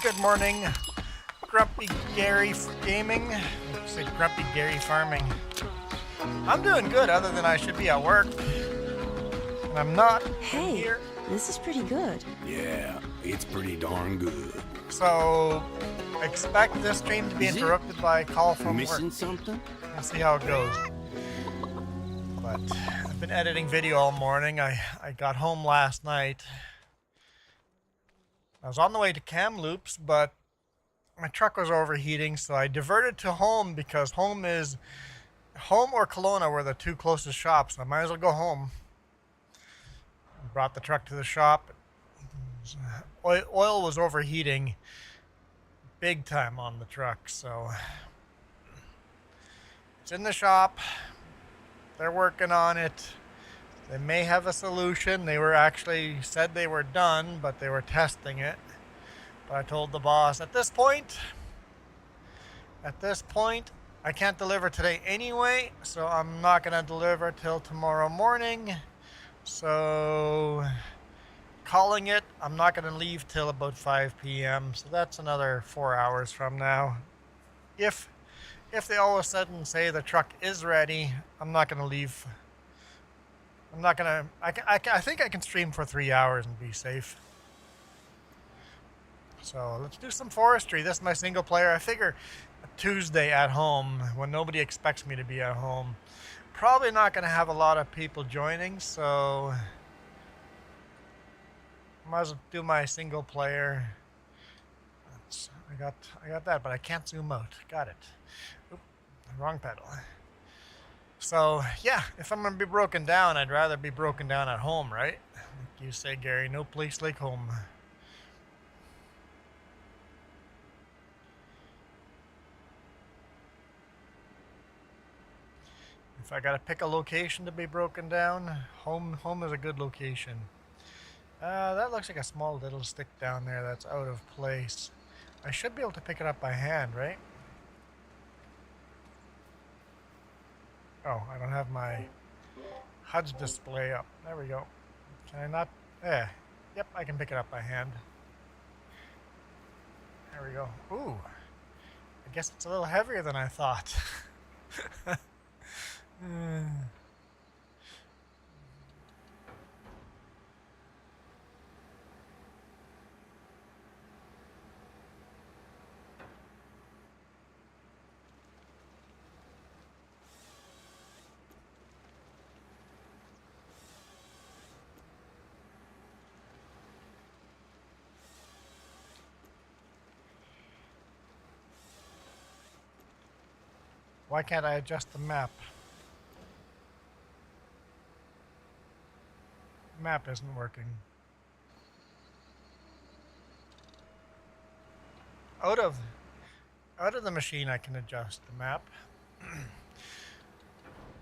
Good morning, Grumpy Gary Gaming. I say Grumpy Gary Farming. I'm doing good, other than I should be at work. And I'm not. Hey, here. this is pretty good. Yeah, it's pretty darn good. So, expect this stream to be interrupted by a call from Missing work. something? We'll see how it goes. But I've been editing video all morning. I got home last night. I was on the way to Kamloops, but my truck was overheating, so I diverted to home because home or Kelowna were the two closest shops. I might as well go home. Brought the truck to the shop. Oil was overheating big time on the truck, so it's in the shop. They're working on it. They may have a solution. They were actually said they were done, but they were testing it. But I told the boss, at this point, I can't deliver today anyway, so I'm not going to deliver till tomorrow morning. So, calling it, I'm not going to leave till about 5 p.m. So that's another 4 hours from now. If they all of a sudden say the truck is ready, I'm not going to leave. I'm not going to, I think I can stream for 3 hours and be safe. So let's do some forestry. This is my single player. I figure a Tuesday at home when nobody expects me to be at home. Probably not going to have a lot of people joining, so might as well do my single player. I got that, but I can't zoom out. Got it. Oop, wrong pedal. So yeah, if I'm gonna be broken down, I'd rather be broken down at home, right? Like you say, Gary, no place like home. If I gotta pick a location to be broken down, home is a good location. That looks like a small little stick down there that's out of place. I should be able to pick it up by hand, right? Oh, I don't have my HUD's display up. There we go. Can I not? Yeah. Yep, I can pick it up by hand. There we go. Ooh. I guess it's a little heavier than I thought. Why can't I adjust the map? Map isn't working. Out of the machine I can adjust the map.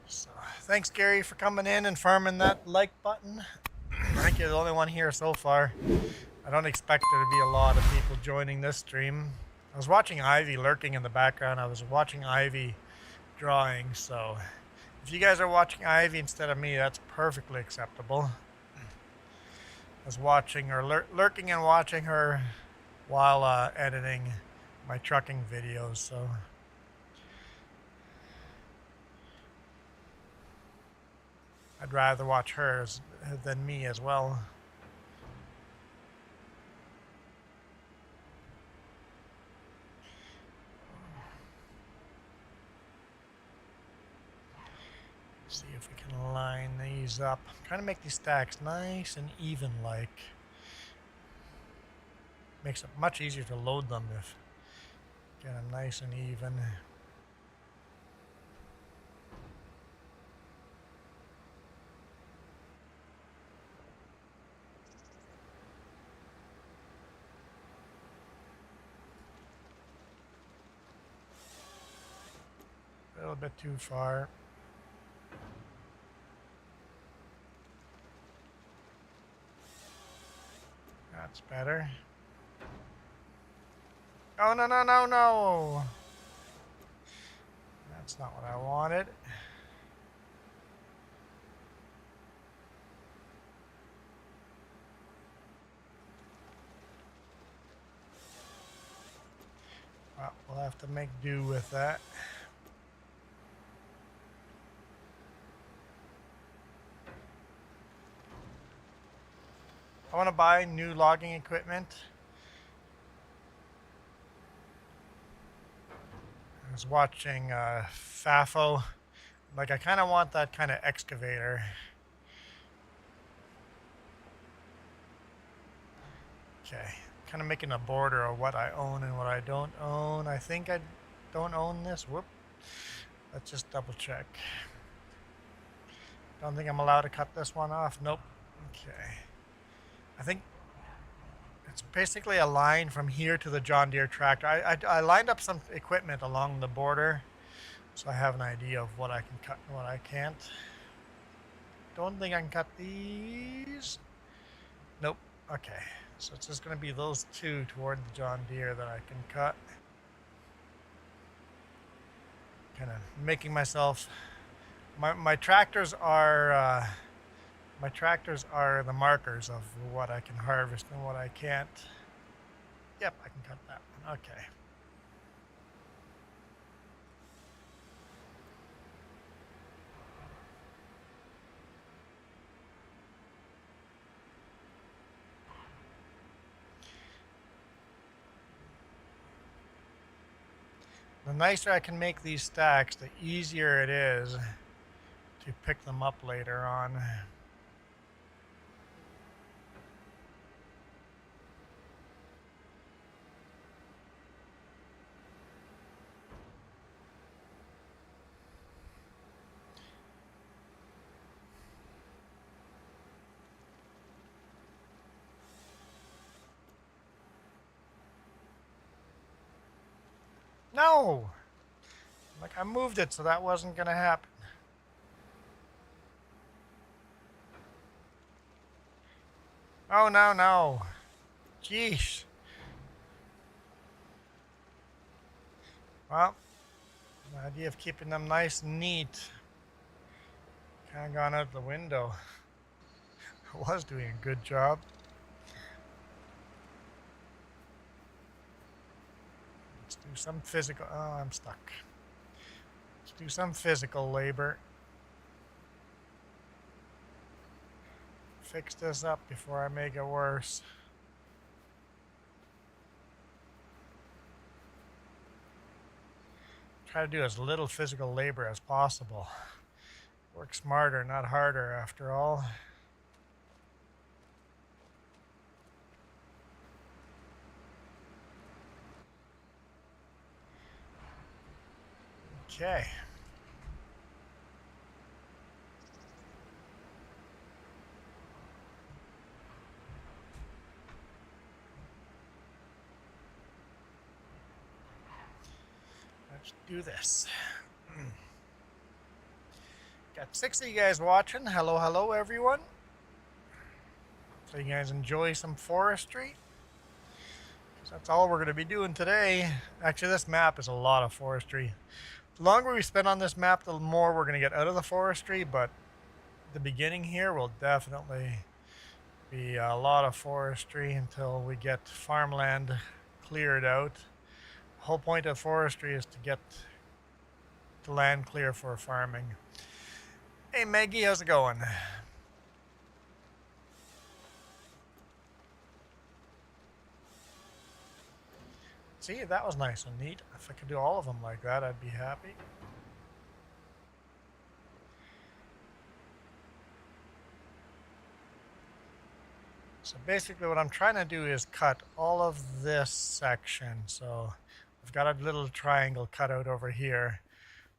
So, thanks Gary for coming in and farming that like button. I think you're the only one here so far. I don't expect there to be a lot of people joining this stream. I was watching Ivy lurking in the background. I was watching Ivy drawing, so if you guys are watching Ivy instead of me, that's perfectly acceptable. I was watching or lurking and watching her while editing my trucking videos, so I'd rather watch hers than me as well. See if we can line these up. I'm trying to make these stacks nice and even, like. Makes it much easier to load them if get them nice and even. A little bit too far. That's better. Oh, no, no, no, no. That's not what I wanted. have to make do with that. I want to buy new logging equipment. I was watching FAFO. Like, I kind of want that kind of excavator. Okay, kind of making a border of what I own and what I don't own. I think I don't own this. Whoop. Let's just double check. Don't think I'm allowed to cut this one off. Nope. Okay. I think it's basically a line from here to the John Deere tractor. I lined up some equipment along the border, so I have an idea of what I can cut and what I can't. Don't think I can cut these. Nope. Okay. So it's just going to be those two toward the John Deere that I can cut. Kind of making myself. My tractors are the markers of what I can harvest and what I can't. Yep, I can cut that one. Okay. The nicer I can make these stacks, the easier it is to pick them up later on. No! Like, I moved it so that wasn't gonna happen. Oh, no, no. Jeez. Well, the idea of keeping them nice and neat kind of gone out the window. I was doing a good job. Let's do some physical. Oh, I'm stuck. Let's do some physical labor. Fix this up before I make it worse. Try to do as little physical labor as possible. Work smarter, not harder, after all. Okay. Let's do this. Got 6 of you guys watching. Hello, hello, everyone. So you guys enjoy some forestry. That's all we're going to be doing today. Actually, this map is a lot of forestry. The longer we spend on this map, the more we're going to get out of the forestry, but the beginning here will definitely be a lot of forestry until we get farmland cleared out. The whole point of forestry is to get the land clear for farming. Hey Maggie, how's it going? See, that was nice and neat. If I could do all of them like that, I'd be happy. So basically what I'm trying to do is cut all of this section. So I've got a little triangle cut out over here.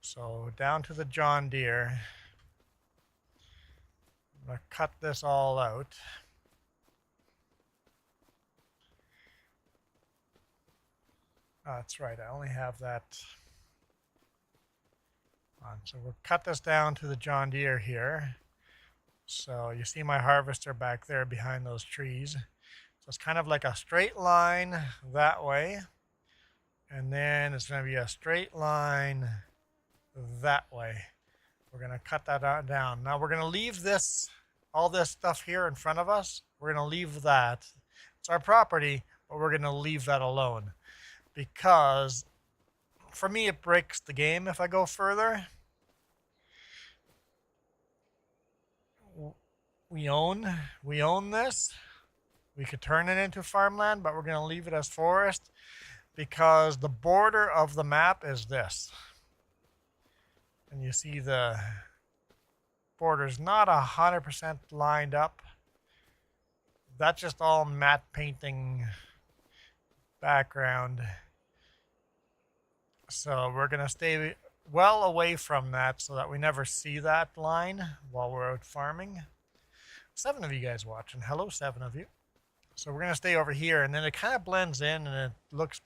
So down to the John Deere. I'm going to cut this all out. Oh, that's right, I only have that on. So we'll cut this down to the John Deere here. So you see my harvester back there behind those trees. So it's kind of like a straight line that way. And then it's going to be a straight line that way. We're going to cut that down. Now we're going to leave this, all this stuff here in front of us. We're going to leave that. It's our property, but we're going to leave that alone. Because for me, it breaks the game if I go further. We own this. We could turn it into farmland, but we're going to leave it as forest because the border of the map is this. And you see the border's not 100% lined up. That's just all matte painting background. So we're going to stay well away from that so that we never see that line while we're out farming. 7 of you guys watching. Hello, 7 of you. So we're going to stay over here, and then it kind of blends in and it looks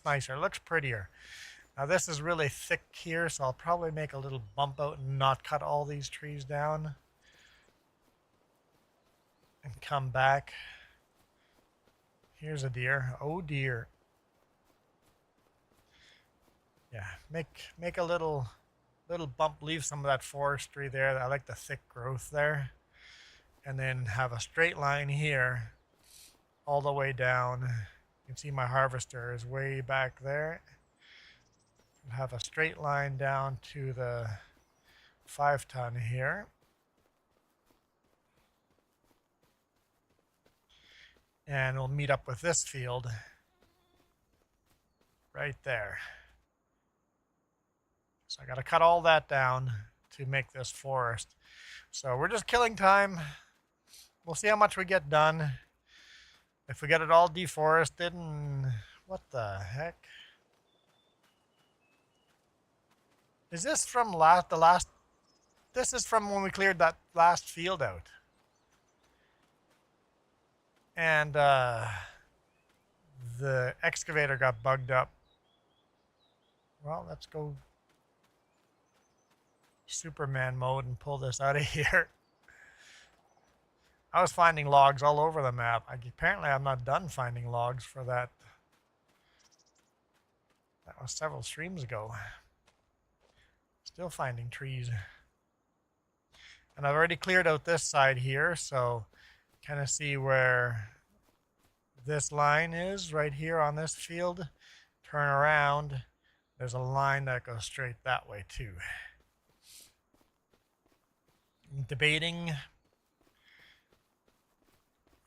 nicer. It looks prettier. Now this is really thick here, so I'll probably make a little bump out and not cut all these trees down. And come back. Here's a deer. Oh dear. Yeah, make a little bump, leave some of that forestry there. I like the thick growth there. And then have a straight line here all the way down. You can see my harvester is way back there. Have a straight line down to the 5-ton here. And we'll meet up with this field right there. So I got to cut all that down to make this forest. So we're just killing time. We'll see how much we get done. If we get it all deforested, and what the heck? Is this from this is from when we cleared that last field out. And the excavator got bugged up. Well, let's go Superman mode and pull this out of here. I was finding logs all over the map. Apparently I'm not done finding logs for that. That was several streams ago. Still finding trees. And I've already cleared out this side here, so kind of see where this line is right here on this field. Turn around. There's a line that goes straight that way too. I'm debating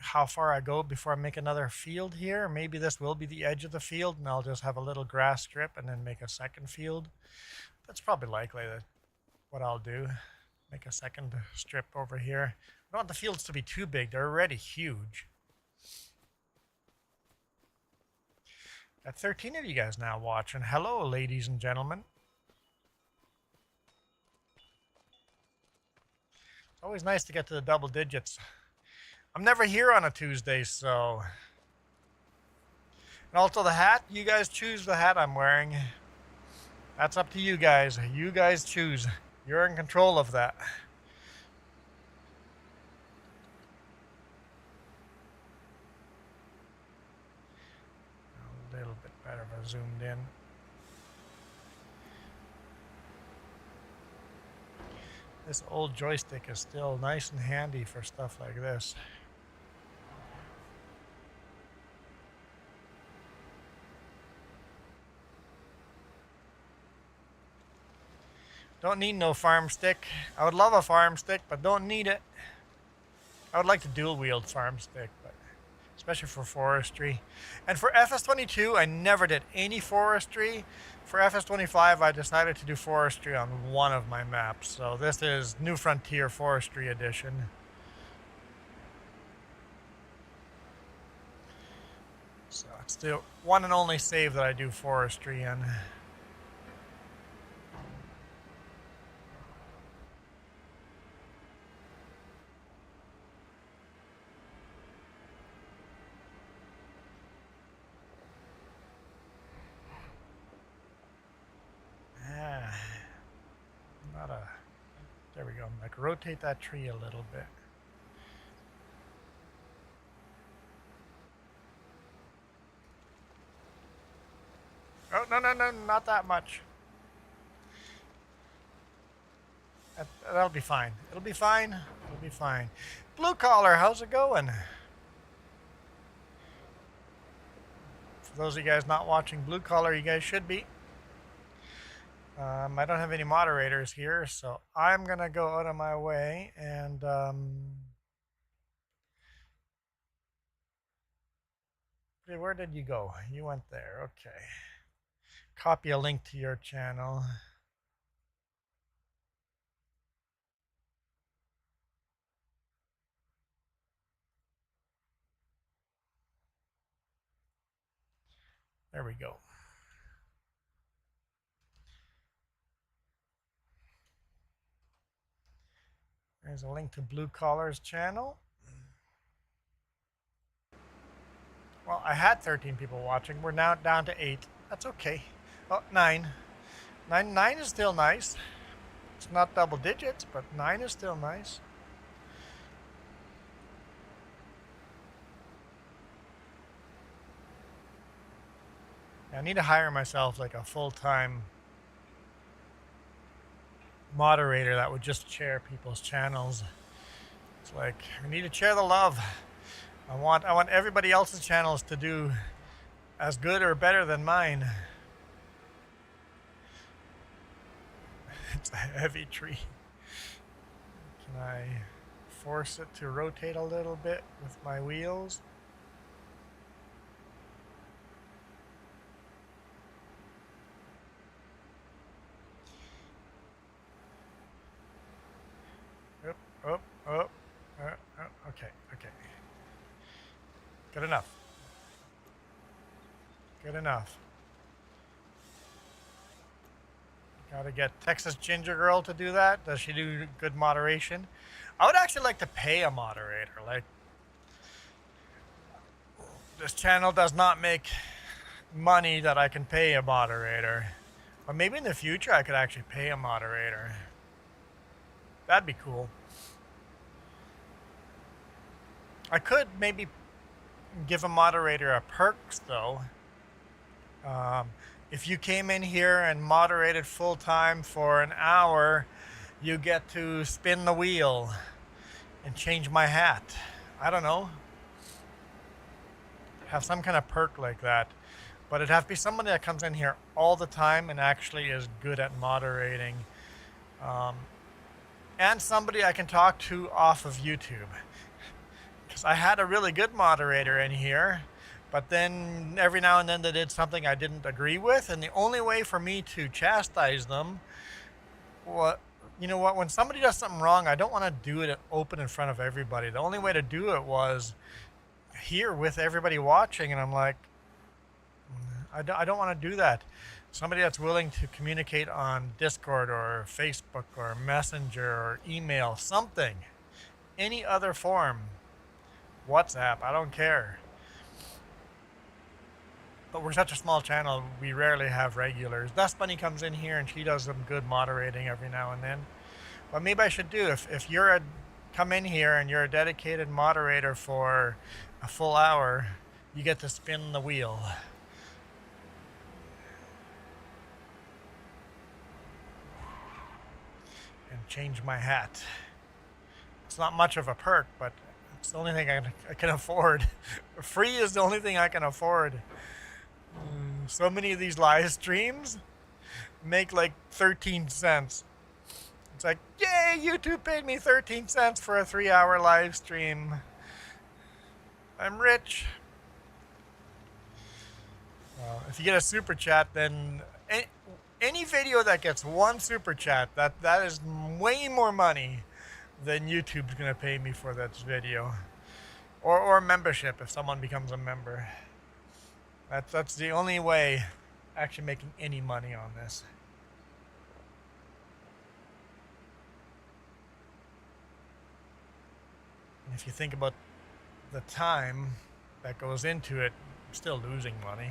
how far I go before I make another field here. Maybe this will be the edge of the field and I'll just have a little grass strip and then make a second field. That's probably likely what I'll do. Make a second strip over here. I don't want the fields to be too big. They're already huge. Got 13 of you guys now watching. Hello, ladies and gentlemen. It's always nice to get to the double digits. I'm never here on a Tuesday, so... And also the hat, you guys choose the hat I'm wearing. That's up to you guys. You guys choose. You're in control of that. A little bit better if I zoomed in. This old joystick is still nice and handy for stuff like this. Don't need no farm stick. I would love a farm stick, but don't need it. I would like to dual wield farm stick, but especially for forestry. And for FS22, I never did any forestry. For FS25, I decided to do forestry on one of my maps. So this is New Frontier Forestry Edition. So it's the one and only save that I do forestry in. There we go. Like rotate that tree a little bit. Oh, no, not that much. That'll be fine. It'll be fine. It'll be fine. Blue collar, how's it going? For those of you guys not watching Blue Collar, you guys should be. I don't have any moderators here, so I'm going to go out of my way and where did you go? You went there. Okay. Copy a link to your channel. There we go. There's a link to Blue Collar's channel. Well, I had 13 people watching. We're now down to 8. That's okay. Oh, 9. 9 is still nice. It's not double digits, but 9 is still nice. I need to hire myself like a full-time moderator that would just share people's channels. It's like, we need to share the love. I want everybody else's channels to do as good or better than mine. It's a heavy tree. Can I force it to rotate a little bit with my wheels? Okay. Good enough. Good enough. Gotta get Texas Ginger Girl to do that. Does she do good moderation? I would actually like to pay a moderator. Like, this channel does not make money that I can pay a moderator. But maybe in the future I could actually pay a moderator. That'd be cool. I could maybe give a moderator a perks though. If you came in here and moderated full time for an hour, you get to spin the wheel and change my hat. I don't know. Have some kind of perk like that. But it'd have to be somebody that comes in here all the time and actually is good at moderating. And somebody I can talk to off of YouTube. Because I had a really good moderator in here, but then every now and then they did something I didn't agree with, and the only way for me to chastise them, you know what, when somebody does something wrong, I don't want to do it open in front of everybody. The only way to do it was here with everybody watching, and I'm like, I don't want to do that. Somebody that's willing to communicate on Discord or Facebook or Messenger or email, something, any other form. WhatsApp, I don't care. But we're such a small channel, we rarely have regulars. Dust Bunny comes in here and she does some good moderating every now and then. But maybe I should do, if you're come in here and you're a dedicated moderator for a full hour, you get to spin the wheel. And change my hat. It's not much of a perk, but it's the only thing I can afford. Free is the only thing I can afford. So many of these live streams make like 13 cents. It's like, yay, YouTube paid me 13 cents for a 3-hour live stream. I'm rich. If you get a super chat, then any video that gets one super chat, that is way more money than YouTube's gonna pay me for that video, or membership if someone becomes a member. That's the only way actually making any money on this. And if you think about the time that goes into it, I'm still losing money.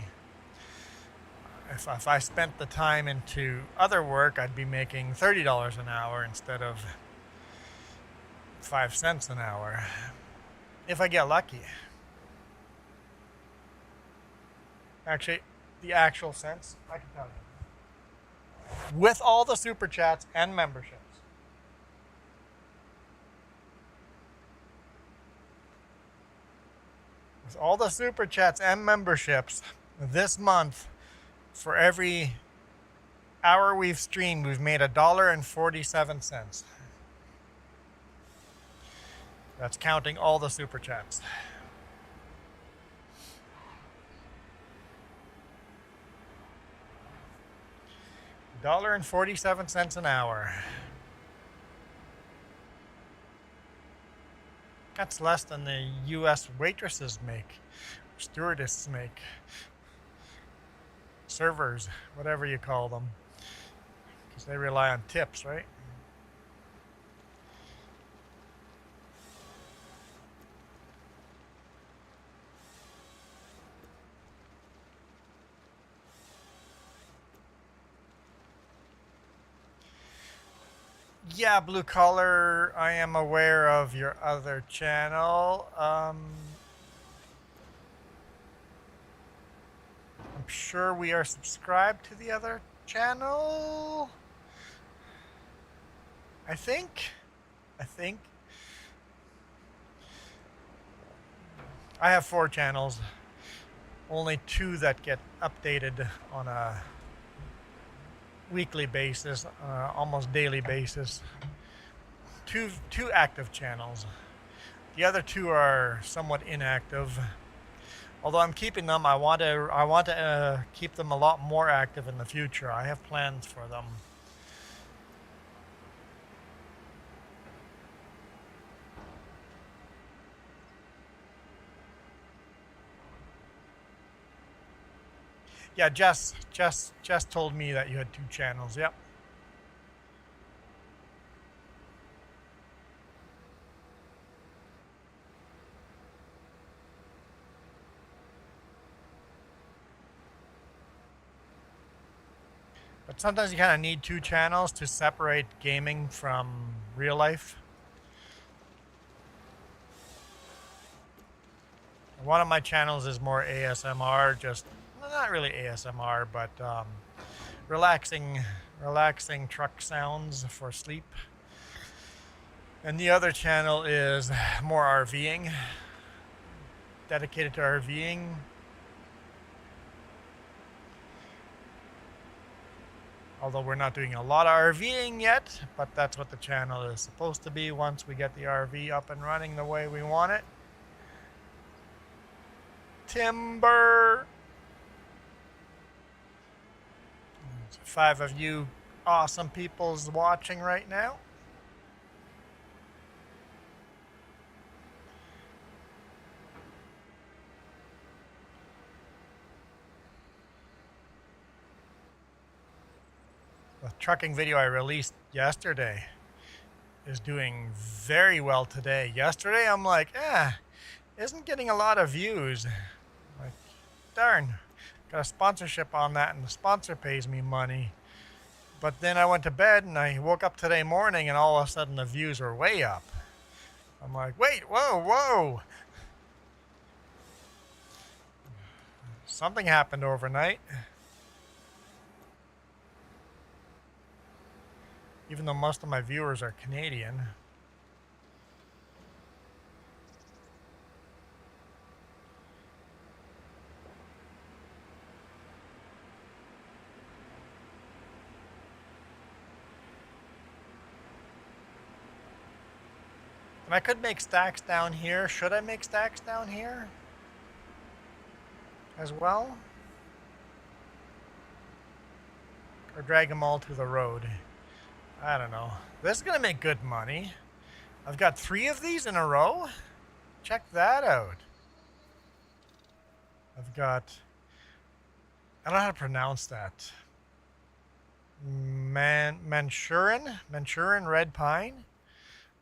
If I spent the time into other work, I'd be making $30 an hour instead of 5 cents an hour, if I get lucky. Actually, the actual cents, I can tell you. With all the super chats and memberships. With all the super chats and memberships this month, for every hour we've streamed, we've made $1.47. That's counting all the super chats. $1.47 an hour. That's less than the U.S. waitresses make, stewardesses make, servers, whatever you call them, because they rely on tips, right? Yeah, Blue Collar, I am aware of your other channel. I'm sure we are subscribed to the other channel. I think. I have 4 channels. Only 2 that get updated on a weekly basis, almost daily basis. Two active channels. The other 2 are somewhat inactive. Although I'm keeping them, I want to keep them a lot more active in the future. I have plans for them. Yeah, Jess told me that you had 2 channels. Yep. But sometimes you kind of need 2 channels to separate gaming from real life. One of my channels is more ASMR, just not really ASMR, but relaxing truck sounds for sleep. And the other channel is more RVing, dedicated to RVing. Although we're not doing a lot of RVing yet, but that's what the channel is supposed to be once we get the RV up and running the way we want it. Timber. There's 5 of you awesome peoples watching right now. The trucking video I released yesterday is doing very well today. Yesterday I'm like, isn't getting a lot of views. Like, darn, got a sponsorship on that and the sponsor pays me money. But then I went to bed and I woke up today morning and all of a sudden the views are way up. I'm like, wait, whoa. Something happened overnight. Even though most of my viewers are Canadian. And I could make stacks down here. Should I make stacks down here as well? Or drag them all to the road? I don't know. This is gonna make good money. I've got 3 of these in a row. Check that out. I've got, I don't know how to pronounce that. Manchurian red pine.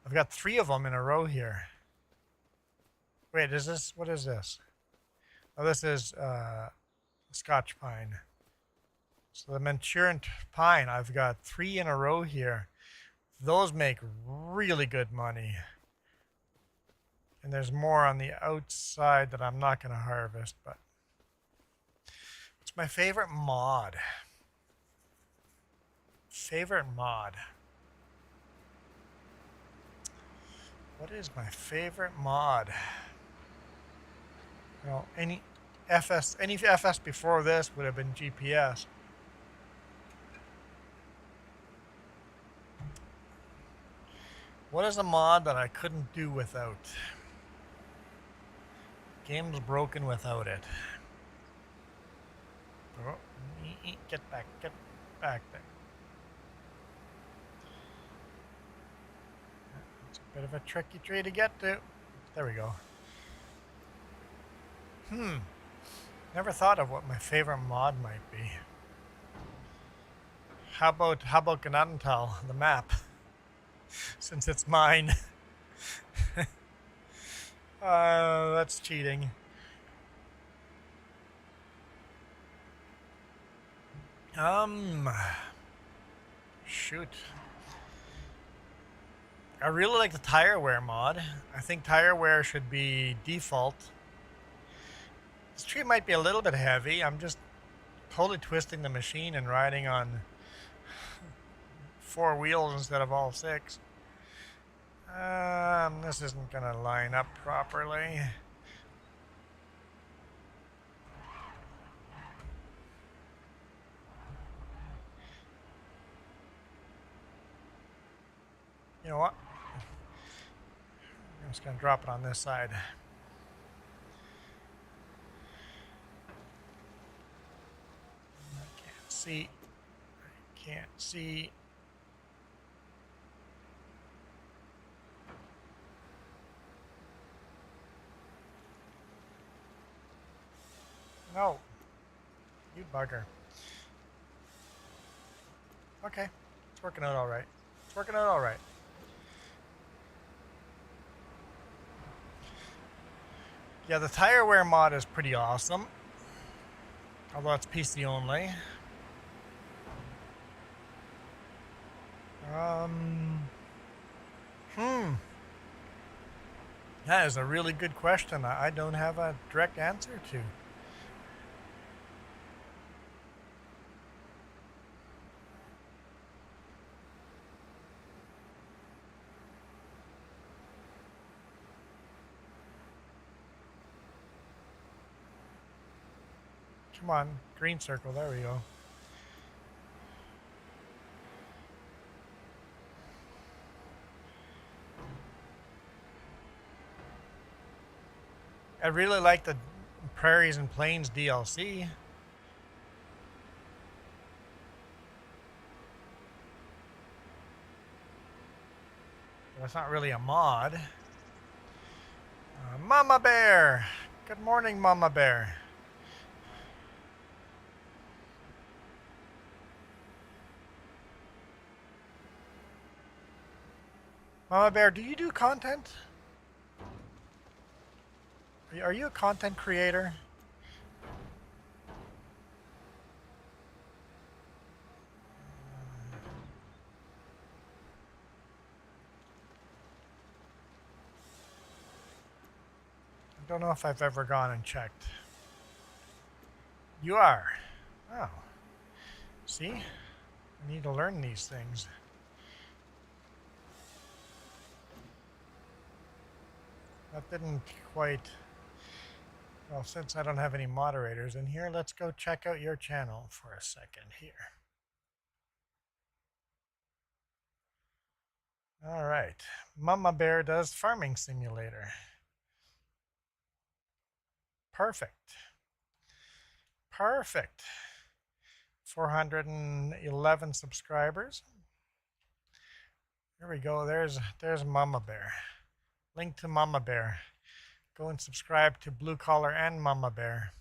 I've got 3 of them in a row here. Wait, what is this? Oh, this is Scotch pine. So the Manchurian pine, I've got 3 in a row here. Those make really good money. And there's more on the outside that I'm not going to harvest, but it's my favorite mod. What is my favorite mod? Well, any FS before this would have been GPS. What is a mod that I couldn't do without? Game's broken without it. Oh, get back there. It's a bit of a tricky tree to get to. There we go. Never thought of what my favorite mod might be. How about Ganantal, the map? Since it's mine. That's cheating. Shoot. I really like the tire wear mod. I think tire wear should be default. This tree might be a little bit heavy. I'm just totally twisting the machine and riding on 4 wheels instead of all 6. This isn't gonna line up properly. You know what? I'm just gonna drop it on this side. I can't see. I can't see. No. You bugger. Okay. It's working out all right. It's working out all right. Yeah, the tire wear mod is pretty awesome. Although it's PC only. That is a really good question. I don't have a direct answer to. Come on, green circle, there we go. I really like the Prairies and Plains DLC. That's not really a mod. Mama Bear! Good morning, Mama Bear. Mama Bear, do you do content? Are you a content creator? I don't know if I've ever gone and checked. You are? Oh. See? I need to learn these things. That didn't quite... Well, since I don't have any moderators in here, let's go check out your channel for a second here. All right. Mama Bear does Farming Simulator. Perfect. Perfect. 411 subscribers. There we go. There's Mama Bear. Link to Mama Bear. Go and subscribe to Blue Collar and Mama Bear.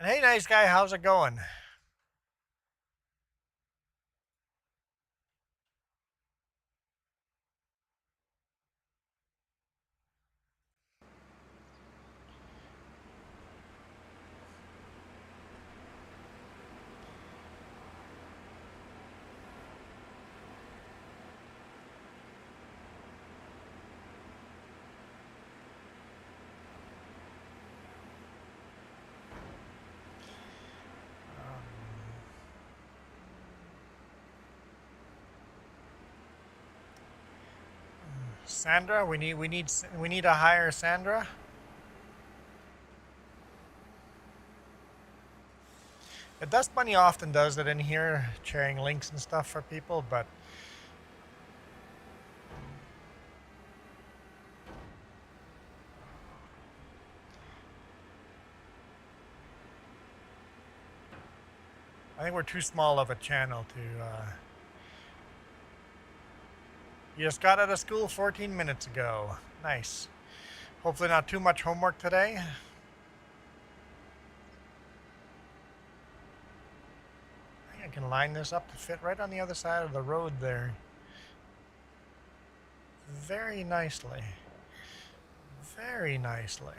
And hey, nice guy, how's it going? Sandra, we need to hire Sandra. Yeah, Dust Bunny often does it in here, sharing links and stuff for people, but I think we're too small of a channel to... You just got out of school 14 minutes ago. Nice. Hopefully not too much homework today. I think I can line this up to fit right on the other side of the road there. Very nicely. Very nicely.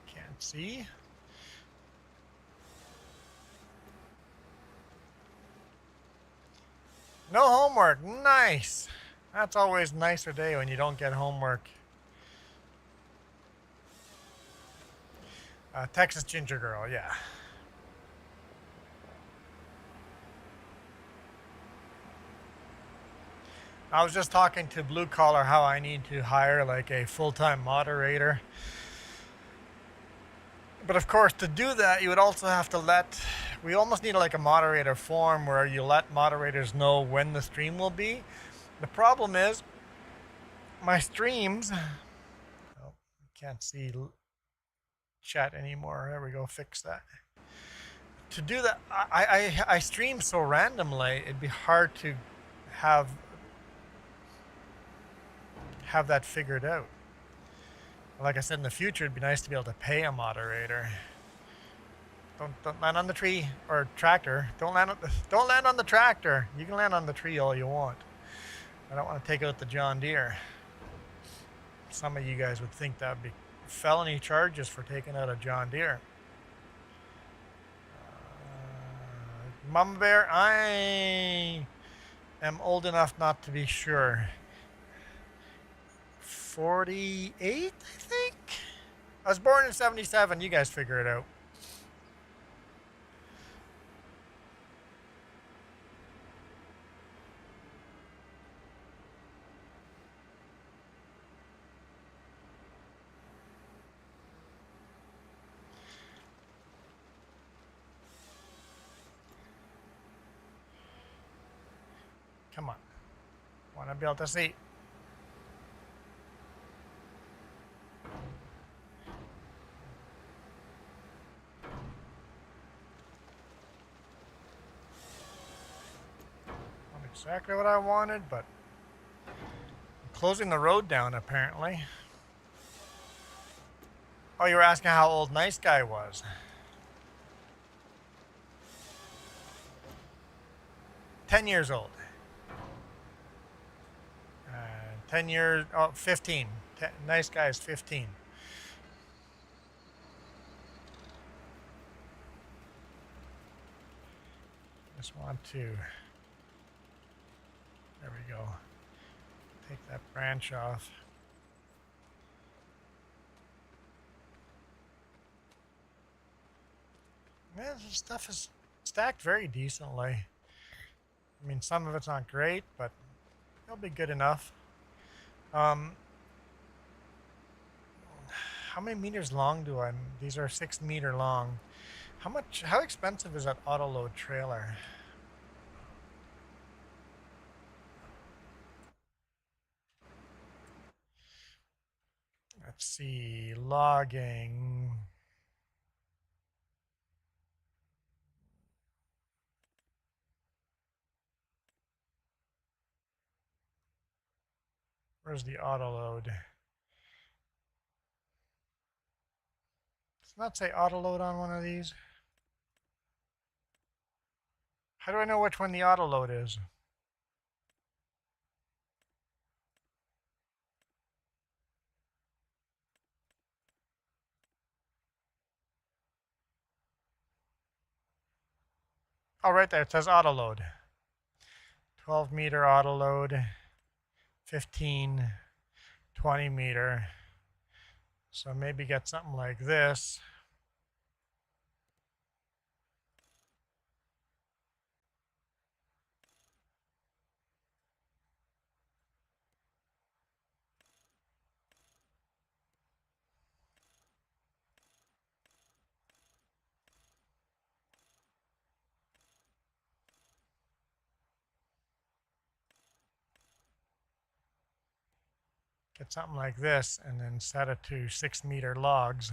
Can't see. No homework. Nice. That's always a nicer day when you don't get homework. Texas Ginger Girl, yeah. I was just talking to Blue Collar how I need to hire like a full-time moderator. But of course, to do that, you would also have to we almost need like a moderator form where you let moderators know when the stream will be. The problem is, my streams, oh, can't see chat anymore. There we go, fix that. To do that, I stream so randomly, it'd be hard to have that figured out. Like I said, in the future, it'd be nice to be able to pay a moderator. Don't land on the tree or tractor. Don't land on the tractor. You can land on the tree all you want. I don't want to take out the John Deere. Some of you guys would think that would be felony charges for taking out a John Deere. Mama Bear, I am old enough not to be sure. 48, I think? I was born in 77. You guys figure it out. Come on. Want to be able to see. Not exactly what I wanted, but I'm closing the road down apparently. Oh, you were asking how old Nice Guy was. 10 years old. 10 years, 15. Nice Guy is 15. Just want to, there we go. Take that branch off. Yeah, this stuff is stacked very decently. I mean, some of it's not great, but it'll be good enough. How many meters long do I? These are 6 meter long. How expensive is that auto load trailer? Let's see, logging. Where's the auto load? Does not say auto load on one of these. How do I know which one the auto load is? Oh, right there, it says auto load. 12 meter auto load, 15, 20 meter. So maybe get something like this. Get something like this and then set it to 6 meter logs.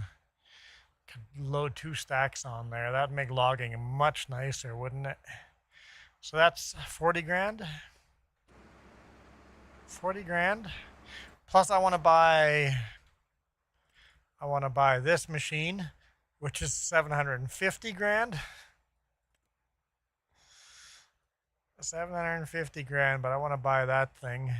Could load 2 stacks on there. That'd make logging much nicer, wouldn't it? So that's 40 grand. 40 grand. Plus I want to buy this machine, which is 750 grand. 750 grand, but I want to buy that thing.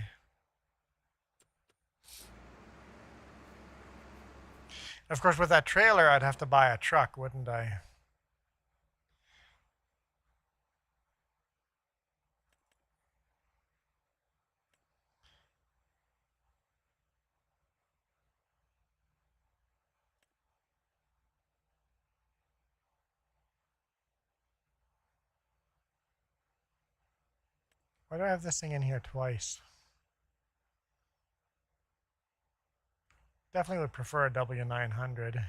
Of course, with that trailer, I'd have to buy a truck, wouldn't I? Why do I have this thing in here twice? Definitely would prefer a W900.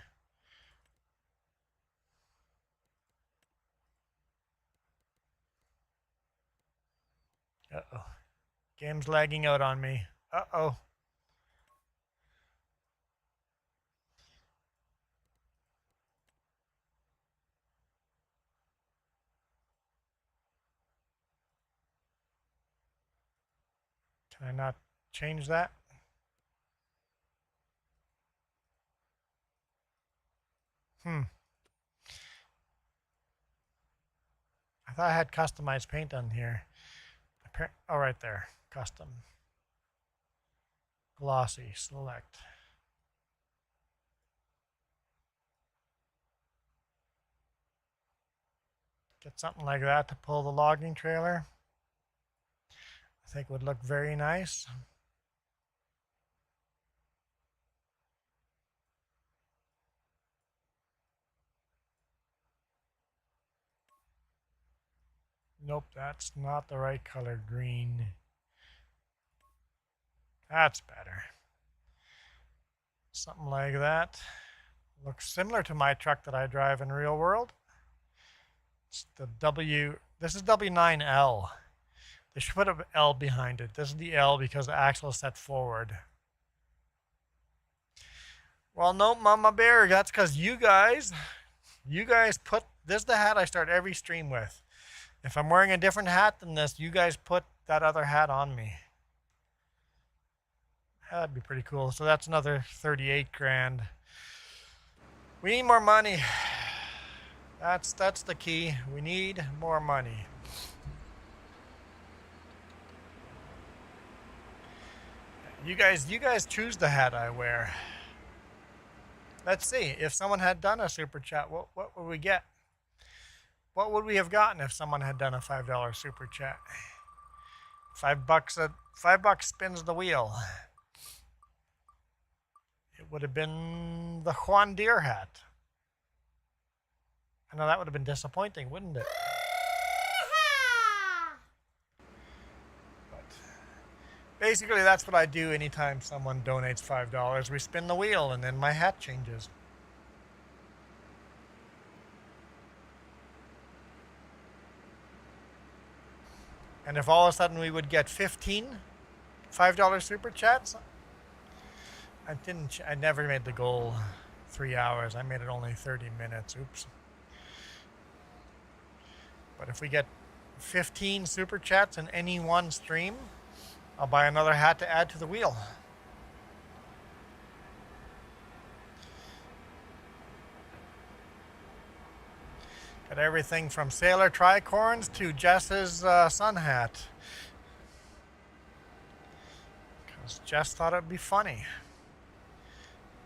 Uh-oh. Game's lagging out on me. Uh-oh. Can I not change that? I thought I had customized paint on here. Oh, right there. Custom. Glossy. Select. Get something like that to pull the logging trailer. I think would look very nice. Nope, that's not the right color green. That's better. Something like that. Looks similar to my truck that I drive in real world. It's the this is W9L. They should put an L behind it. This is the L because the axle is set forward. Well, no, Mama Bear, that's because you guys put, this is the hat I start every stream with. If I'm wearing a different hat than this, you guys put that other hat on me. That'd be pretty cool. So that's another 38 grand. We need more money. That's the key. We need more money. You guys choose the hat I wear. Let's see. If someone had done a super chat, what would we get? What would we have gotten if someone had done a $5 super chat? $5 spins the wheel. It would have been the Juan Deere hat. I know that would have been disappointing, wouldn't it? But basically, that's what I do anytime someone donates $5. We spin the wheel, and then my hat changes. And if all of a sudden we would get 15 $5 super chats, I never made the goal 3 hours. I made it only 30 minutes. Oops. But if we get 15 super chats in any one stream, I'll buy another hat to add to the wheel. Got everything from Sailor tricorns to Jess's sun hat. Because Jess thought it'd be funny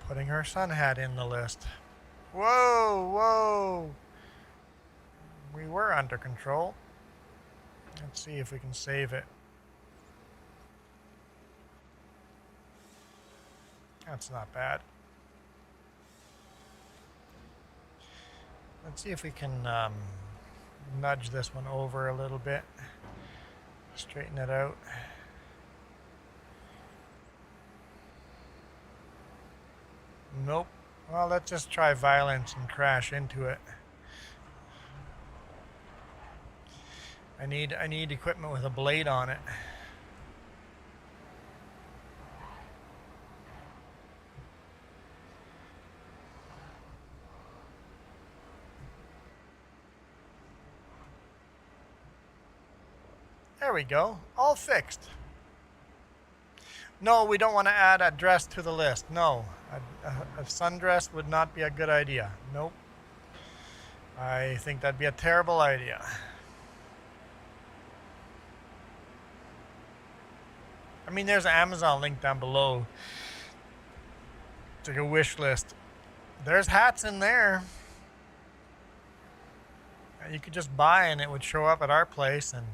putting her sun hat in the list. Whoa, whoa. We were under control. Let's see if we can save it. That's not bad. Let's see if we can nudge this one over a little bit. Straighten it out. Nope. Well, let's just try violence and crash into it. I need equipment with a blade on it. There we go. All fixed. No, we don't want to add a dress to the list. No, a sundress would not be a good idea. Nope. I think that'd be a terrible idea. I mean, there's an Amazon link down below. It's like a wish list. There's hats in there. You could just buy and it would show up at our place, and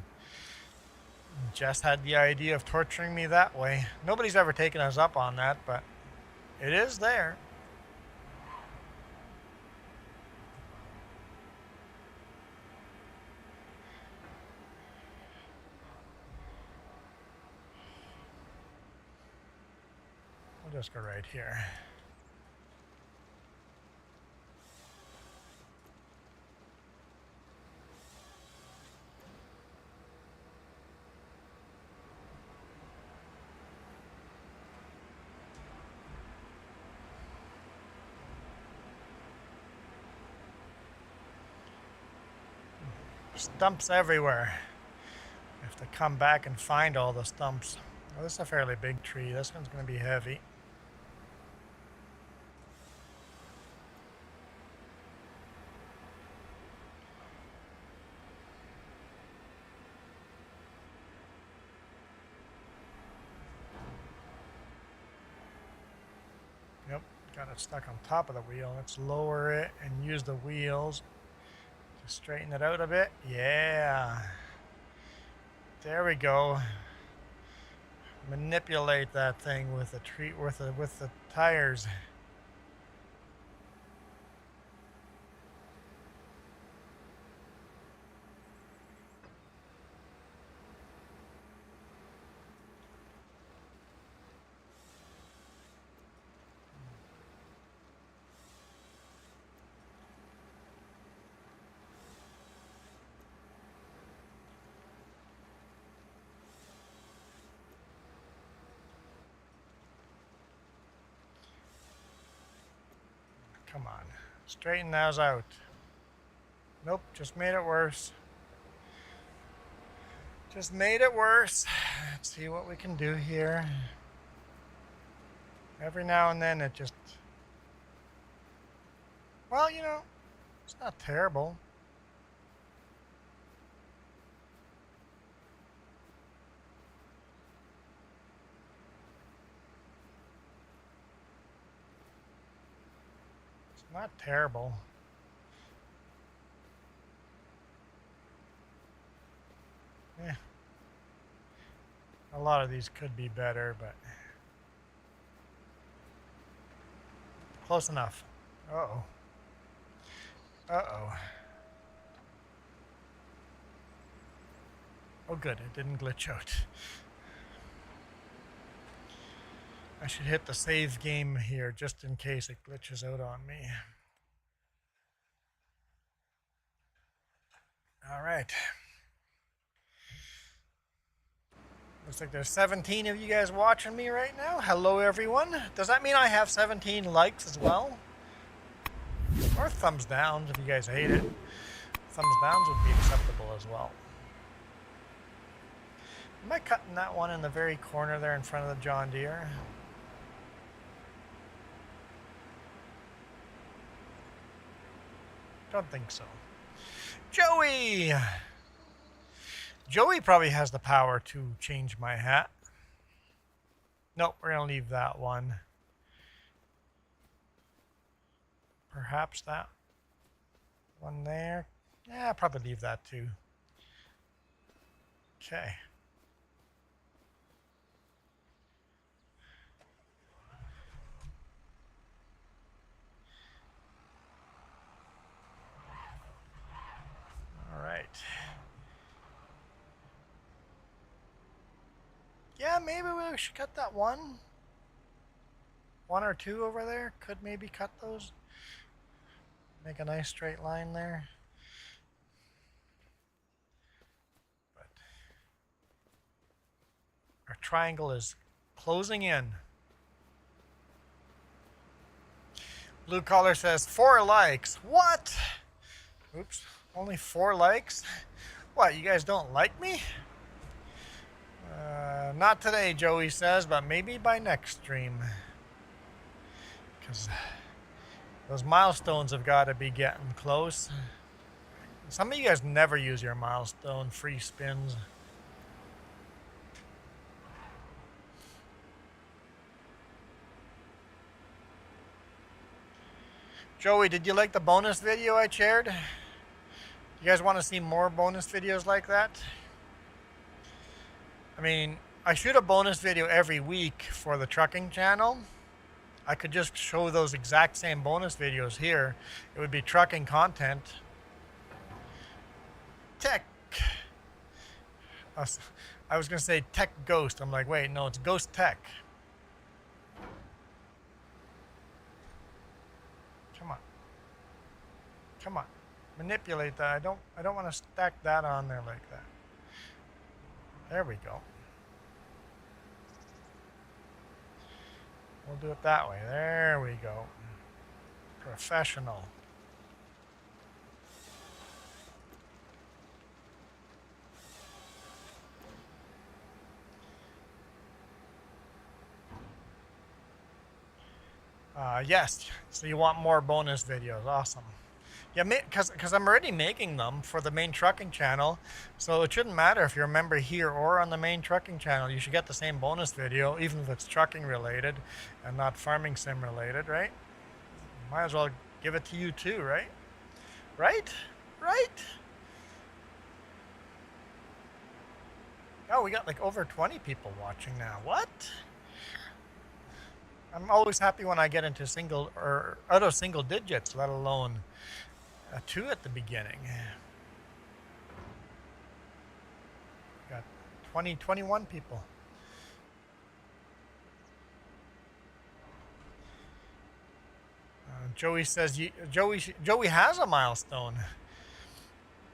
Jess had the idea of torturing me that way. Nobody's ever taken us up on that, but it is there. We'll just go right here. Stumps everywhere. I have to come back and find all the stumps. Well, this is a fairly big tree. This one's going to be heavy. Yep, got it stuck on top of the wheel. Let's lower it and use the wheels. Just straighten it out a bit. Yeah. There we go. Manipulate that thing with the tree, with the tires. Come on, straighten those out. Nope, just made it worse. Just made it worse. Let's see what we can do here. Every now and then it just, well, you know, it's not terrible. Not terrible. Yeah. A lot of these could be better, but close enough. Uh-oh. Uh-oh. Oh good, it didn't glitch out. I should hit the save game here just in case it glitches out on me. All right. Looks like there's 17 of you guys watching me right now. Hello, everyone. Does that mean I have 17 likes as well? Or thumbs downs if you guys hate it. Thumbs downs would be acceptable as well. Am I cutting that one in the very corner there in front of the John Deere? Don't think so. Joey! Joey probably has the power to change my hat. Nope, we're going to leave that one. Perhaps that one there. Yeah, I'll probably leave that too. Okay. All right. Yeah, maybe we should cut that one. One or two over there. Could maybe cut those. Make a nice straight line there. But our triangle is closing in. Blue collar says 4 likes. What? Oops. Only 4 likes? What, you guys don't like me? Not today, Joey says, but maybe by next stream. Because those milestones have got to be getting close. Some of you guys never use your milestone free spins. Joey, did you like the bonus video I shared? You guys want to see more bonus videos like that? I mean, I shoot a bonus video every week for the trucking channel. I could just show those exact same bonus videos here. It would be trucking content. Tech. I was going to say Tech Ghost. I'm like, wait, no, it's Ghost Tech. Come on. Come on. Manipulate that. I don't want to stack that on there like that. There we go. We'll do it that way. There we go. Professional. Yes, so you want more bonus videos. Awesome. Yeah, because I'm already making them for the main trucking channel, so it shouldn't matter if you're a member here or on the main trucking channel. You should get the same bonus video, even if it's trucking related and not farming sim related, right? Might as well give it to you too, right? Right? Right? Oh, we got like over 20 people watching now. What? I'm always happy when I get into single or out of single digits, let alone a 2 at the beginning. Got 21 people. Joey says Joey has a milestone.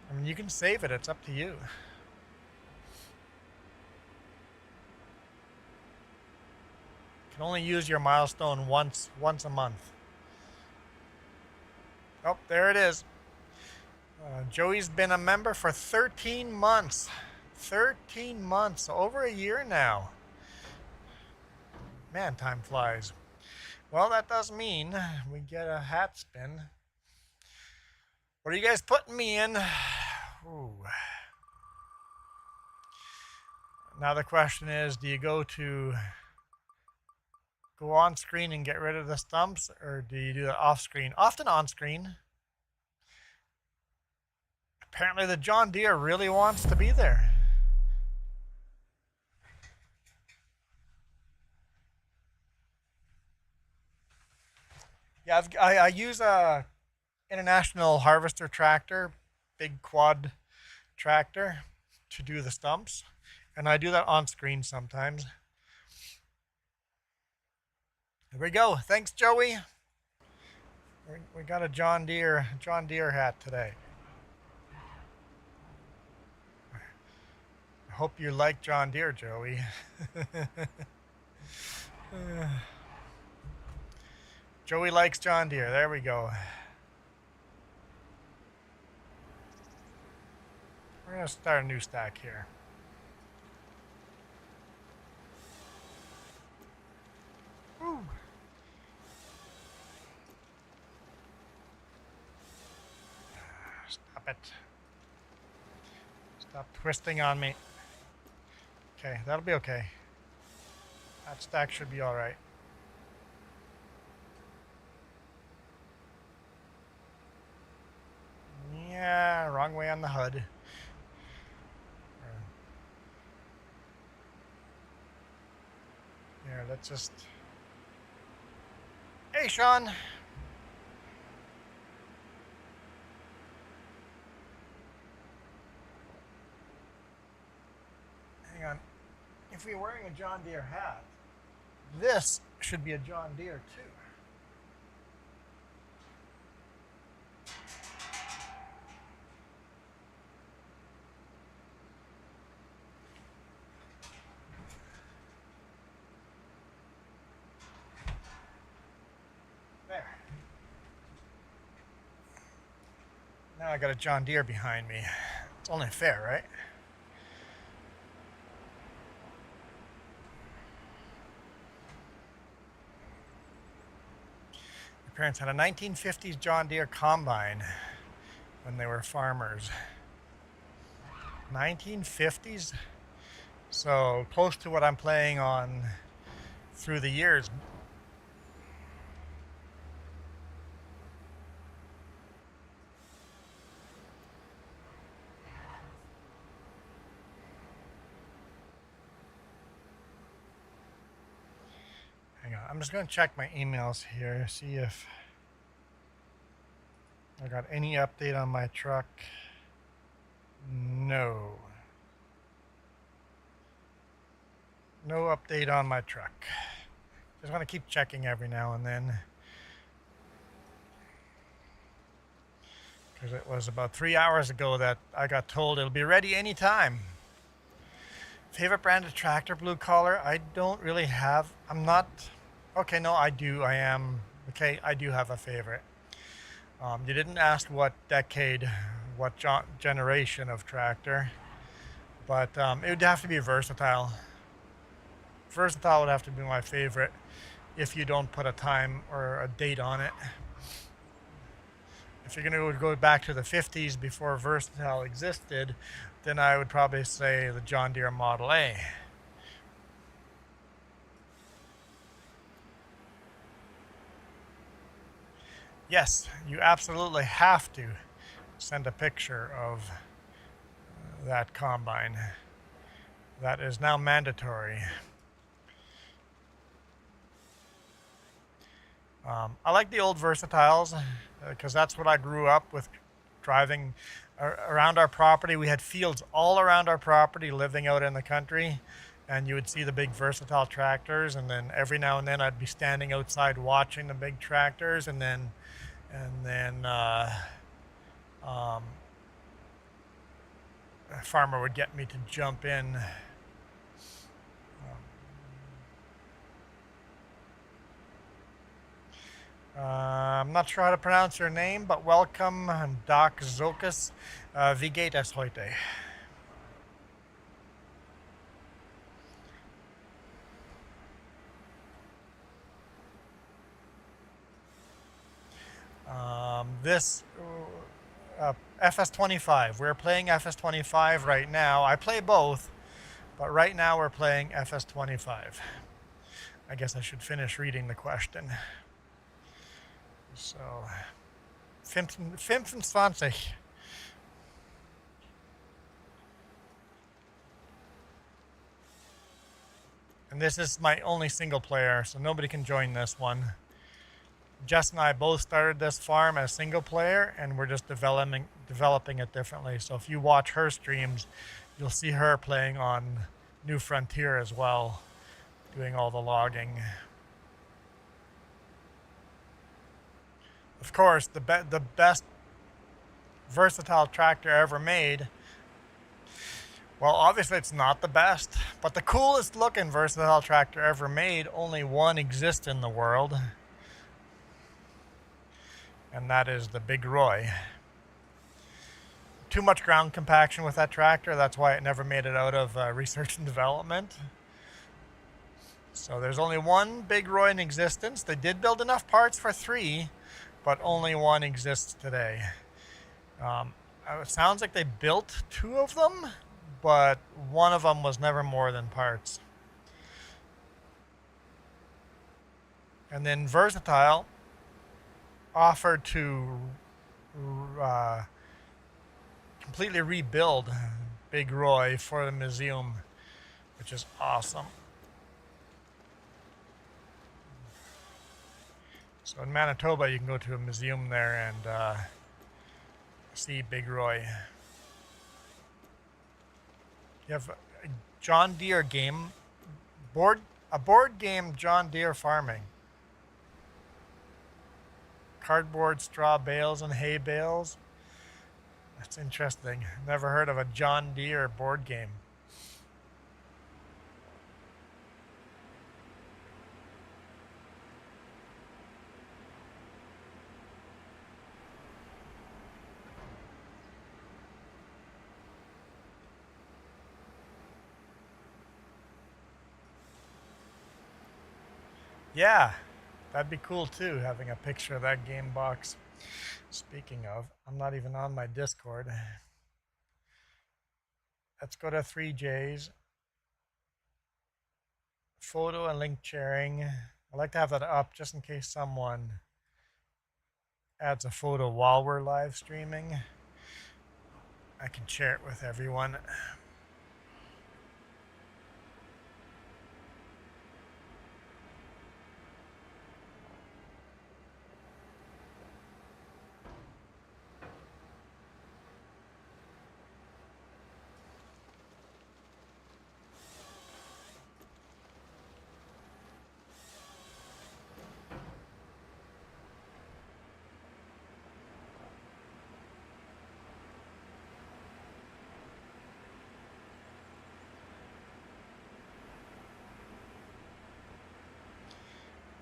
I mean, you can save it. It's up to you. You can only use your milestone once a month. Oh, there it is. Joey's been a member for 13 months. 13 months, over a year now. Man, time flies. Well, that does mean we get a hat spin. What are you guys putting me in? Ooh. Now the question is, do you go on screen and get rid of the stumps, or do you do it off screen? Often on screen. Apparently the John Deere really wants to be there. Yeah, I use a International Harvester tractor, big quad tractor, to do the stumps, and I do that on screen sometimes. There we go. Thanks, Joey. We got a John Deere hat today. I hope you like John Deere, Joey. Joey likes John Deere. There we go. We're going to start a new stack here. Woo. Stop it. Stop twisting on me. Okay, that'll be okay. That stack should be all right. Yeah, wrong way on the HUD. Here, let's just... Hey, Sean! Hang on. If we're wearing a John Deere hat, this should be a John Deere too. There. Now I got a John Deere behind me. It's only fair, right? parents had a 1950s John Deere combine when they were farmers. 1950s? So close to what I'm playing on through the years. Hang on, I'm just going to check my emails here, see if I got any update on my truck. No. No update on my truck. Just want to keep checking every now and then. Because it was about 3 hours ago that I got told it'll be ready anytime. Favorite brand of tractor, blue collar? I don't really have. I'm not. Okay, no, I do. I am. Okay, I do have a favorite. You didn't ask what decade, what generation of tractor, but it would have to be versatile. Versatile would have to be my favorite if you don't put a time or a date on it. If you're going to go back to the 50s before versatile existed, then I would probably say the John Deere Model A. Yes, you absolutely have to send a picture of that combine. That is now mandatory. I like the old versatiles because that's what I grew up with, driving around our property. We had fields all around our property, living out in the country, and you would see the big versatile tractors, and then every now and then I'd be standing outside watching the big tractors, and then a farmer would get me to jump in. I'm not sure how to pronounce your name, but welcome, Doc Zokas. Wie geht es heute? This FS25. We're playing FS25 right now. I play both, but right now we're playing FS25. I guess I should finish reading the question. So, 25. And this is my only single player, so nobody can join this one. Jess and I both started this farm as single player, and we're just developing it differently. So if you watch her streams, you'll see her playing on New Frontier as well, doing all the logging. Of course, the best versatile tractor ever made. Well, obviously it's not the best, but the coolest looking versatile tractor ever made, only one exists in the world. And that is the Big Roy. Too much ground compaction with that tractor, that's why it never made it out of research and development. So there's only one Big Roy in existence. They did build enough parts for 3, but only one exists today. It sounds like they built 2 of them, but one of them was never more than parts. And then Versatile offered to completely rebuild Big Roy for the museum, which is awesome. So in Manitoba, you can go to a museum there and see Big Roy. You have a John Deere game, a board game John Deere farming. Cardboard, straw bales, and hay bales. That's interesting. Never heard of a John Deere board game. Yeah, That'd be cool too, having a picture of that game box. Speaking of, I'm not even on my Discord. Let's go to 3Js. Photo and link sharing. I like to have that up just in case someone adds a photo while we're live streaming. I can share it with everyone.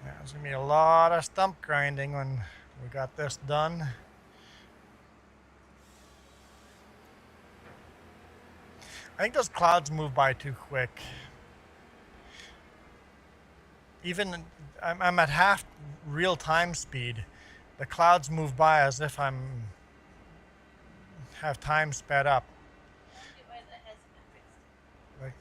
Yeah, there's gonna be a lot of stump grinding when we got this done. I think those clouds move by too quick. Even I'm at half real time speed. The clouds move by as if I'm have time sped up. Like,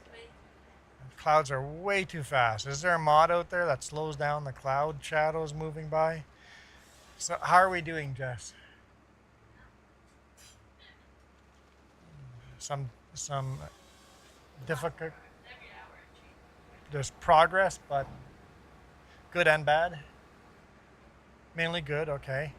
clouds are way too fast. Is there a mod out there that slows down the cloud shadows moving by? So how are we doing, Jess? Some difficult. There's progress, but good and bad. Mainly good. Okay.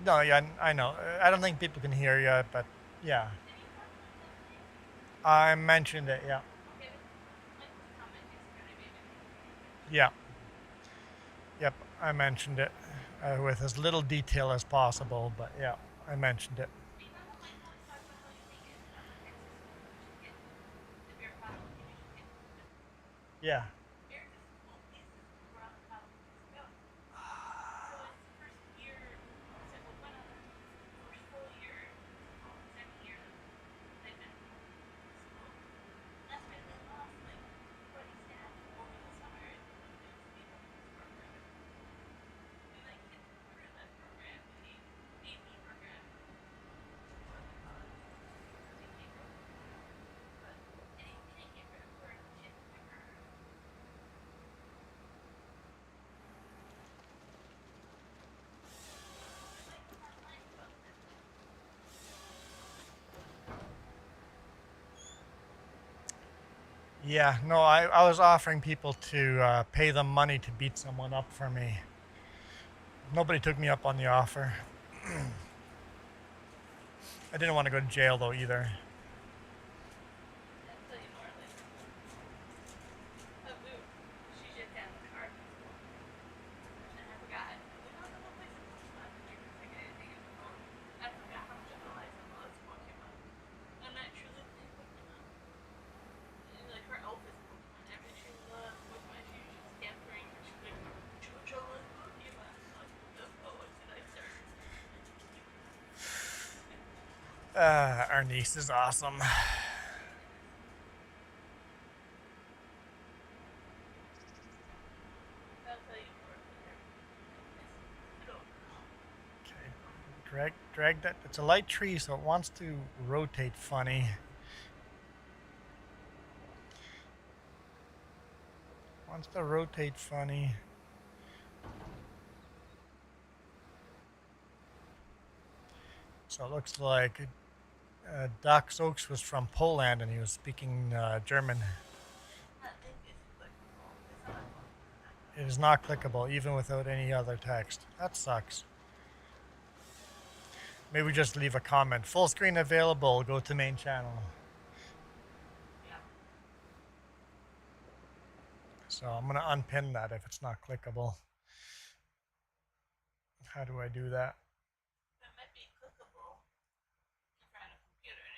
No, yeah, I know. I don't think people can hear you, but yeah, I mentioned it. Yeah, yeah, yep. I mentioned it with as little detail as possible, but yeah, I mentioned it. Yeah. Yeah, no, I was offering people to pay them money to beat someone up for me. Nobody took me up on the offer. I didn't want to go to jail though either. Our niece is awesome. Okay, drag that. It's a light tree, so it wants to rotate funny. Wants to rotate funny. So it looks like Doc Oaks was from Poland and he was speaking German. It is not clickable even without any other text. That sucks. Maybe just leave a comment. Full screen available. Go to main channel. So I'm going to unpin that if it's not clickable. How do I do that?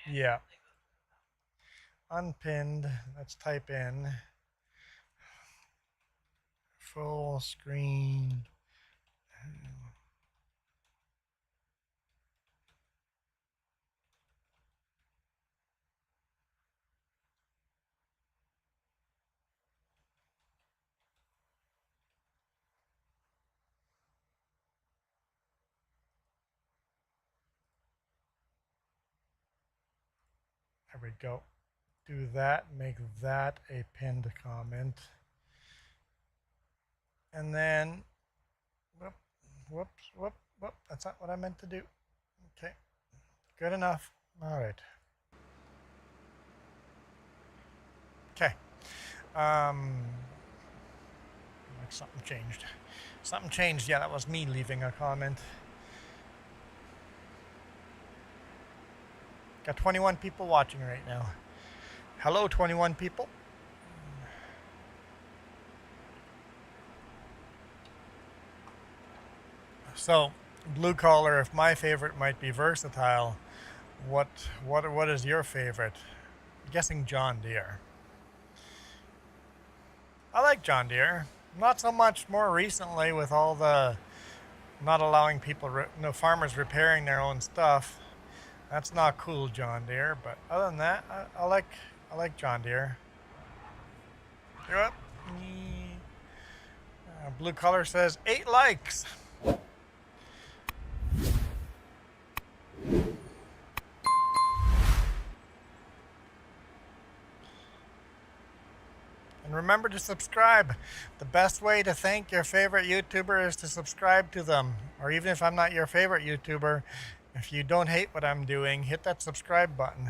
Yeah. Unpinned. Let's type in full screen. There we go. Do that, make that a pinned comment. And then, whoop, that's not what I meant to do. Okay, good enough. All right. Okay. Like something changed. Something changed. Yeah, that was me leaving a comment. Got 21 people watching right now. Hello, 21 people. So, blue collar, if my favorite might be versatile, what is your favorite? I'm guessing John Deere. I like John Deere. Not so much more recently with all the not allowing people, farmers repairing their own stuff. That's not cool, John Deere. But other than that, I like John Deere. You're up. Blue color says 8 likes. And remember to subscribe. The best way to thank your favorite YouTuber is to subscribe to them. Or even if I'm not your favorite YouTuber, if you don't hate what I'm doing, hit that subscribe button.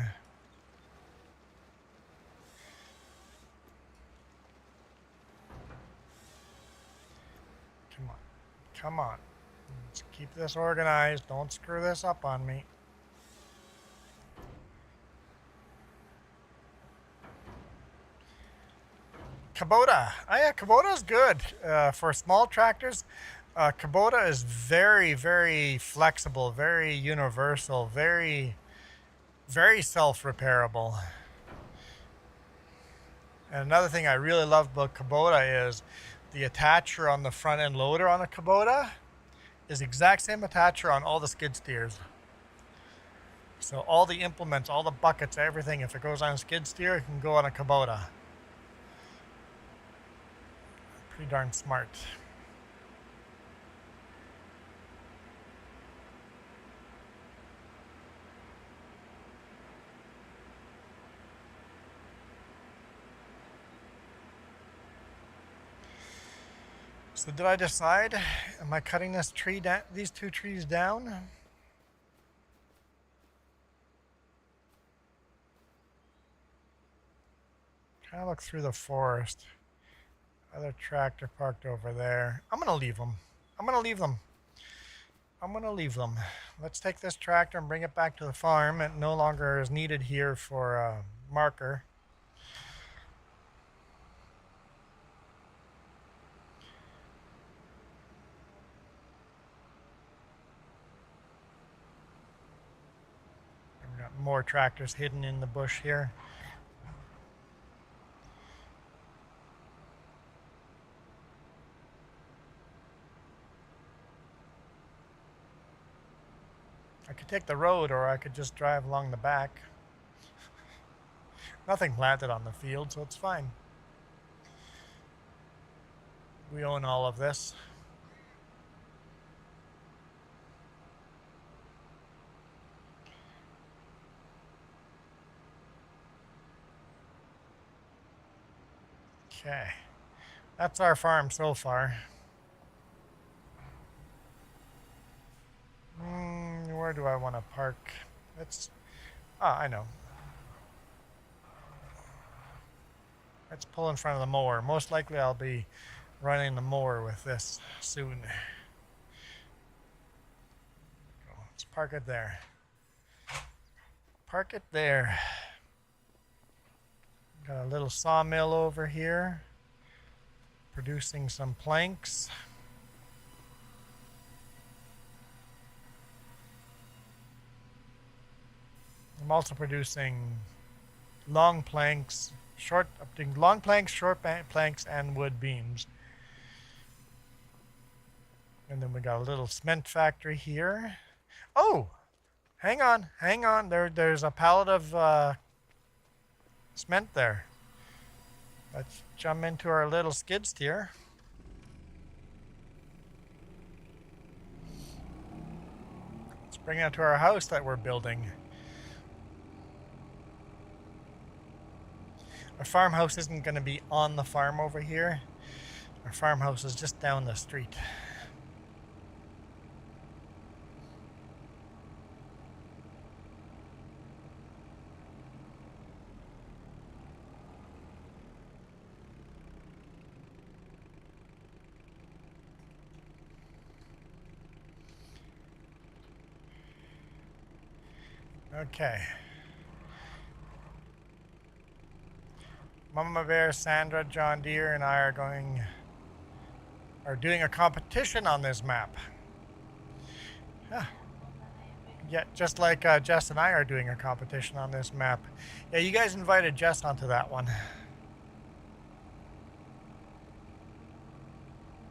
Come on. Come on. Let's keep this organized. Don't screw this up on me. Kubota. Oh yeah, Kubota is good for small tractors. Kubota is very, very flexible, very universal, very, very self-repairable. And another thing I really love about Kubota is the attacher on the front end loader on a Kubota is the exact same attacher on all the skid steers. So all the implements, all the buckets, everything, if it goes on a skid steer, it can go on a Kubota. Pretty darn smart. So did I decide? Am I cutting this tree down? These 2 trees down? Kind of look through the forest. Other tractor parked over there. I'm gonna leave them. I'm gonna leave them. I'm gonna leave them. Let's take this tractor and bring it back to the farm. It no longer is needed here for a marker. We've got more tractors hidden in the bush here. I could take the road or I could just drive along the back. Nothing planted on the field, so it's fine. We own all of this. Okay, that's our farm so far. Where do I want to park? I know. Let's pull in front of the mower. Most likely I'll be running the mower with this soon. Let's park it there. Park it there. Got a little sawmill over here, producing some planks. I'm also producing long planks, short planks, and wood beams. And then we got a little cement factory here. Oh, hang on. There's a pallet of cement there. Let's jump into our little skid steer. Let's bring it to our house that we're building. Our farmhouse isn't going to be on the farm over here. Our farmhouse is just down the street. Okay. Mama Bear, Sandra, John Deere, and I are doing a competition on this map. Yeah, just like Jess and I are doing a competition on this map. Yeah, you guys invited Jess onto that one.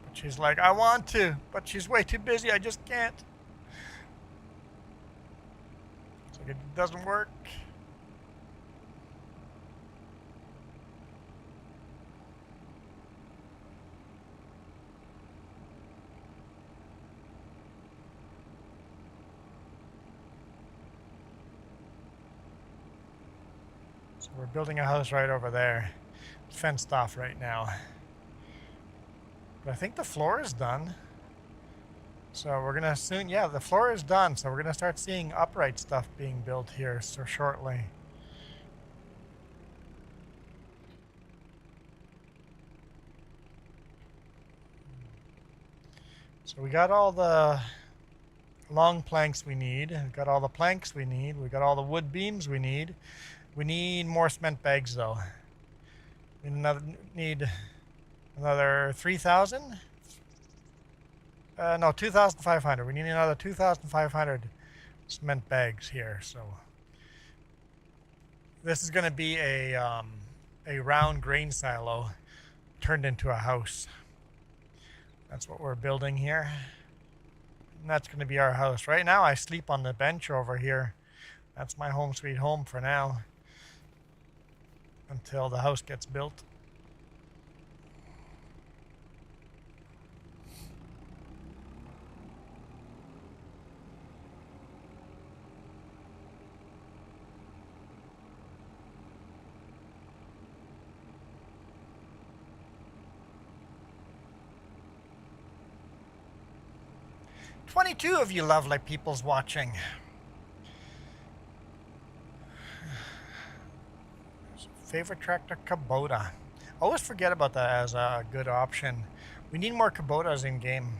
But she's like, I want to, but she's way too busy. I just can't. It's like it doesn't work. So we're building a house right over there. It's fenced off right now. But I think the floor is done. So we're gonna soon, yeah, the floor is done. So we're gonna start seeing upright stuff being built here so shortly. So we got all the long planks we need. We've got all the planks we need. We got all the wood beams we need. We need more cement bags though. We need another 3,000? No, 2,500. We need another 2,500 cement bags here. So this is going to be a round grain silo turned into a house. That's what we're building here. And that's going to be our house. Right now I sleep on the bench over here. That's my home sweet home for now, until the house gets built. "22 of you lovely people's watching." Favorite tractor, Kubota. Always forget about that as a good option. We need more Kubotas in game.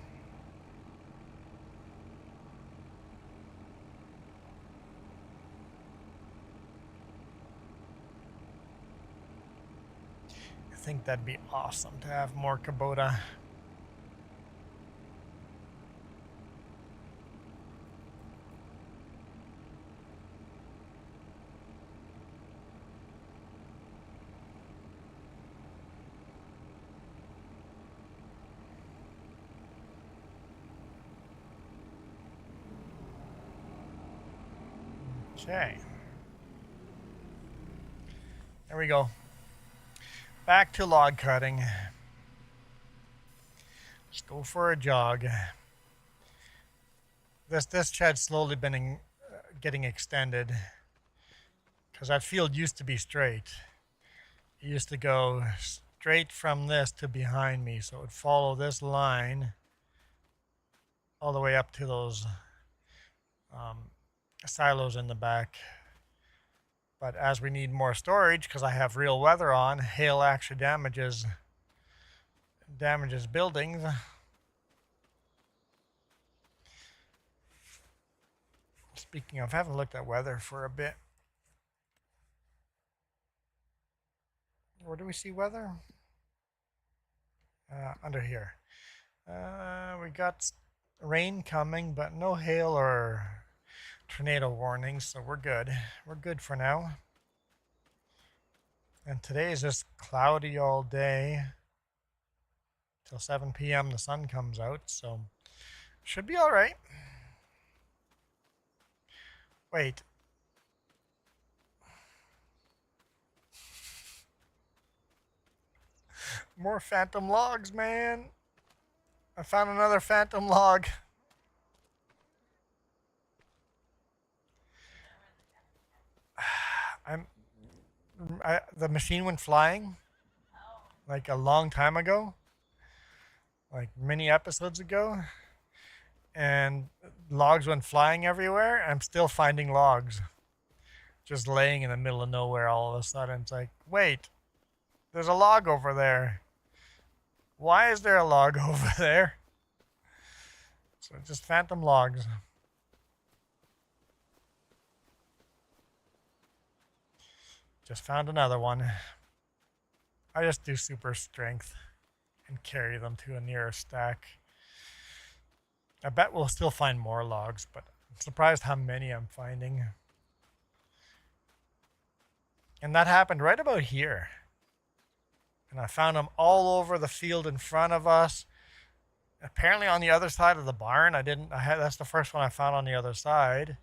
I think that'd be awesome to have more Kubota. Okay. There we go. Back to log cutting. Let's go for a jog. This shed's slowly been getting extended because that field used to be straight. It used to go straight from this to behind me, so it would follow this line all the way up to those silos in the back. But as we need more storage, because I have real weather on, hail actually damages buildings. Speaking of, I haven't looked at weather for a bit. Where do we see weather? Under here. We got rain coming, but no hail or tornado warnings, so we're good. We're good for now. And today is just cloudy all day till 7 p.m. the sun comes out, so should be all right. Wait. More phantom logs, man. I found another phantom log. The machine went flying like a long time ago, like many episodes ago, and logs went flying everywhere. I'm still finding logs just laying in the middle of nowhere all of a sudden. It's like, wait, there's a log over there. Why is there a log over there? So just phantom logs. Just found another one. I just do super strength and carry them to a nearer stack. I bet we'll still find more logs, but I'm surprised how many I'm finding. And that happened right about here. And I found them all over the field in front of us. Apparently on the other side of the barn. That's the first one I found on the other side.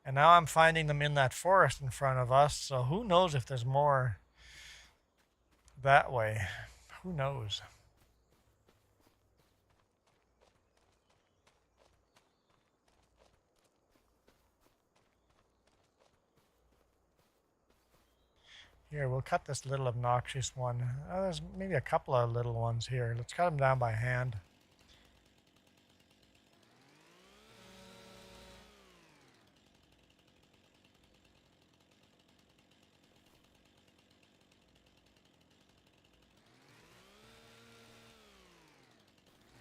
And now I'm finding them in that forest in front of us. So who knows if there's more that way. Who knows? Here, we'll cut this little obnoxious one. There's maybe a couple of little ones here. Let's cut them down by hand.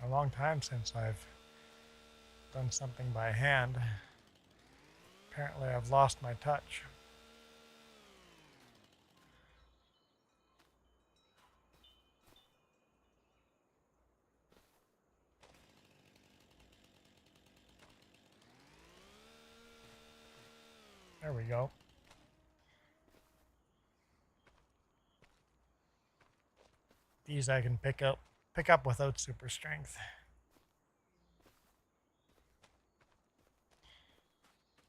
A long time since I've done something by hand. Apparently I've lost my touch. There we go. These I can pick up without super strength.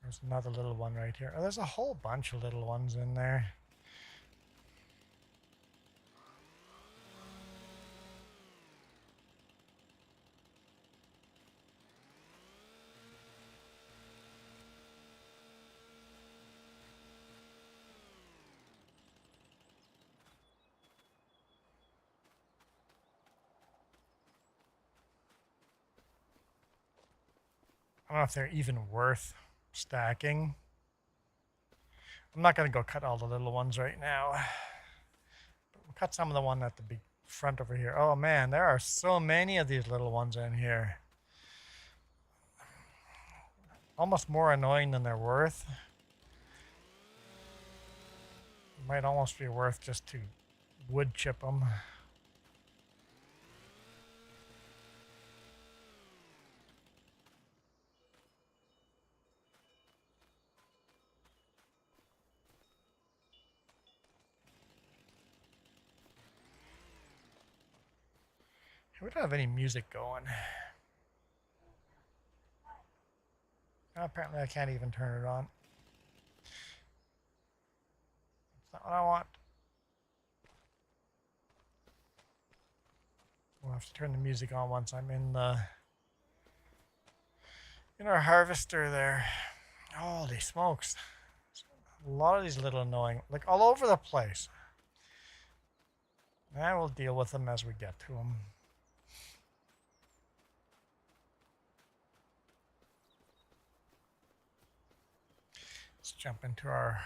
There's another little one right here. Oh, there's a whole bunch of little ones in there. I don't know if they're even worth stacking. I'm not going to go cut all the little ones right now. But we'll cut some of the one at the big front over here. Oh man, there are so many of these little ones in here. Almost more annoying than they're worth. It might almost be worth just to wood chip them. We don't have any music going. Apparently I can't even turn it on. That's not what I want. We'll have to turn the music on once I'm in our harvester there. Holy smokes. A lot of these little annoying, like all over the place. And we'll deal with them as we get to them. Let's jump into our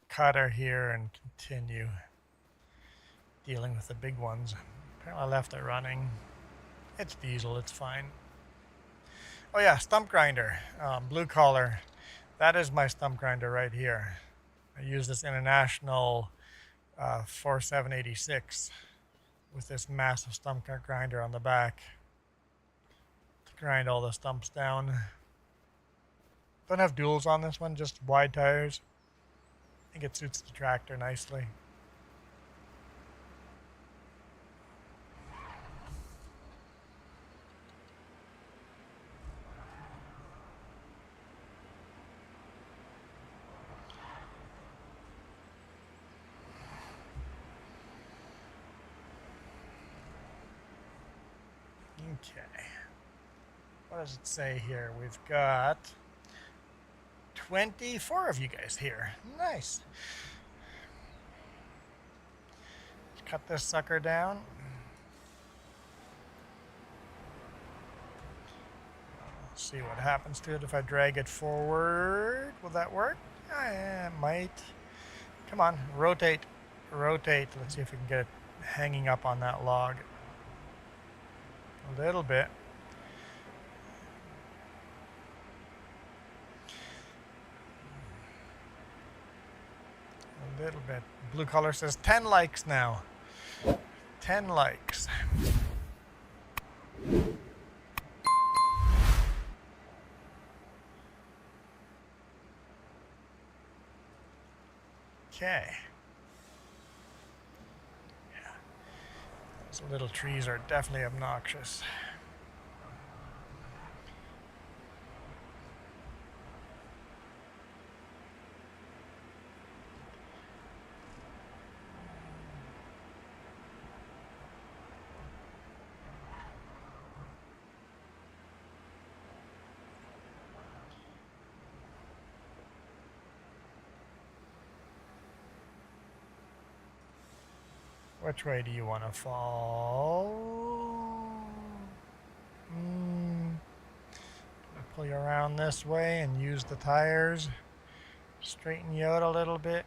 cutter here and continue dealing with the big ones. Apparently I left it running. It's diesel, it's fine. Oh yeah, stump grinder, blue collar. That is my stump grinder right here. I use this International 4786 with this massive stump grinder on the back to grind all the stumps down. Don't have duals on this one, just wide tires. I think it suits the tractor nicely. Okay. What does it say here? We've got 24 of you guys here. Nice. cut this sucker down. See what happens to it if I drag it forward. Will that work? It might. Come on, rotate, rotate. Let's see if we can get it hanging up on that log. A little bit. A little bit. Blue color says 10 likes now. 10 likes. Okay. Yeah. Those little trees are definitely obnoxious. Which way do you want to fall? Pull you around this way and use the tires. Straighten you out a little bit.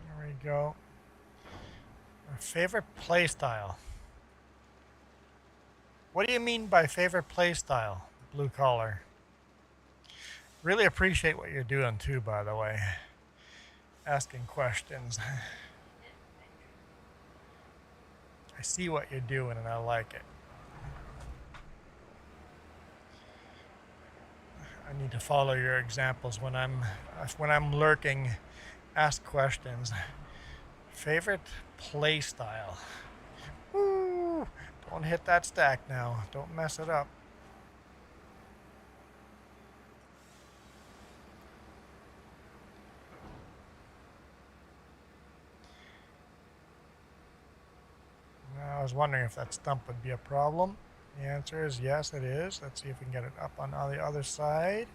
There we go. Our favorite play style. What do you mean by favorite play style, blue collar? Really appreciate what you're doing too, by the way. Asking questions. I see what you're doing and I like it. I need to follow your examples when I'm lurking. Ask questions. Favorite play style. Woo! Don't hit that stack now. Don't mess it up. I was wondering if that stump would be a problem. The answer is yes, it is. Let's see if we can get it up on the other side.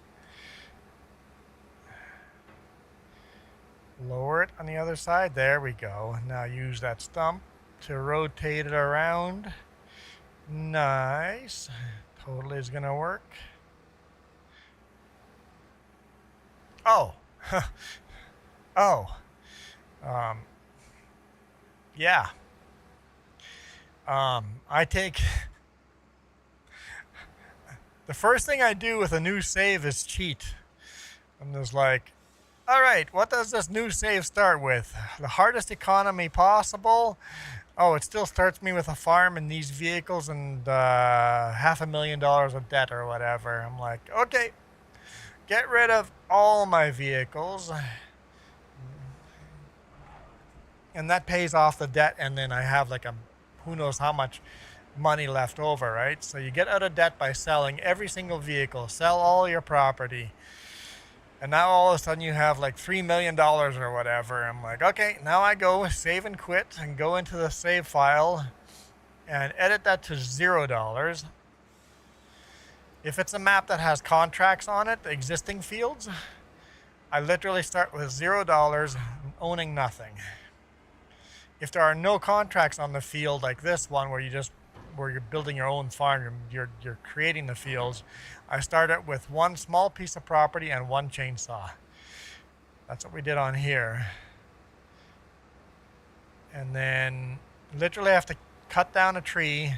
Lower it on the other side. There we go. Now use that stump to rotate it around. Nice. Totally is going to work. Oh. Oh. Yeah. I take... The first thing I do with a new save is cheat. I'm just like, all right, what does this new save start with? The hardest economy possible. Oh, it still starts me with a farm and these vehicles and $500,000 of debt or whatever. I'm like, okay, get rid of all my vehicles. And that pays off the debt, and then I have like a who knows how much money left over, right? So you get out of debt by selling every single vehicle, sell all your property. And now all of a sudden you have like $3 million or whatever. I'm like, okay, now I go save and quit and go into the save file and edit that to $0. If it's a map that has contracts on it, the existing fields, I literally start with $0, owning nothing. If there are no contracts on the field like this one where you're building your own farm, you're creating the fields, I start it with one small piece of property and one chainsaw. That's what we did on here. And then literally have to cut down a tree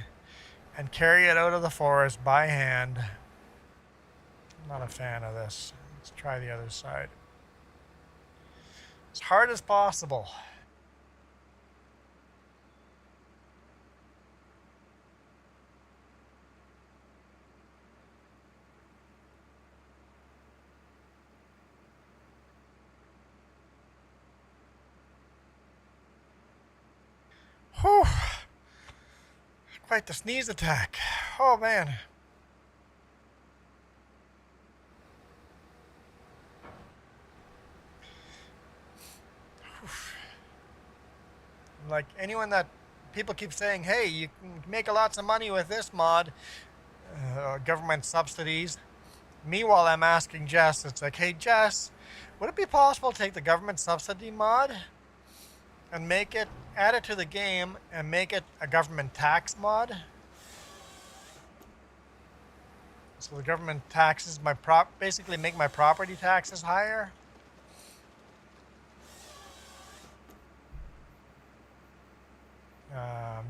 and carry it out of the forest by hand. I'm not a fan of this. Let's try the other side. As hard as possible. Whew. Quite the sneeze attack. Oh man. Whew. Like anyone that people keep saying, hey, you can make lots of money with this mod, government subsidies. Meanwhile, I'm asking Jess, it's like, hey, Jess, would it be possible to take the government subsidy mod and add it to the game and make it a government tax mod? So the government taxes basically make my property taxes higher.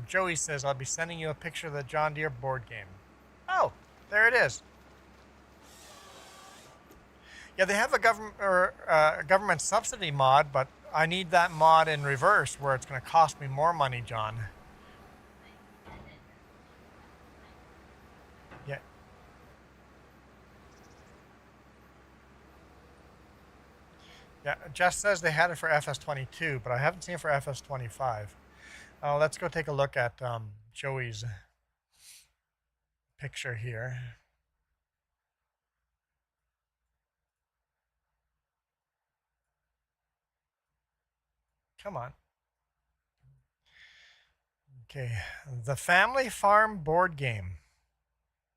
Joey says, I'll be sending you a picture of the John Deere board game. Oh, there it is. Yeah, they have a government subsidy mod, but I need that mod in reverse where it's going to cost me more money, John. Yeah. Yeah, Jess says they had it for FS22, but I haven't seen it for FS25. Let's go take a look at Joey's picture here. Come on. Okay, the Family Farm board game.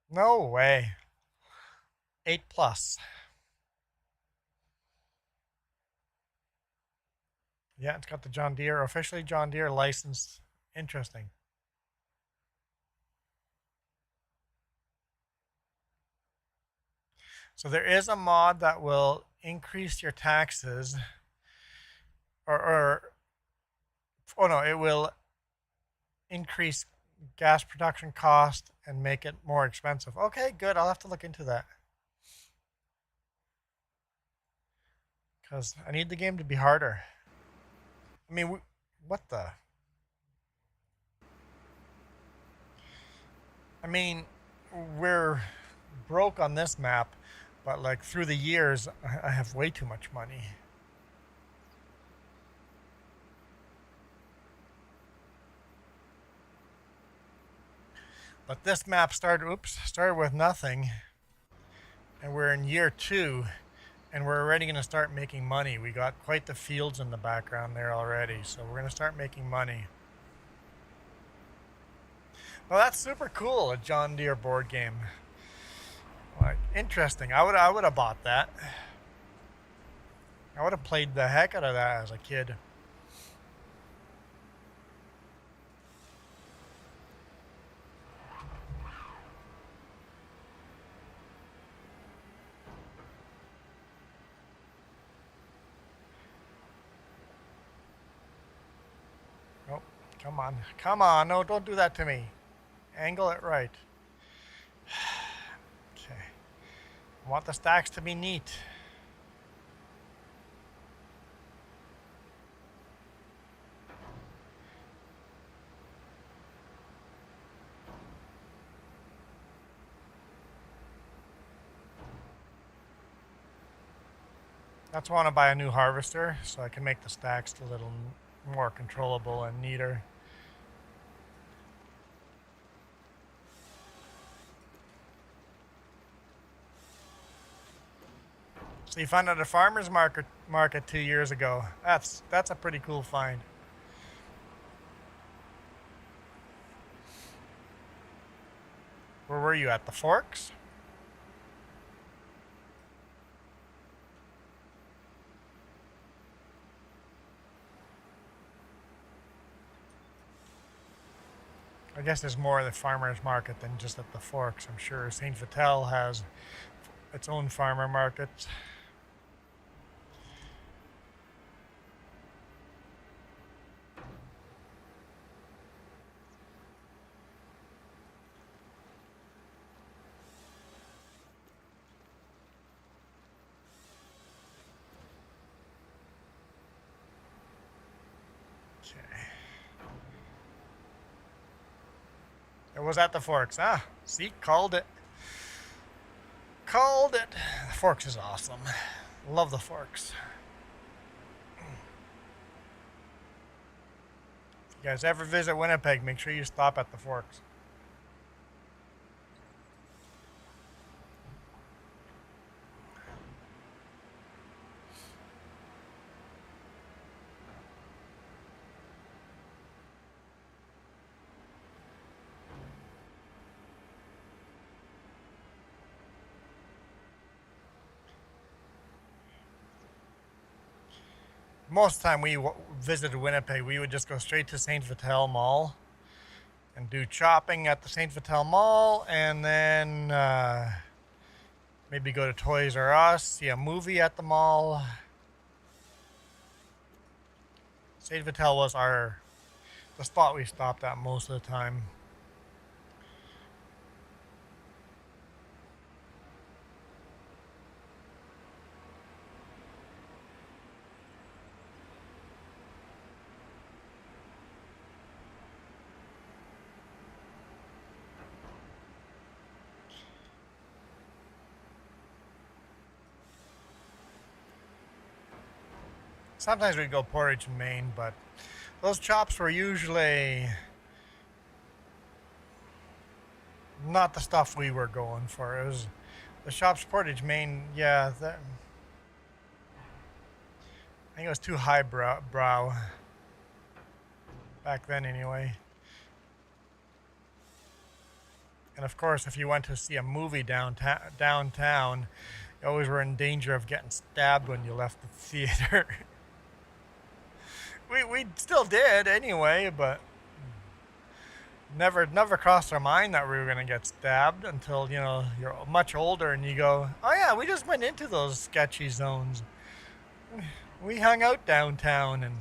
No way. 8+. Yeah, it's got the John Deere, officially John Deere license. Interesting. So there is a mod that will increase your taxes, oh no, it will increase gas production cost and make it more expensive. Okay, good. I'll have to look into that. Because I need the game to be harder. I mean, what the? I mean, we're broke on this map, but like through the years, I have way too much money. But this map started with nothing, and we're in year 2, and we're already going to start making money. We got quite the fields in the background there already, so we're going to start making money. Well, that's super cool, a John Deere board game. Like, interesting. I would have bought that. I would have played the heck out of that as a kid. Oh, come on. Come on. No, don't do that to me. Angle it right. Okay. I want the stacks to be neat. That's why I want to buy a new harvester so I can make the stacks a little more controllable and neater. So you found out a farmer's market 2 years ago. That's a pretty cool find. Where were you at? The Forks? I guess there's more of the farmer's market than just at the Forks. I'm sure St. Vital has its own farmer market. Okay. It was at the Forks. Ah, see, called it. Called it. The Forks is awesome. Love the Forks. If you guys ever visit Winnipeg, make sure you stop at the Forks. most of the time we visited Winnipeg, we would just go straight to St. Vital Mall and do shopping at the St. Vital Mall, and then maybe go to Toys R Us, see a movie at the mall. St. Vital was the spot we stopped at most of the time. Sometimes we'd go Portage, Maine, but those chops were usually not the stuff we were going for. It was the shops Portage, Maine. Yeah, I think it was too brow back then, anyway. And of course, if you went to see a movie downtown, you always were in danger of getting stabbed when you left the theater. we still did anyway, but never crossed our mind that we were gonna get stabbed until you're much older and you go, oh yeah, we just went into those sketchy zones. We hung out downtown and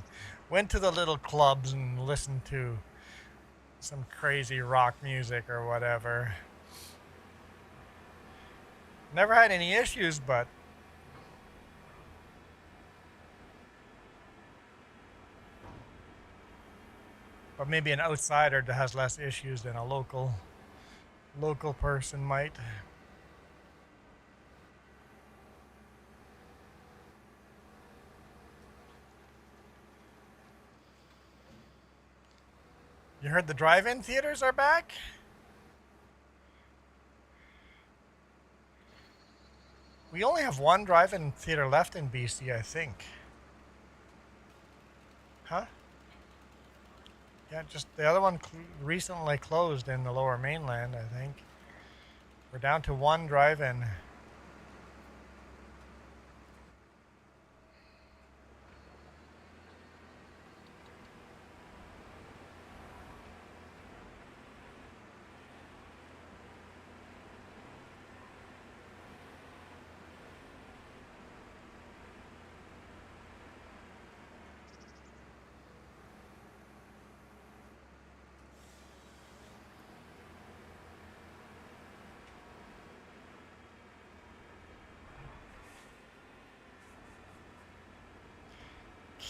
went to the little clubs and listened to some crazy rock music or whatever. Never had any issues, but maybe an outsider that has less issues than a local person might. You heard the drive-in theaters are back? We only have one drive-in theater left in BC, I think. Huh? Yeah, just the other one recently closed in the Lower Mainland, I think. We're down to one drive-in.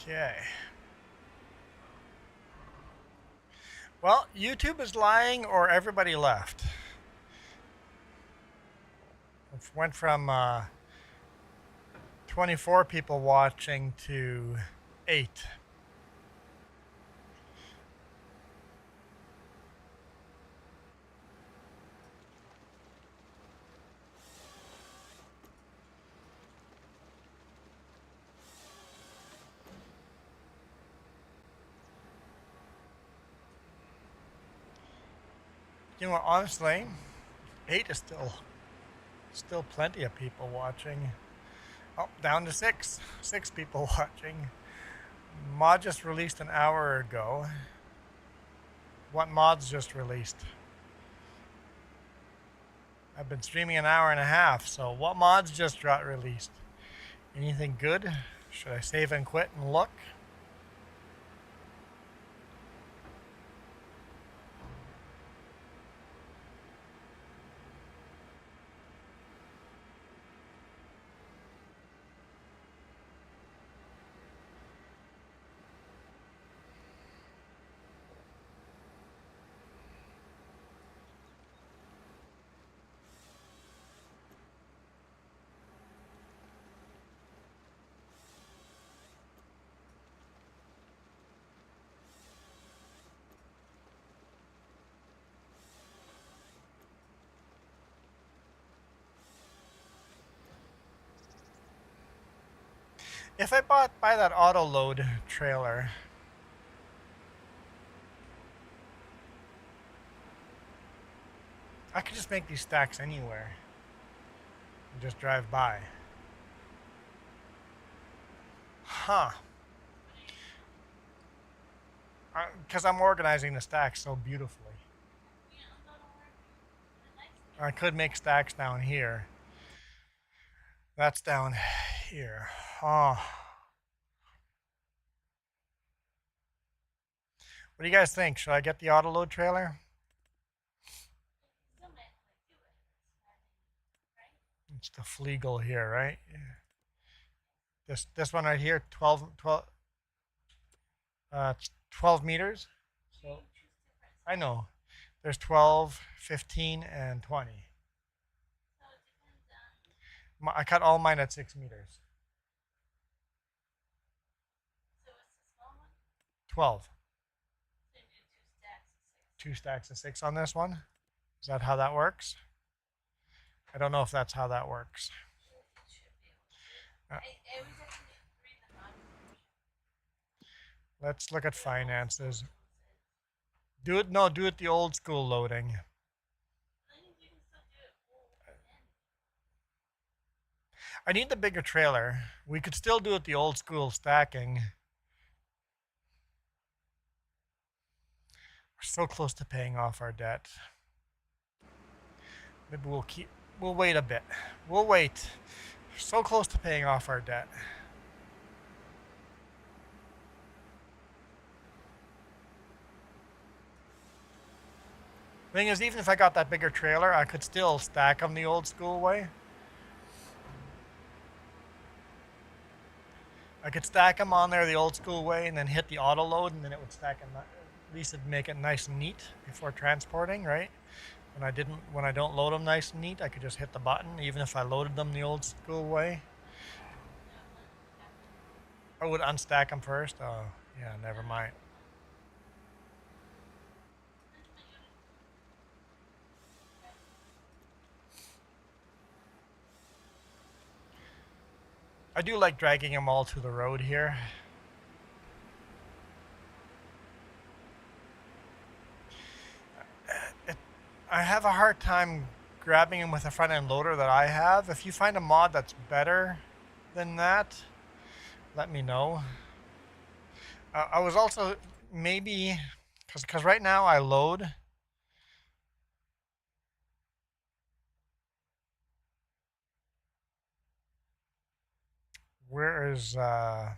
Okay. Well, YouTube is lying or everybody left. It went from 24 people watching to 8. You know what, honestly, 8 is still plenty of people watching. Oh, down to 6. 6 people watching. Mod just released an hour ago. What mods just released? I've been streaming an hour and a half, so what mods just got released? Anything good? Should I save and quit and look? If I buy that auto load trailer, I could just make these stacks anywhere and just drive by. Huh. because I'm organizing the stacks so beautifully. I could make stacks down here. That's down here. Oh. What do you guys think? Should I get the auto load trailer? It's the Fleagle here, right? This one right here, 12 meters. So I know. There's 12, 15, and 20. I cut all mine at 6 meters. 12. Two stacks of 6 on this one. Is that how that works? I don't know if that's how that works. Let's look at finances. Do it the old school loading. I need the bigger trailer. We could still do it the old school stacking. We're so close to paying off our debt. Maybe we'll wait a bit. We'll wait. We're so close to paying off our debt. Thing is, even if I got that bigger trailer, I could still stack them the old school way. I could stack them on there the old school way and then hit the auto load, and then it would stack them. At least it'd make it nice and neat before transporting, right? When I don't load them nice and neat, I could just hit the button, even if I loaded them the old school way. I would unstack them first. Oh, yeah, never mind. I do like dragging them all to the road here. I have a hard time grabbing them with a front end loader that I have. If you find a mod that's better than that, let me know. I was also maybe, because right now I load. Where is front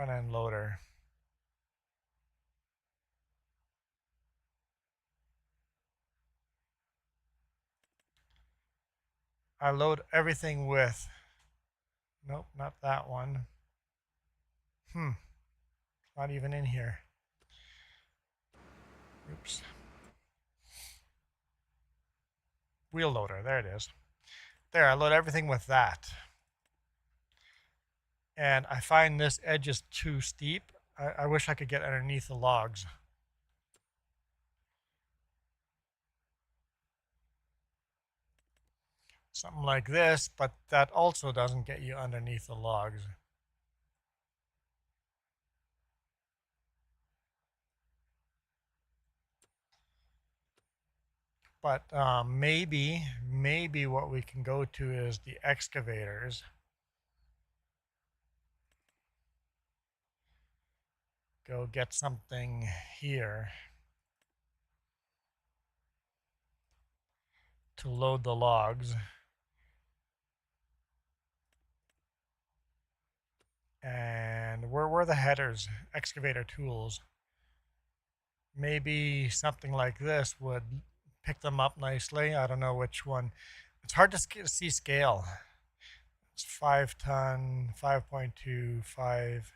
end loader? I load everything with, nope, not that one. Not even in here. Oops. Wheel loader, there it is. There, I load everything with that. And I find this edge is too steep. I wish I could get underneath the logs. Something like this, but that also doesn't get you underneath the logs. But maybe what we can go to is the excavators. Go get something here to load the logs. And where were the headers? Excavator tools. Maybe something like this would pick them up nicely. I don't know which one. It's hard to see scale. It's 5 ton, 5.2, 5.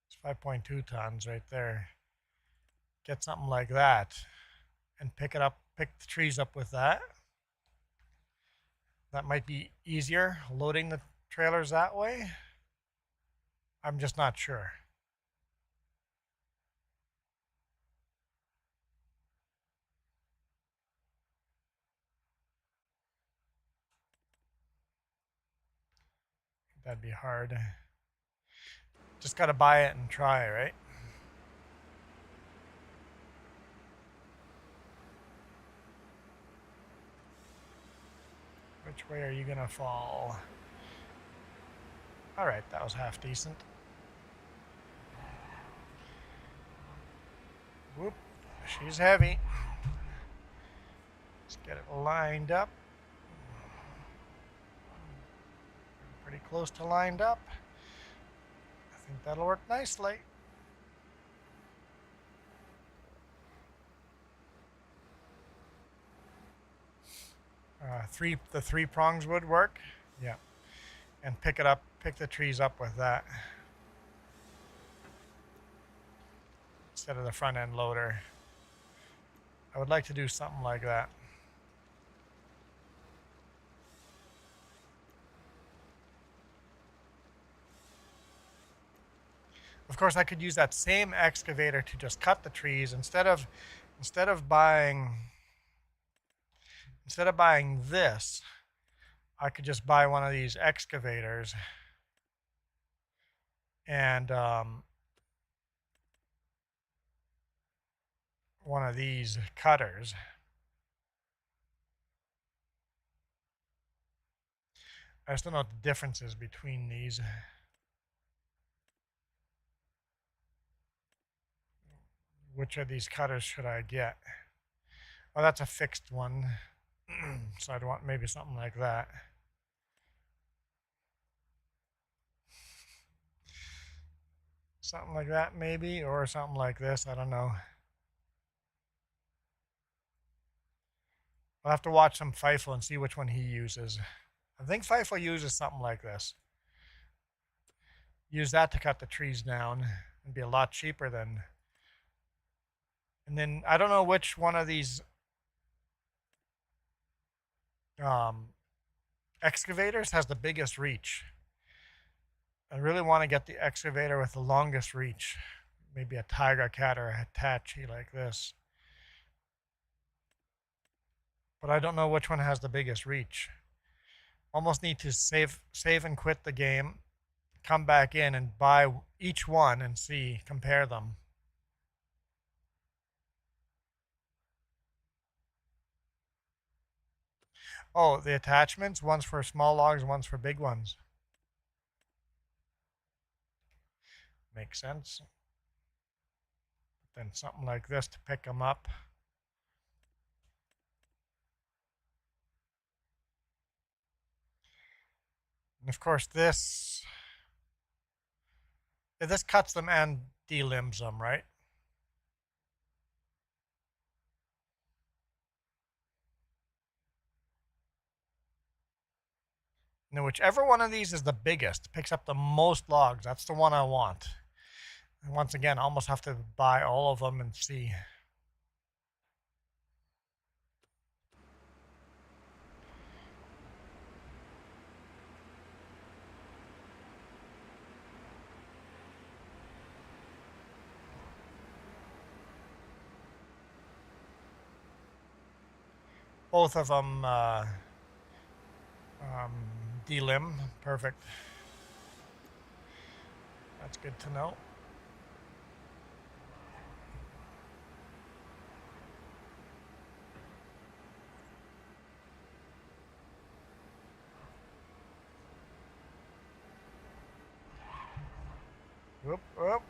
It's 5.2 tons right there. Get something like that and pick the trees up with that. That might be easier, loading the trailers that way. I'm just not sure. That'd be hard. Just got to buy it and try, right? Which way are you going to fall? All right, that was half decent. Whoop, she's heavy. Let's get it lined up. Pretty close to lined up. I think that'll work nicely. The three prongs would work. Yeah. And pick the trees up with that. Instead of the front end loader. I would like to do something like that. Of course, I could use that same excavator to just cut the trees instead of buying this. I could just buy one of these excavators and one of these cutters. I just don't know what the difference is between these. Which of these cutters should I get? Oh, that's a fixed one. So I'd want maybe something like that. Something like that maybe, or something like this, I don't know. I'll have to watch some Feifel and see which one he uses. I think Feifel uses something like this. Use that to cut the trees down. It'd be a lot cheaper than. And then I don't know which one of these excavators has the biggest reach. I really want to get the excavator with the longest reach. Maybe a Tiger Cat or a Hitachi like this. But I don't know which one has the biggest reach. Almost need to save and quit the game, come back in and buy each one and see, compare them. Oh, the attachments, one's for small logs, one's for big ones. Makes sense. Then something like this to pick them up. And of course this cuts them and delimbs them, right? Now whichever one of these is the biggest, picks up the most logs, that's the one I want. And once again, I almost have to buy all of them and see. Both of them delimb. Perfect. That's good to know. Whoop, whoop.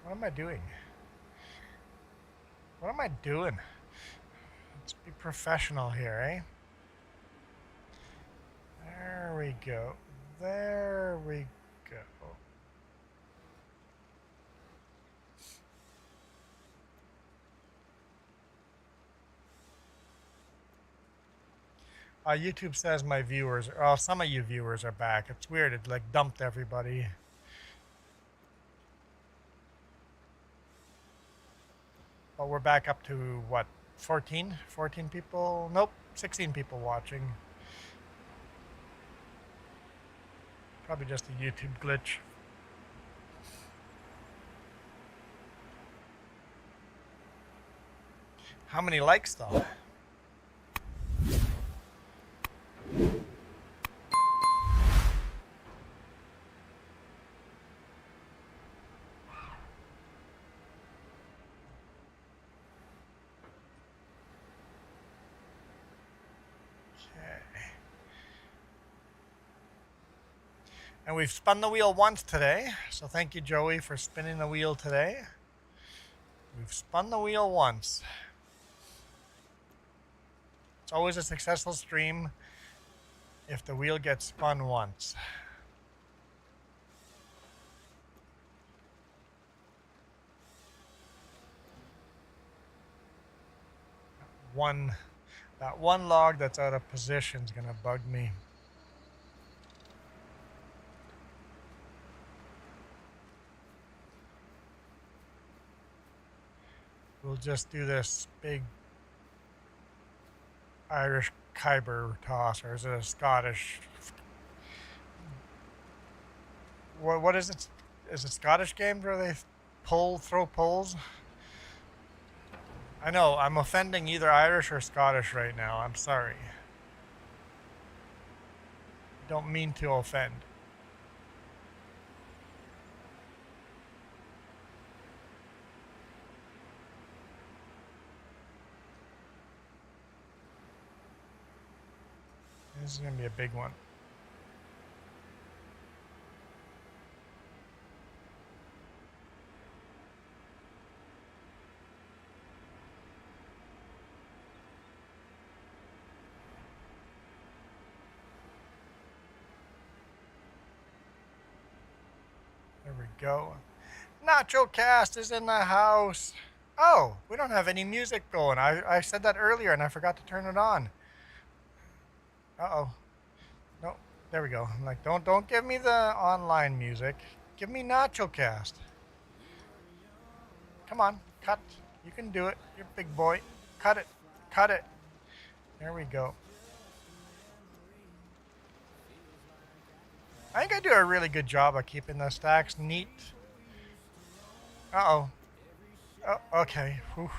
What am I doing? What am I doing? Let's be professional here, eh? There we go. There we go. YouTube says my viewers, oh, some of you viewers are back. It's weird. It like dumped everybody. But we're back up to what? 14 people? Nope, 16 people watching. Probably just a YouTube glitch. How many likes though? And we've spun the wheel once today, so thank you, Joey, for spinning the wheel today. We've spun the wheel once. It's always a successful stream if the wheel gets spun once. That one log that's out of position is going to bug me. We'll just do this big Irish Khyber toss, or is it a Scottish? What is it? Is it Scottish games where they throw poles? I know, I'm offending either Irish or Scottish right now. I'm sorry. Don't mean to offend. This is going to be a big one. There we go. Nacho Cast is in the house. Oh, we don't have any music going. I said that earlier and I forgot to turn it on. Uh-oh. No, there we go. I'm like, don't give me the online music. Give me Nacho Cast. Come on, cut. You can do it. You're a big boy. Cut it. Cut it. There we go. I think I do a really good job of keeping the stacks neat. Uh-oh. Oh, okay. Whew.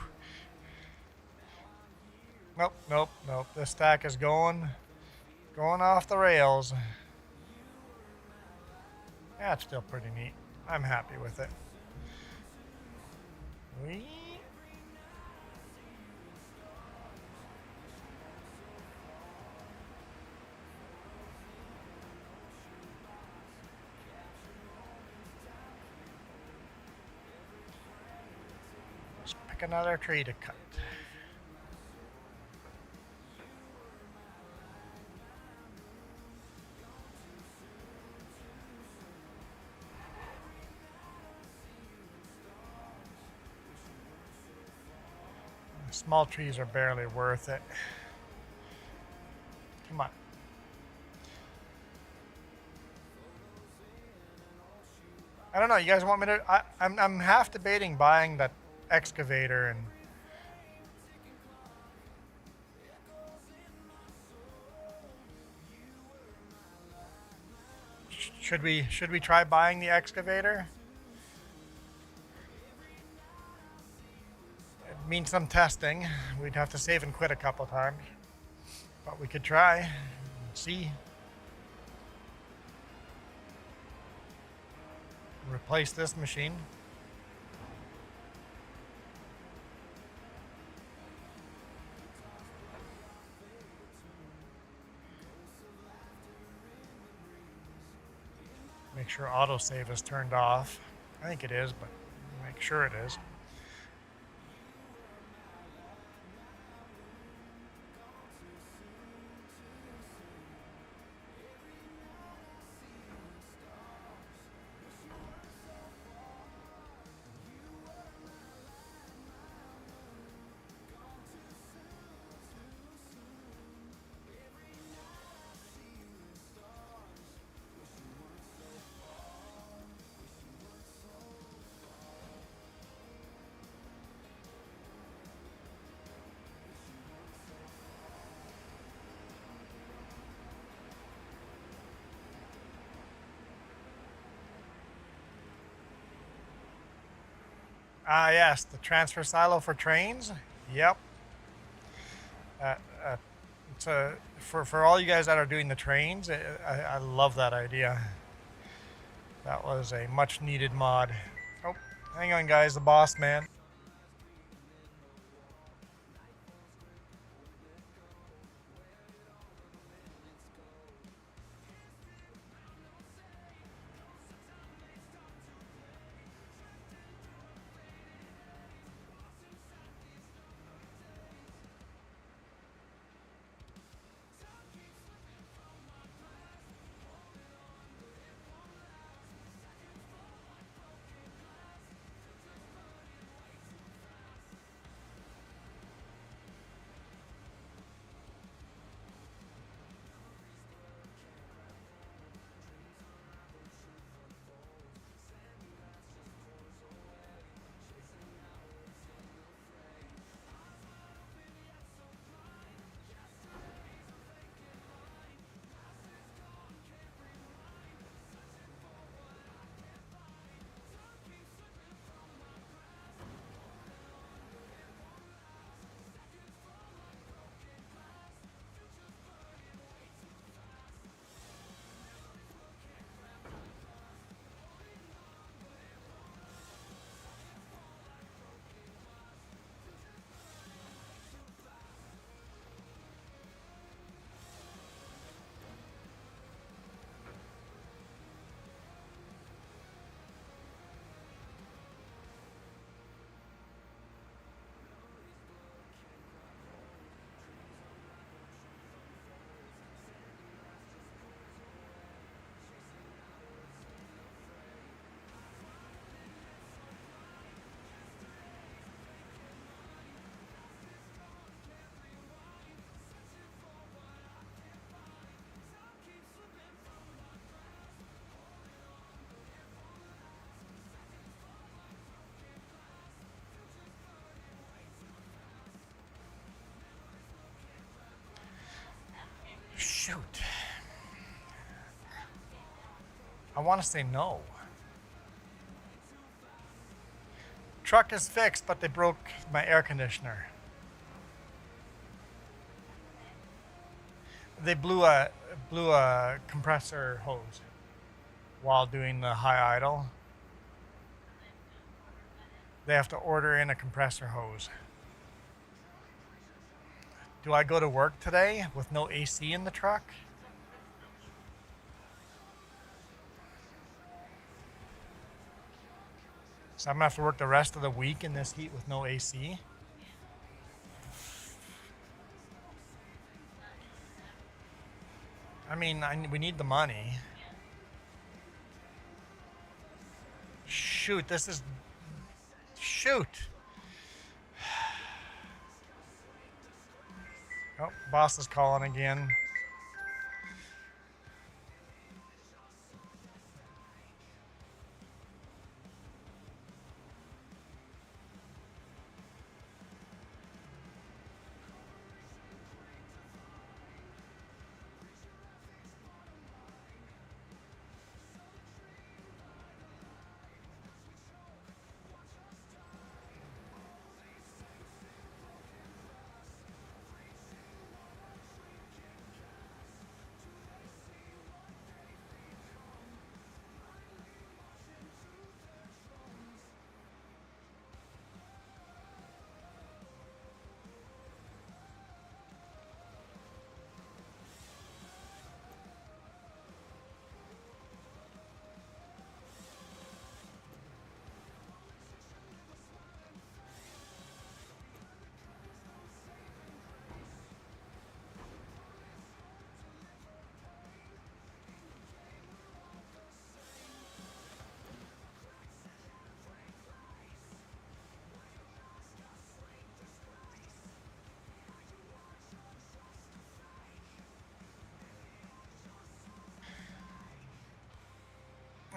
Nope, nope, nope. This stack is going off the rails. Yeah, it's still pretty neat. I'm happy with it. Whee. Let's pick another tree to cut. Small trees are barely worth it. Come on. I don't know. You guys want me to? I'm half debating buying that excavator and. Should we try buying the excavator? It means some testing. We'd have to save and quit a couple times, but we could try and see. Replace this machine. Make sure autosave is turned off. I think it is, but make sure it is. Ah, yes, the transfer silo for trains. Yep. It's for all you guys that are doing the trains, I love that idea. That was a much needed mod. Oh, hang on, guys, the boss man. Shoot. I want to say no. Truck is fixed, but they broke my air conditioner. They blew a compressor hose while doing the high idle. They have to order in a compressor hose. Do I go to work today with no AC in the truck? So I'm gonna have to work the rest of the week in this heat with no AC. I mean, we need the money. Shoot, this is... Shoot! Oh, boss is calling again.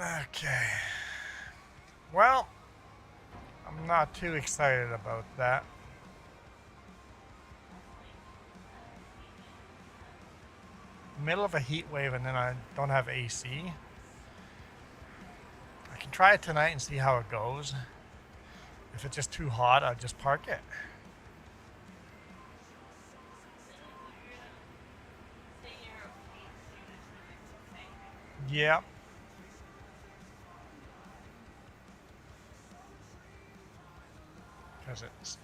Okay. Well, I'm not too excited about that. Middle of a heat wave and then I don't have AC. I can try it tonight and see how it goes. If it's just too hot, I'll just park it. Yep. Because it's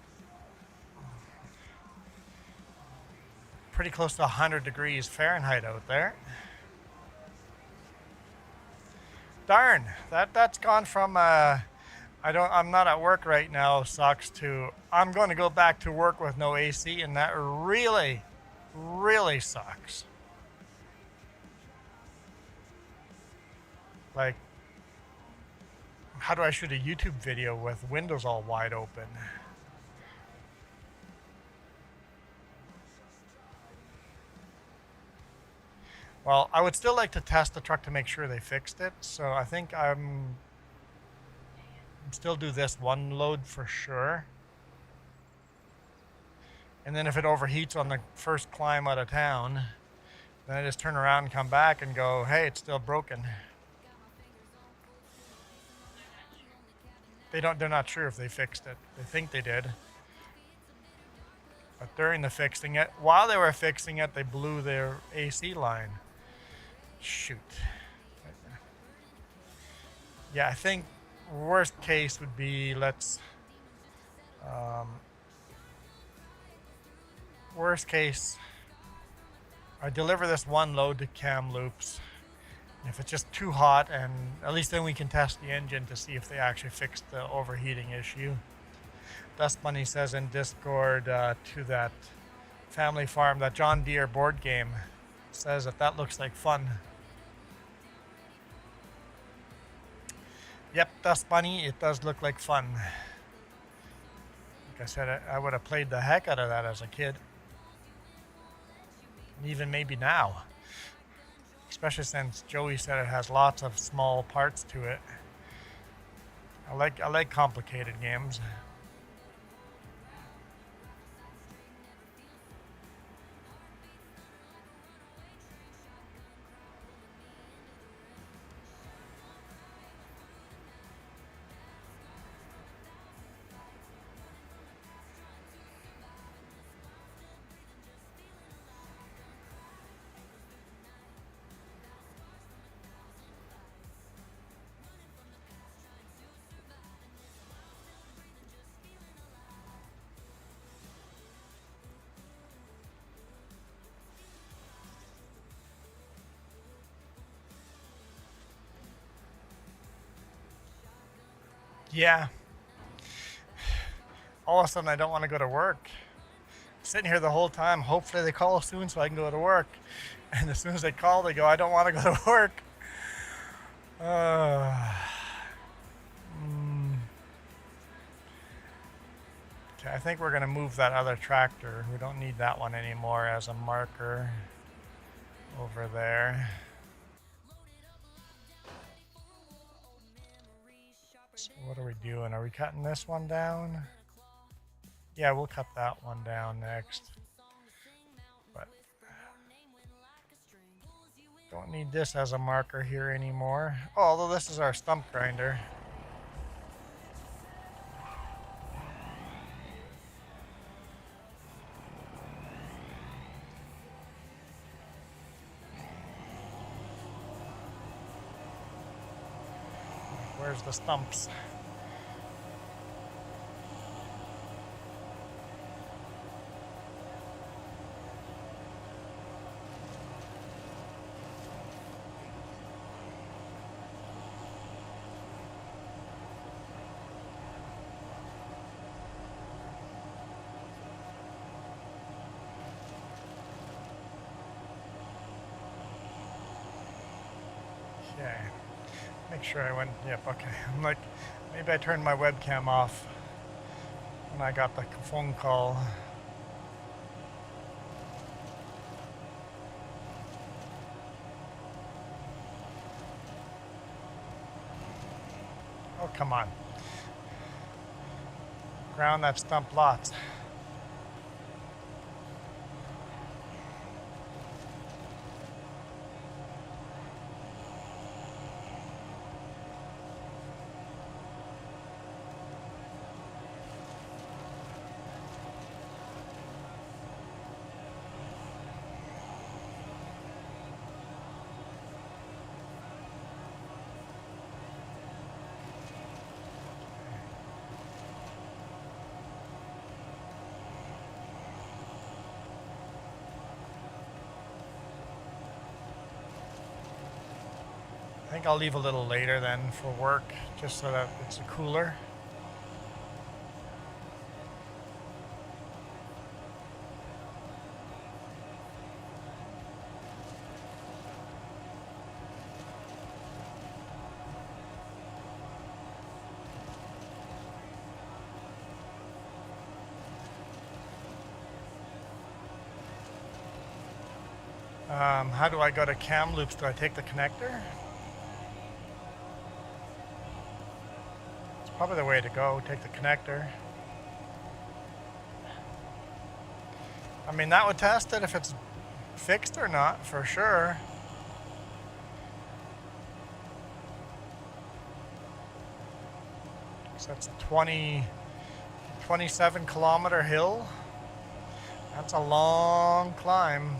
pretty close to 100 degrees Fahrenheit out there. Darn, that's gone from I'm not at work right now sucks to I'm going to go back to work with no AC, and that really, really sucks. Like, how do I shoot a YouTube video with windows all wide open? Well, I would still like to test the truck to make sure they fixed it. So I think I'm still do this one load for sure. And then if it overheats on the first climb out of town, then I just turn around and come back and go, hey, it's still broken. They're not sure if they fixed it. They think they did. But during the fixing it, while they were fixing it, they blew their AC line. Shoot. Yeah, I think worst case would be worst case, I deliver this one load to Kamloops. If it's just too hot, and at least then we can test the engine to see if they actually fixed the overheating issue. Dust Bunny says in Discord to that family farm, that John Deere board game, says that looks like fun. Yep, Dust Bunny, it does look like fun. Like I said, I would have played the heck out of that as a kid. And even maybe now. Especially since Joey said it has lots of small parts to it. I like complicated games. Yeah. All of a sudden, I don't want to go to work. Sitting here the whole time. Hopefully they call soon so I can go to work. And as soon as they call, they go, I don't want to go to work. Okay, I think we're going to move that other tractor. We don't need that one anymore as a marker over there. So what are we doing? Are we cutting this one down? Yeah, we'll cut that one down next. But don't need this as a marker here anymore. Oh, although this is our stump grinder. Where's the stumps? Okay. Make sure I went, yep, okay. I'm like, maybe I turned my webcam off when I got the phone call. Oh, come on. Ground that stump lots. I think I'll leave a little later then for work, just so that it's cooler. How do I go to cam loops? Do I take the connector? It's probably the way to go, take the connector. I mean, that would test it if it's fixed or not, for sure. So that's a 27-kilometer hill. That's a long climb.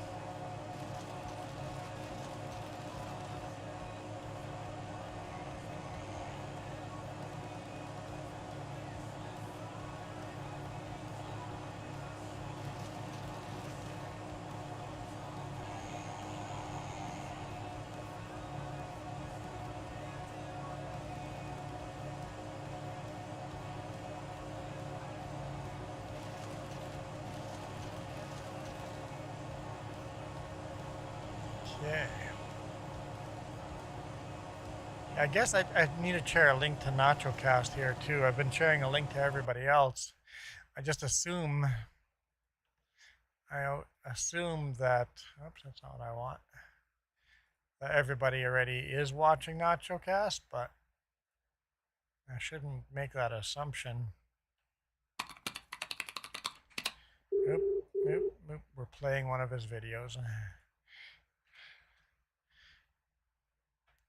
Okay. I guess I need to share a link to NachoCast here too. I've been sharing a link to everybody else. I just assume that, oops, that's not what I want. That everybody already is watching NachoCast, but I shouldn't make that assumption. Oop, oop, oop. We're playing one of his videos.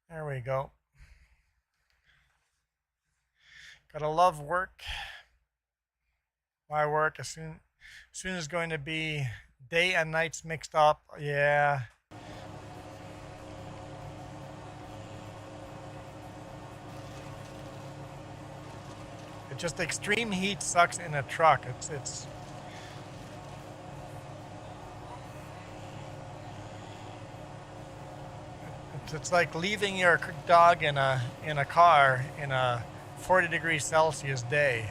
There we go. Gotta love work. My work as soon as going to be day and nights mixed up. Yeah. It just extreme heat sucks in a truck. It's like leaving your dog in a car in a 40 degrees Celsius day.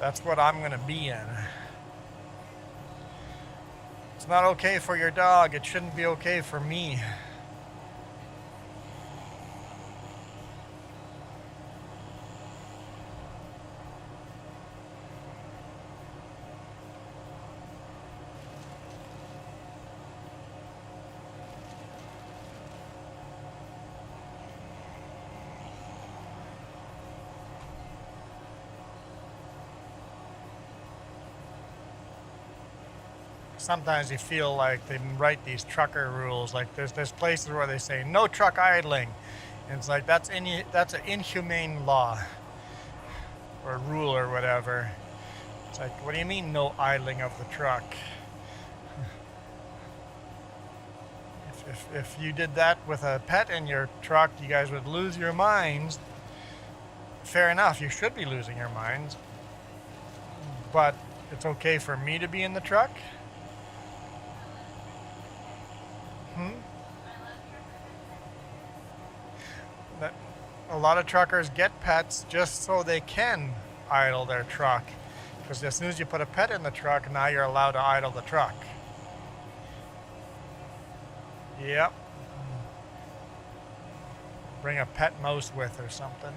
That's what I'm gonna be in. It's not okay for your dog. It shouldn't be okay for me. Sometimes you feel like they write these trucker rules. Like there's places where they say no truck idling, and it's like that's an inhumane law or rule or whatever. It's like, what do you mean no idling of the truck? If you did that with a pet in your truck, you guys would lose your minds. Fair enough, you should be losing your minds, but it's okay for me to be in the truck. A lot of truckers get pets just so they can idle their truck, because as soon as you put a pet in the truck, now you're allowed to idle the truck. Yep. Bring a pet mouse with or something.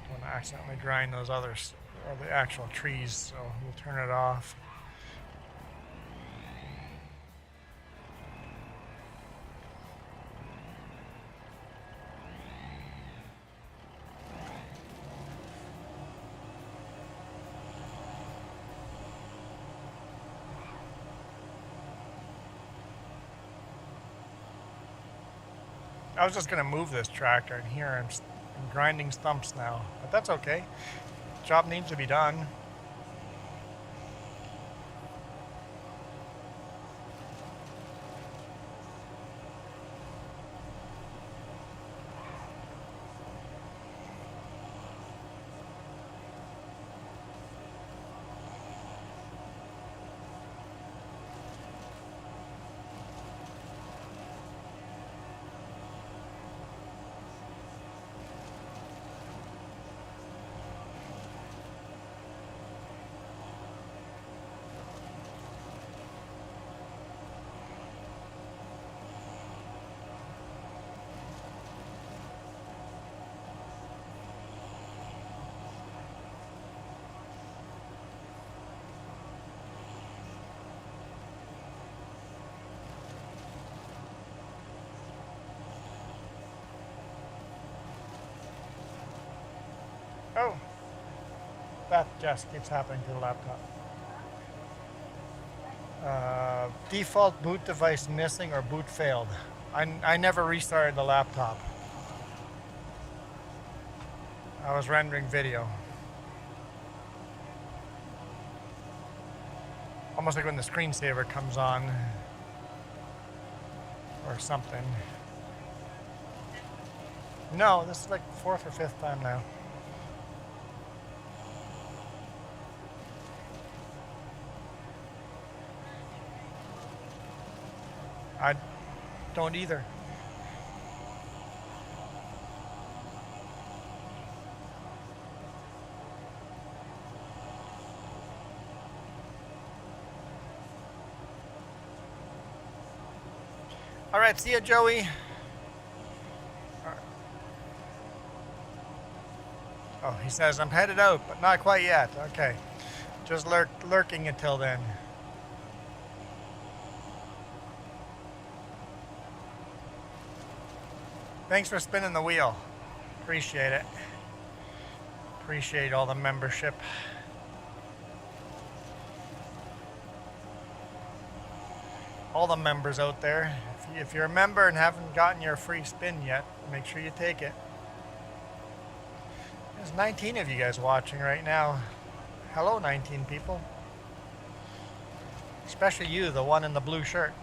Don't want to accidentally grind those others, or the actual trees, so we'll turn it off. I was just going to move this tractor, and here I'm grinding stumps now, but that's okay. Job needs to be done. Oh, that just keeps happening to the laptop. Default boot device missing or boot failed. I never restarted the laptop. I was rendering video. Almost like when the screensaver comes on or something. No, this is like the 4th or 5th time now. I don't either. All right, see ya, Joey. Oh, he says, I'm headed out, but not quite yet. Okay. Just lurking until then. Thanks for spinning the wheel. Appreciate it. Appreciate all the membership. All the members out there. If you're a member and haven't gotten your free spin yet, make sure you take it. There's 19 of you guys watching right now. Hello, 19 people. Especially you, the one in the blue shirt.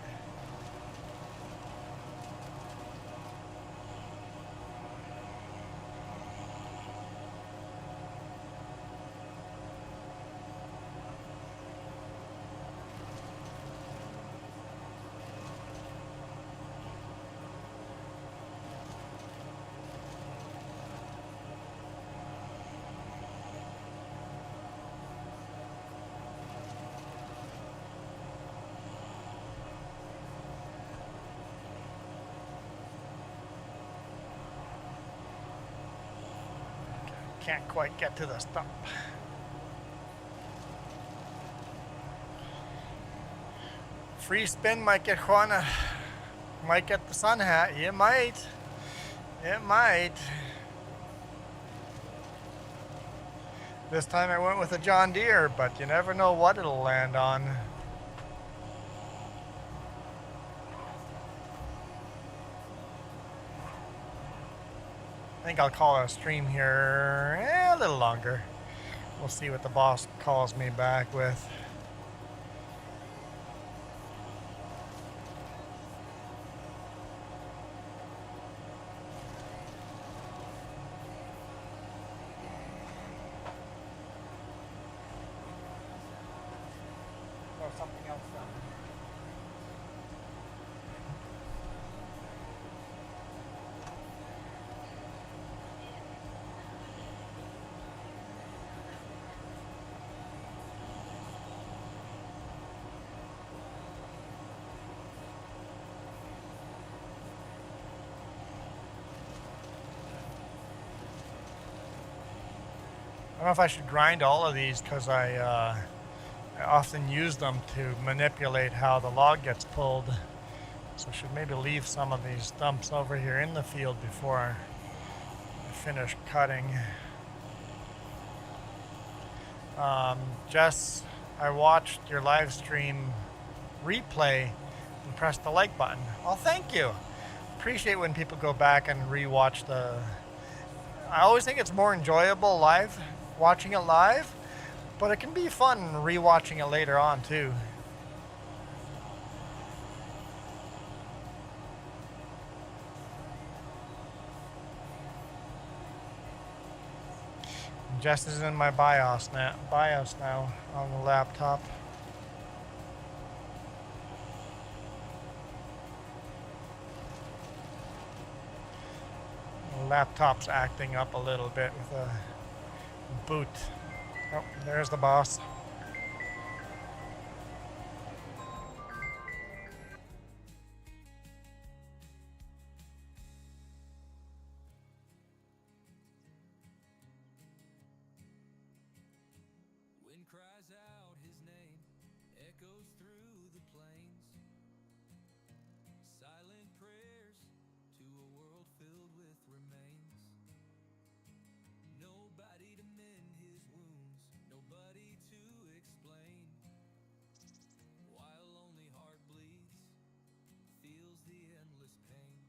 can't quite get to the stump. Free spin might get Juana. Might get the sun hat. It might. It might. This time I went with a John Deere, but you never know what it'll land on. I think I'll call it a stream here a little longer. We'll see what the boss calls me back with. Or something else done. I don't know if I should grind all of these because I often use them to manipulate how the log gets pulled. So I should maybe leave some of these stumps over here in the field before I finish cutting. Jess, I watched your live stream replay and pressed the like button. Well, thank you. Appreciate when people go back and rewatch the... I always think it's more enjoyable live, watching it live, but it can be fun rewatching it later on too. Jess is in my BIOS now on the laptop. The laptop's acting up a little bit with a boot. Oh, there's the boss. Wind cries out his name, echoes through the plains. Silent prayers to a world filled with remains. Nobody to mend his wounds, nobody to explain. While lonely heart bleeds, feels the endless pain.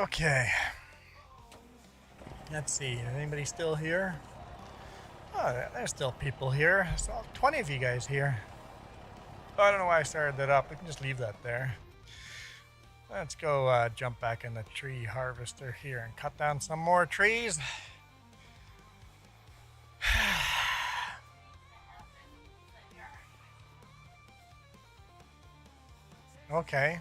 Okay. Let's see. Is anybody still here? Oh, there's still people here. There's 20 of you guys here. Oh, I don't know why I started that up. We can just leave that there. Let's go jump back in the tree harvester here and cut down some more trees. Okay.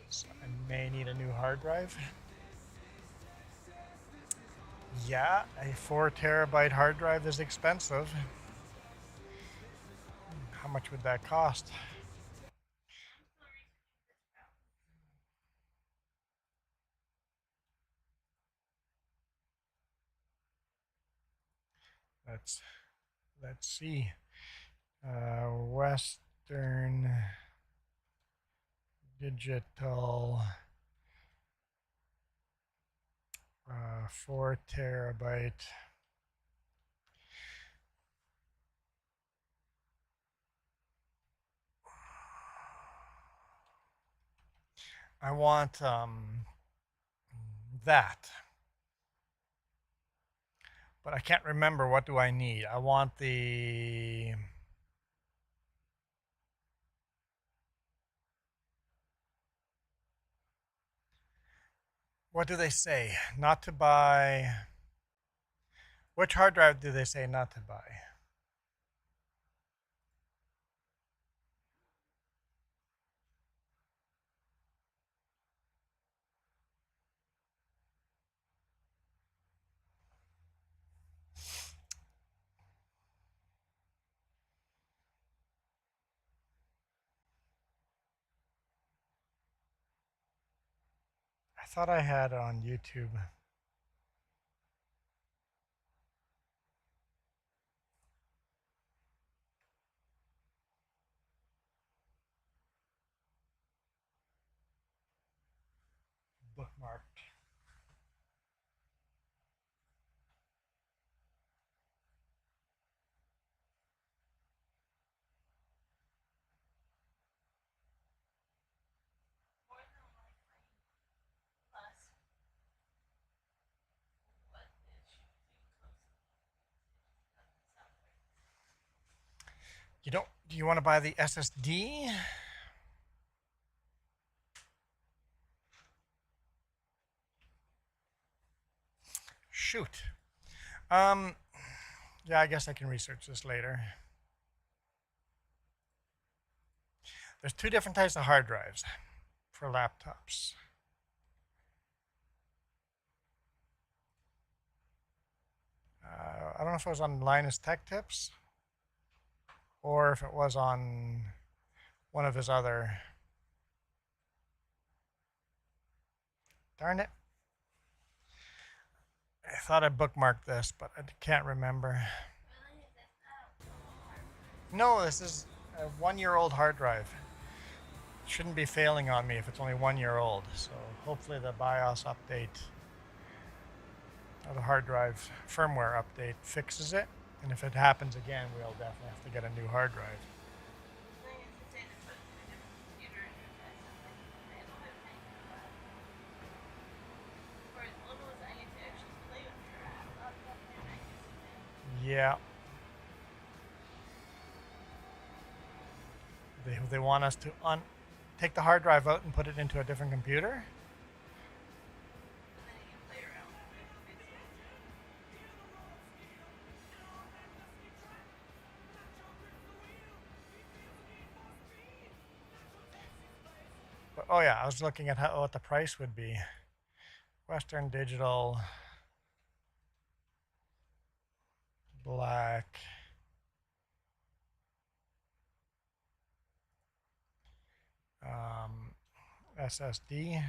So I may need a new hard drive. Yeah, a 4 terabyte hard drive is expensive. How much would that cost? Let's see. Western Digital 4 terabyte. I want that, but I can't remember what do I need. I want the what do they say? Not to buy. Which hard drive do they say not to buy? I thought I had it on YouTube. Bookmarked. You don't. Do you want to buy the SSD? Shoot. Yeah, I guess I can research this later. There's 2 different types of hard drives for laptops. I don't know if it was on Linus Tech Tips or if it was on one of his other. Darn it. I thought I bookmarked this, but I can't remember. No, this is a 1-year-old hard drive. It shouldn't be failing on me if it's only 1 year old. So hopefully the BIOS update or the hard drive firmware update fixes it. And if it happens again, we'll definitely have to get a new hard drive. Yeah. They want us to take the hard drive out and put it into a different computer. But, oh yeah, I was looking at what the price would be. Western Digital Black SSD.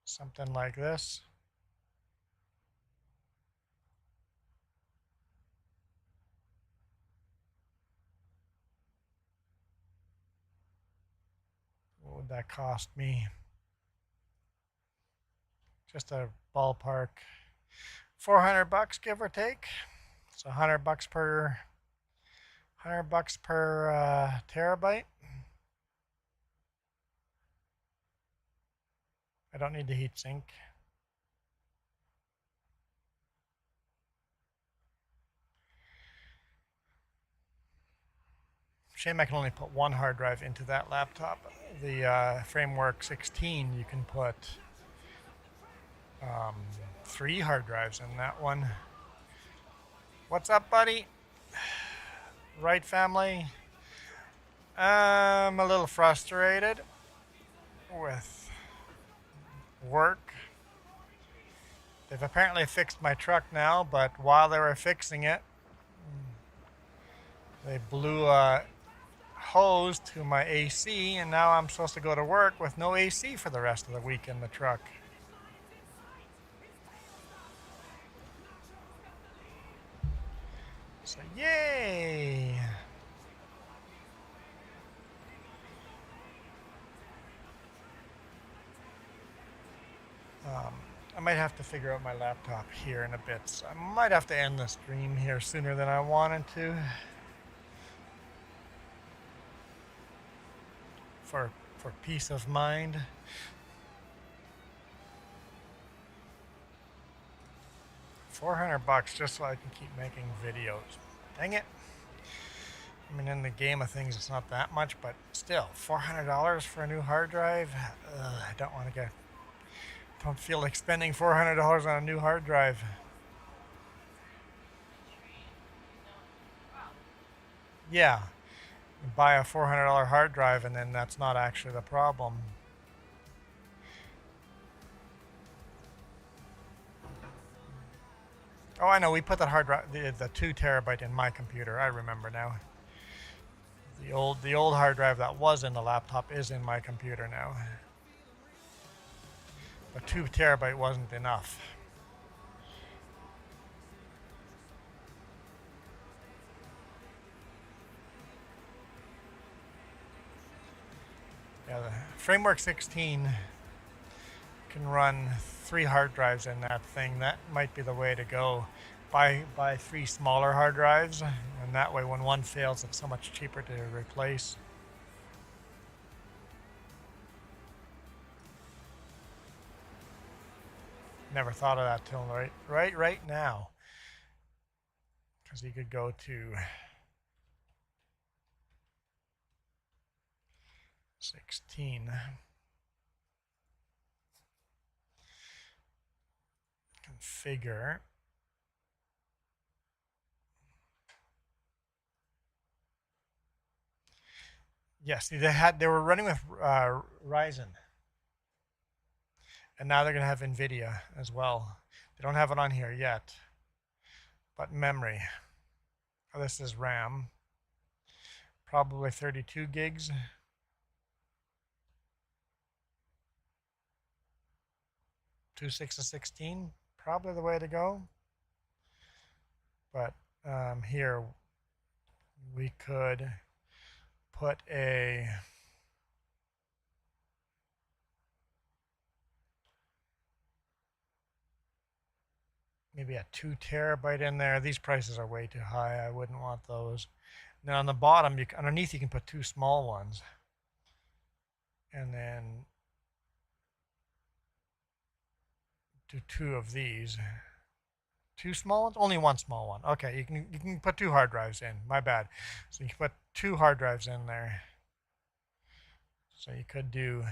Something like this. What would that cost me? Just a ballpark. $400 give or take. So $100 per terabyte. I don't need the heat sink. Shame I can only put one hard drive into that laptop. The Framework 16, you can put 3 hard drives in that one. What's up, buddy? Right, family? I'm a little frustrated with work. They've apparently fixed my truck now, but while they were fixing it, they blew a hose to my AC, and now I'm supposed to go to work with no AC for the rest of the week in the truck. So yay! I might have to figure out my laptop here in a bit. So I might have to end the stream here sooner than I wanted to. For peace of mind. $400 just so I can keep making videos. Dang it. I mean, in the game of things, it's not that much, but still, $400 for a new hard drive? I don't want to get... Don't feel like spending $400 on a new hard drive. Yeah. You buy a $400 hard drive and then that's not actually the problem. Oh, I know. We put that hard drive, the 2 terabyte in my computer. I remember now. The old hard drive that was in the laptop is in my computer now. But 2 terabyte wasn't enough. Yeah, the Framework 16 can run 3 hard drives in that thing. That might be the way to go. Buy 3 smaller hard drives, and that way when one fails, it's so much cheaper to replace. Never thought of that till right now. Because you could go to 16. Configure. Yes, they were running with Ryzen. And now they're going to have NVIDIA as well. They don't have it on here yet. But memory. Oh, this is RAM. Probably 32 gigs. 2.6 to 16. Probably the way to go. But here we could put maybe a 2 terabyte in there. These prices are way too high. I wouldn't want those. And then on the bottom, underneath, you can put 2 small ones. And then do 2 of these. 2 small ones? Only 1 small one. Okay, you can put 2 hard drives in. My bad. So you can put 2 hard drives in there. So you could do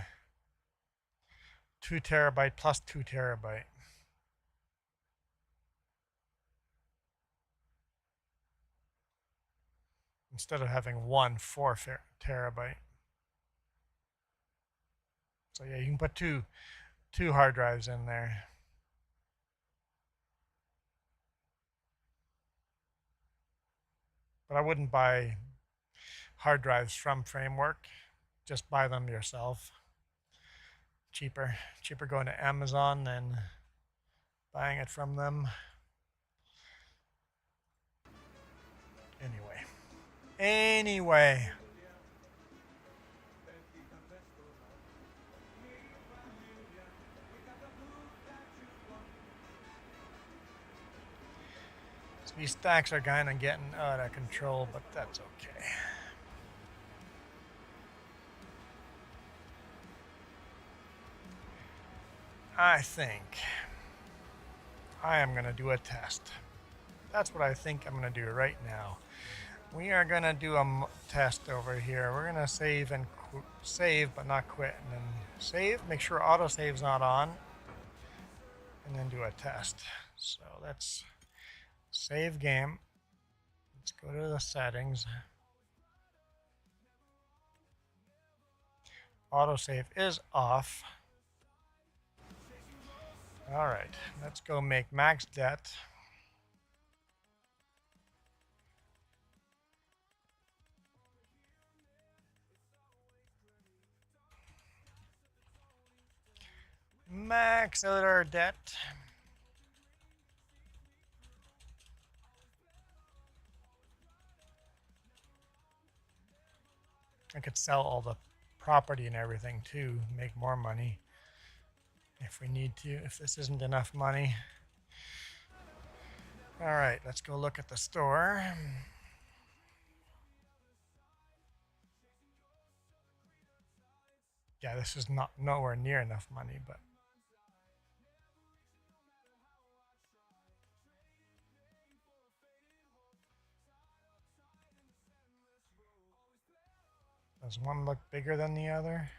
2 terabyte plus 2 terabyte. Instead of having 1 4 terabyte. So yeah, you can put two hard drives in there. But I wouldn't buy hard drives from Framework. Just buy them yourself. Cheaper going to Amazon than buying it from them. Anyway. These stacks are kind of getting out of control, but that's okay. I think I am going to do a test. That's what I think I'm going to do right now. We are going to do a test over here. We're going to save and save, but not quit. And then save, make sure autosave's not on, and then do a test. So let's save game. Let's go to the settings. Autosave is off. All right, let's go make max debt. Max out our debt. I could sell all the property and everything too, make more money if we need to, if this isn't enough money. All right, let's go look at the store. Yeah, this is not nowhere near enough money, but does one look bigger than the other?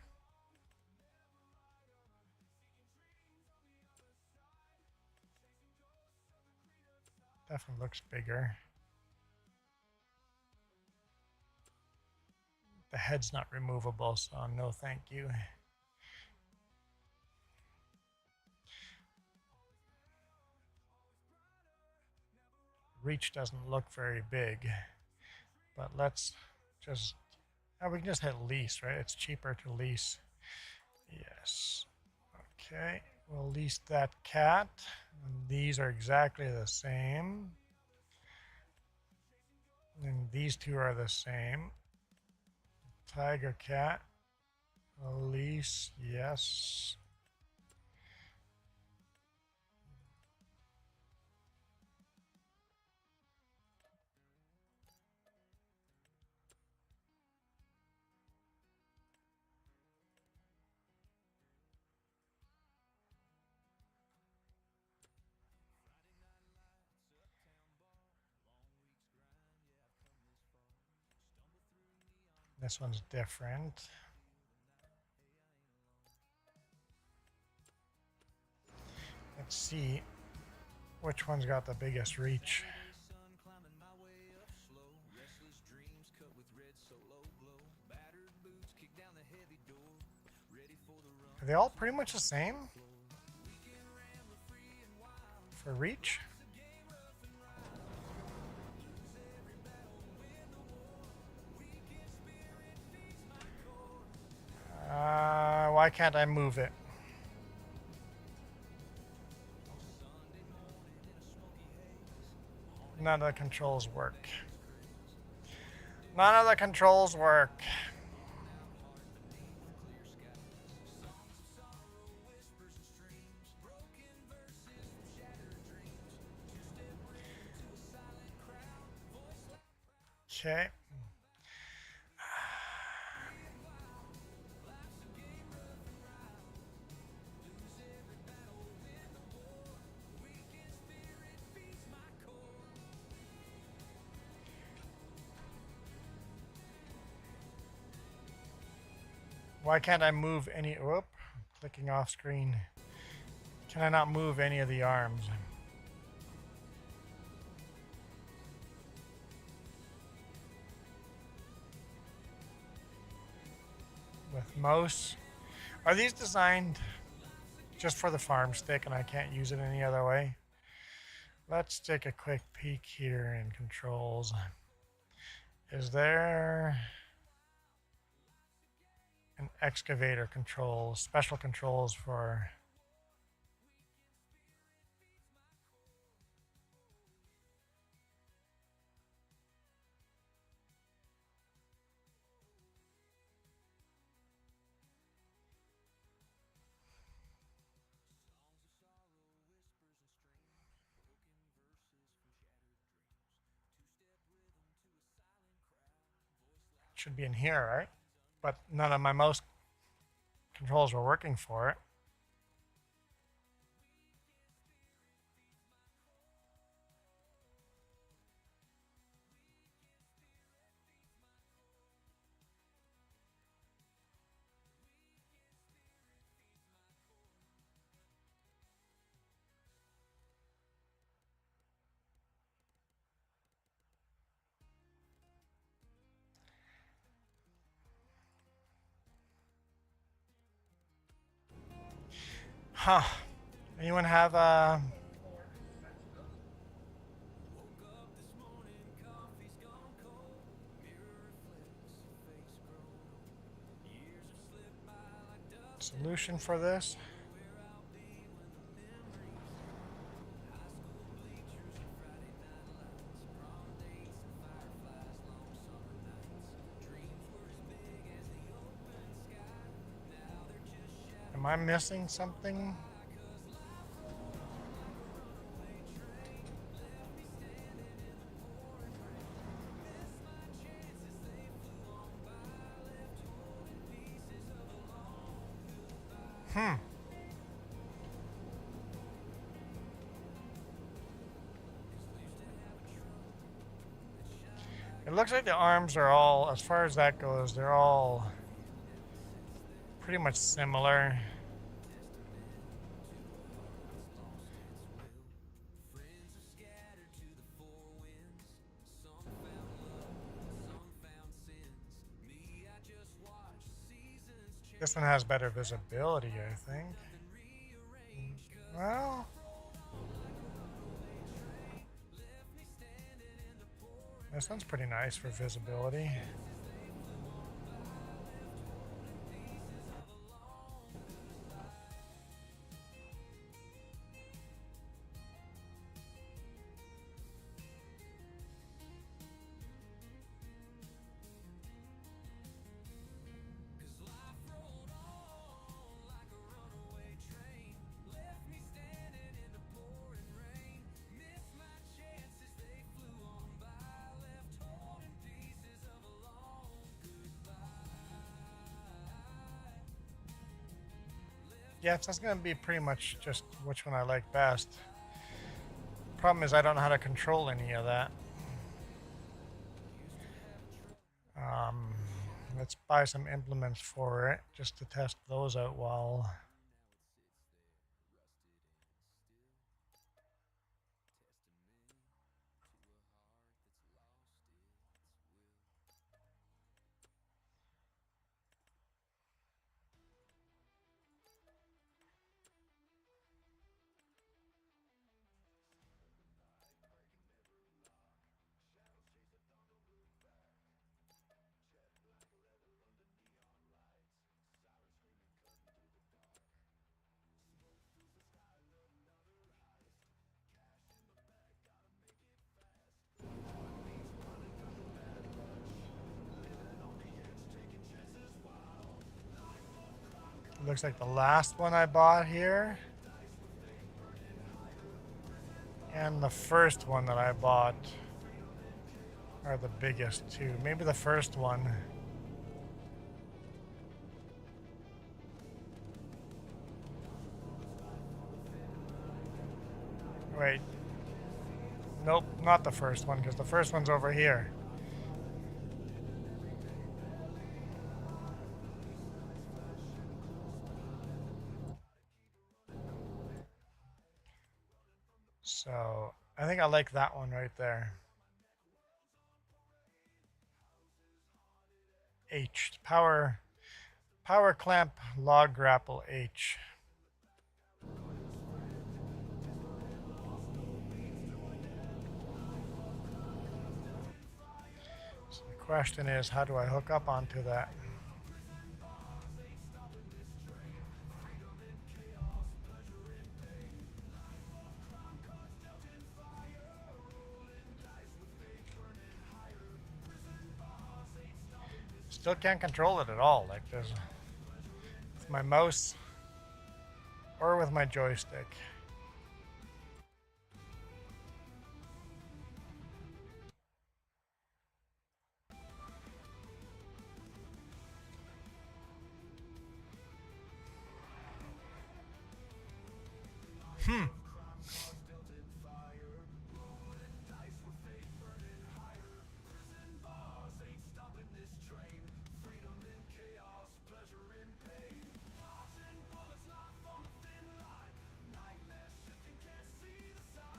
Definitely looks bigger. The head's not removable, so no thank you. Reach doesn't look very big, but let's just, we can just hit lease, right? It's cheaper to lease. Yes. Okay, we'll lease that cat. And these are exactly the same. And these two are the same. Tiger cat. Lease, yes. This one's different. Let's see which one's got the biggest reach. Are they all pretty much the same for reach? Why can't I move it? None of the controls work. None of the controls work. Okay. Why can't I move any? Whoop, clicking off screen. Can I not move any of the arms? With mouse? Are these designed just for the farm stick and I can't use it any other way? Let's take a quick peek here in controls. Is there an excavator control, special controls for should be in here, right? But none of my mouse controls were working for it. Huh. Anyone have solution for this? Am I missing something? It looks like the arms are all, as far as that goes, they're all pretty much similar. This one has better visibility, I think. Well, this one's pretty nice for visibility. Yeah, so that's going to be pretty much just which one I like best. Problem is I don't know how to control any of that. Let's buy some implements for it just to test those out while... Looks like the last one I bought here and the first one that I bought are the biggest two. Maybe the first one. Wait. Nope, not the first one, because the first one's over here. So I think I like that one right there. H, power clamp log grapple H. So the question is, how do I hook up onto that? Still can't control it at all. Like there's with my mouse or with my joystick. Hmm.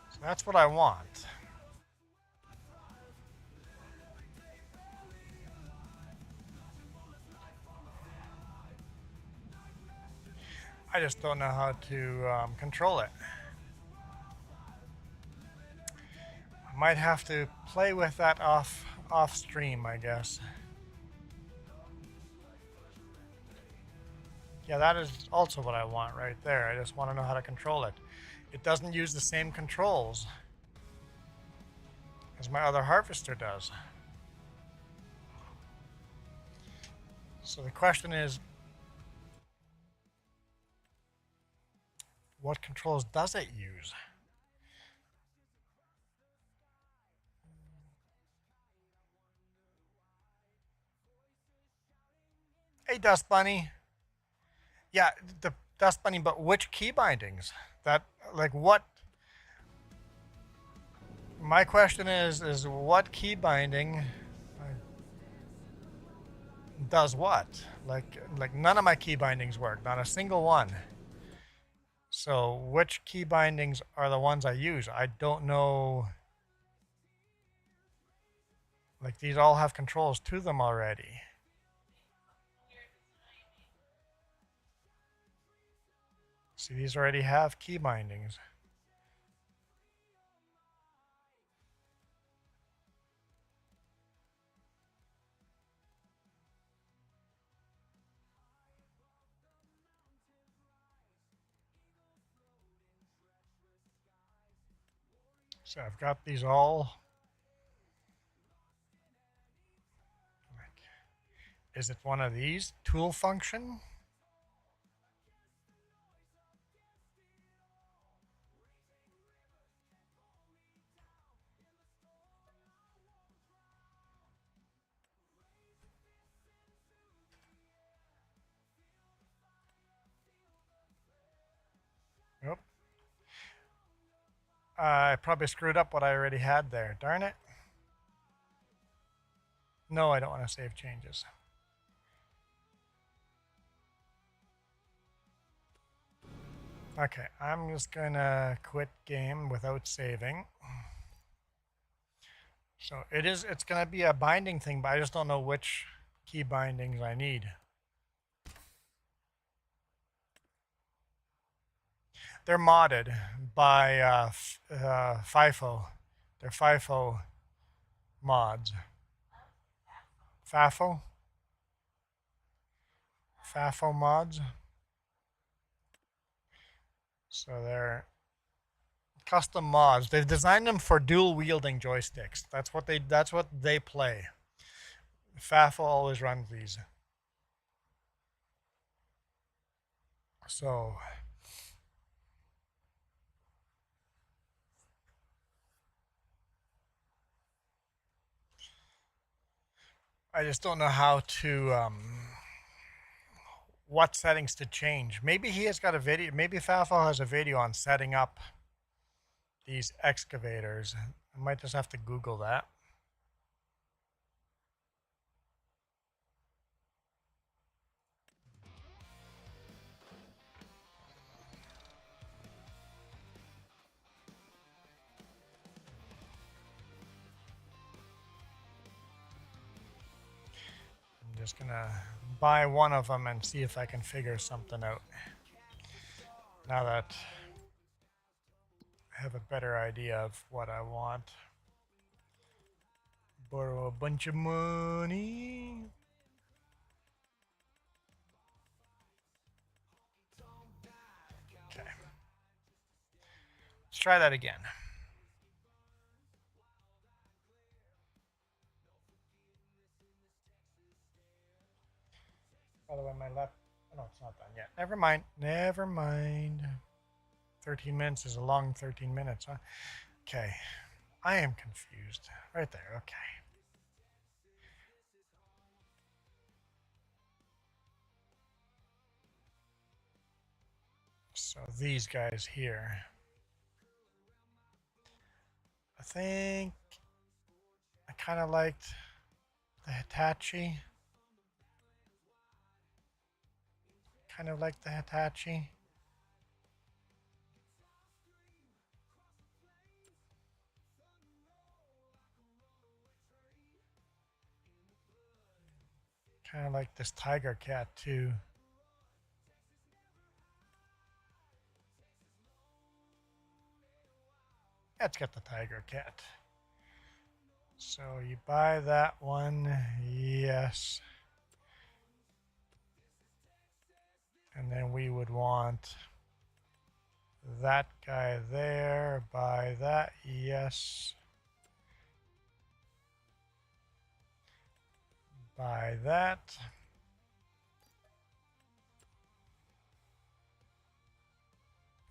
So that's what I want. I just don't know how to control it. I might have to play with that off stream, I guess. Yeah, that is also what I want right there. I just want to know how to control it. It doesn't use the same controls as my other harvester does. So the question is, what controls does it use? Hey, Dust Bunny. Yeah, the Dust Bunny, but which key bindings? That, like, what? My question is what key binding does what? Like none of my key bindings work, not a single one. So which key bindings are the ones I use? I don't know. Like these all have controls to them already. See, these already have key bindings. So I've got these all. Is it one of these? Tool function? Nope. I probably screwed up what I already had there. Darn it. No, I don't want to save changes. Okay, I'm just gonna quit game without saving. So it's gonna be a binding thing, but I just don't know which key bindings I need. They're modded by FIFO. They're FIFO mods. FAFO? FAFO mods. So they're custom mods. They've designed them for dual wielding joysticks. That's what they play. FAFO always runs these. So I just don't know how to what settings to change. Maybe he has got a video. Maybe FAFO has a video on setting up these excavators. I might just have to Google that. I'm just gonna buy one of them and see if I can figure something out. Now that I have a better idea of what I want. Borrow a bunch of money. Okay. Let's try that again. By the way, my left. Oh, no, it's not done yet. Never mind. Never mind. 13 minutes is a long 13 minutes, huh? Okay. I am confused. Right there. Okay. So these guys here. I think I kind of liked the Hitachi. Kind of like the Hitachi. Kind of like this Tiger Cat too. Let's get the Tiger Cat. So you buy that one, yes. And then we would want that guy there, buy that, yes. Buy that.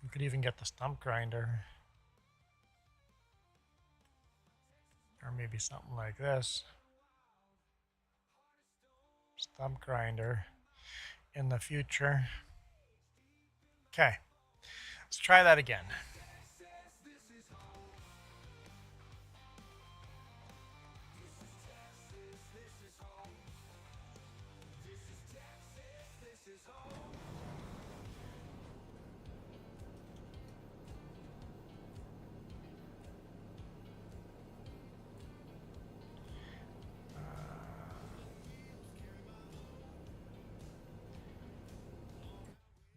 You could even get the stump grinder. Or maybe something like this. Stump grinder in the future. Okay, let's try that again.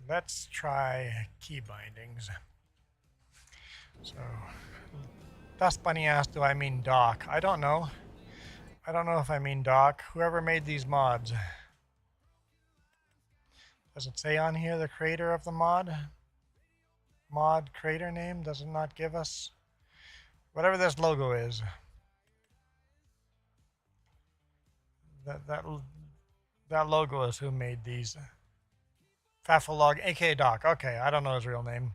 Let's try key bindings. So, Dust Bunny asked, do I mean Doc? I don't know. I don't know if I mean Doc. Whoever made these mods. Does it say on here the creator of the mod? Mod creator name? Does it not give us? Whatever this logo is. That logo is who made these. Fafolog, aka Doc. Okay, I don't know his real name.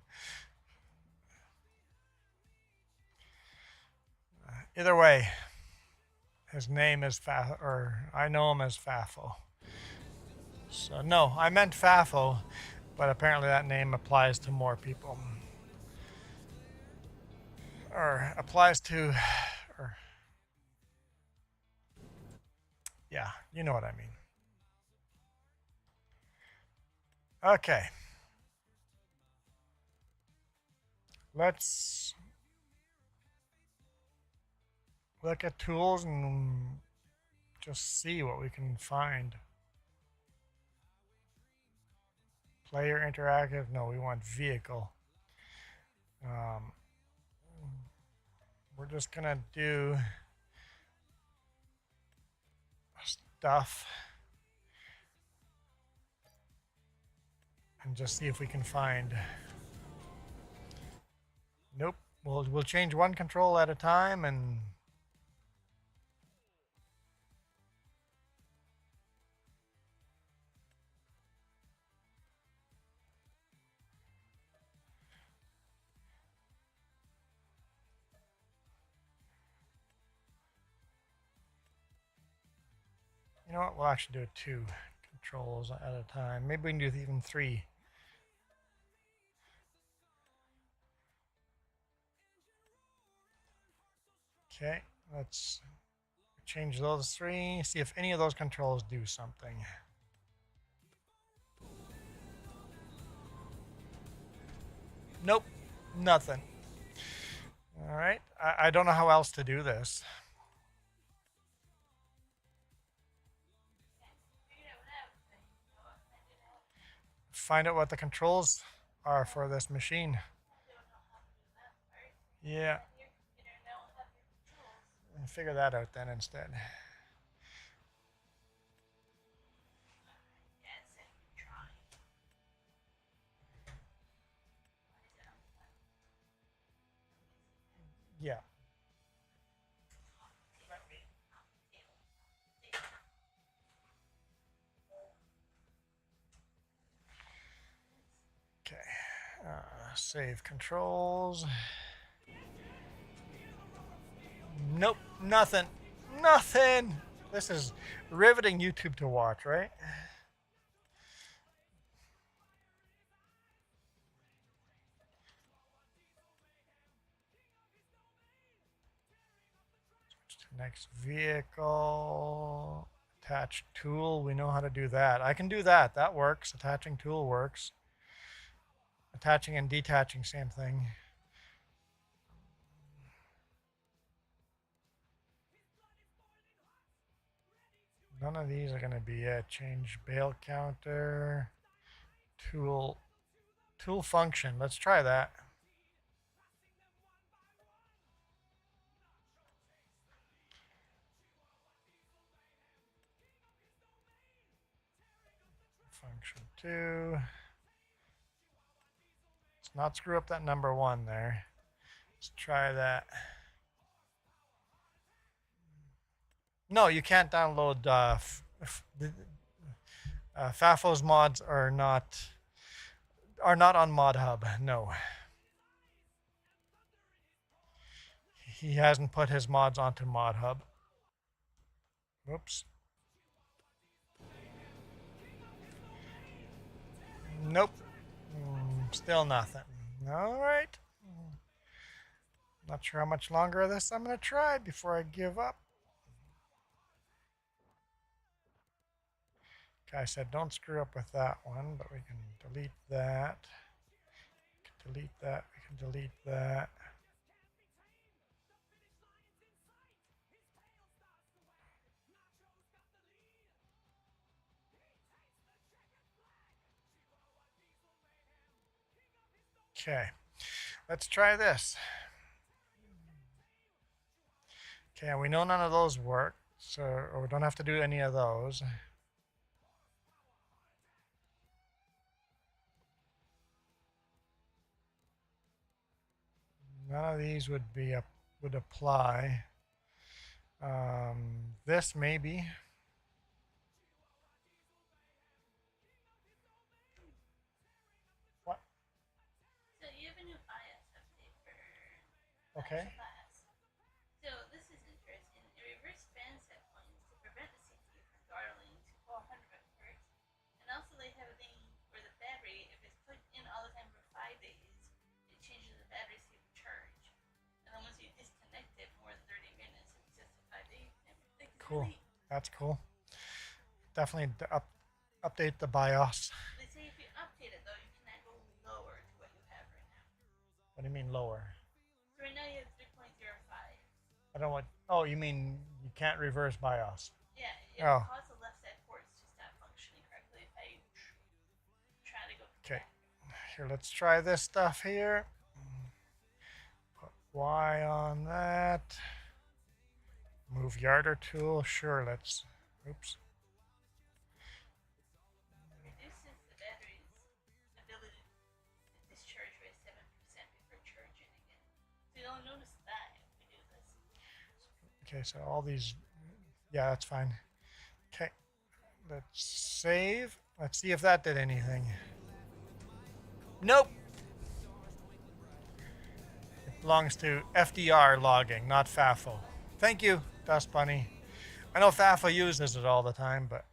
Either way, his name is or I know him as Fafo. So no, I meant Fafo, but apparently that name applies to more people. Or applies to, or yeah, you know what I mean. Okay. Let's look at tools and just see what we can find. Player interactive, no, we want vehicle. We're just gonna do stuff and just see if we can find. Nope, we'll change one control at a time and you know what, we'll actually do 2 controls at a time. Maybe we can do even 3. Okay, let's change those 3, see if any of those controls do something. Nope, nothing. All right, I don't know how else to do this. Find out what the controls are for this machine. Yeah. And figure that out then instead. Yeah. Okay. Save controls. Nope, nothing. Nothing. This is riveting YouTube to watch, right? Next vehicle. Attach tool. We know how to do that. I can do that. That works. Attaching tool works. Attaching and detaching, same thing. None of these are going to be it. Change bale counter. Tool function. Let's try that. Function 2. Let's not screw up that number 1 there. Let's try that. No, you can't download Fafo's mods are not on ModHub. No. He hasn't put his mods onto ModHub. Whoops. Nope. Still nothing. All right. Not sure how much longer of this I'm going to try before I give up. Okay, I said don't screw up with that one, but we can delete that. We can delete that. We can delete that. Okay, let's try this. Okay, we know none of those work, so or we don't have to do any of those. None of these would apply. This maybe. What? So you have a new bias update for Okay. class. So this is interesting. It reverse span set points to prevent the CPU from throttling to 400 hertz. And also they have a thing where the battery, if it's plugged in all the time for 5 days, it changes the battery state of charge. And then once you disconnect it more than 30 minutes, it resets to 5 days. Cool. That's cool. Definitely update the BIOS. They say if you update it though, you cannot go lower to what you have right now. What do you mean lower? So right now you have 3.05. I don't want. Oh, you mean you can't reverse BIOS? Yeah, it Oh. causes the left side ports to stop functioning correctly if I try to go. Okay. Here, let's try this stuff here. Put Y on that. Move yarder tool. Sure, let's. Oops. Reduces the battery's ability to discharge by 7% before charging again. So you don't notice that if we do this. Okay, so all these. Yeah, that's fine. Okay. Let's save. Let's see if that did anything. Nope. It belongs to FDR logging, not FAFO. Thank you, Dust Bunny. I know FAFO uses it all the time, but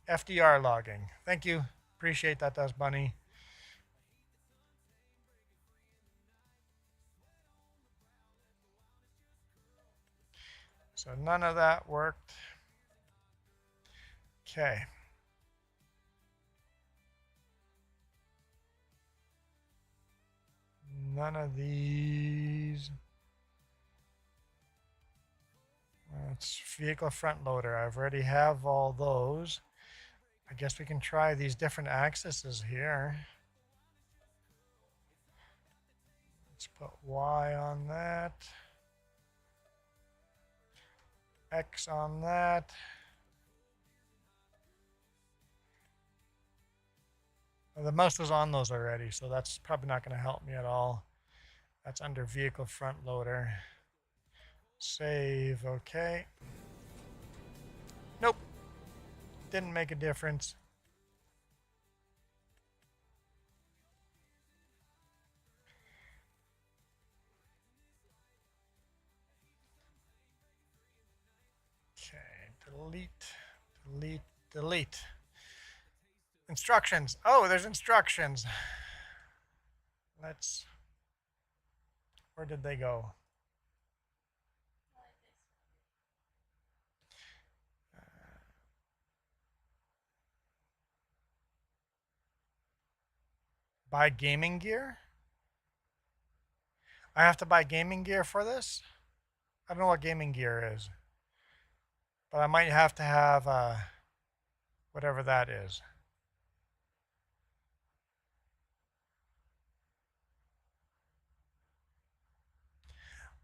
FDR logging. Thank you. Appreciate that, Dust Bunny. So none of that worked. Okay. None of these. It's vehicle front loader. I've already have all those. I guess we can try these different axes here. Let's put Y on that. X on that. Well, the mouse was on those already, so that's probably not going to help me at all. That's under vehicle front loader. Save, okay. Nope. Didn't make a difference. Okay, delete. Instructions. Oh, there's instructions. Let's Where did they go? Buy gaming gear? I have to buy gaming gear for this? I don't know what gaming gear is. But I might have to have whatever that is.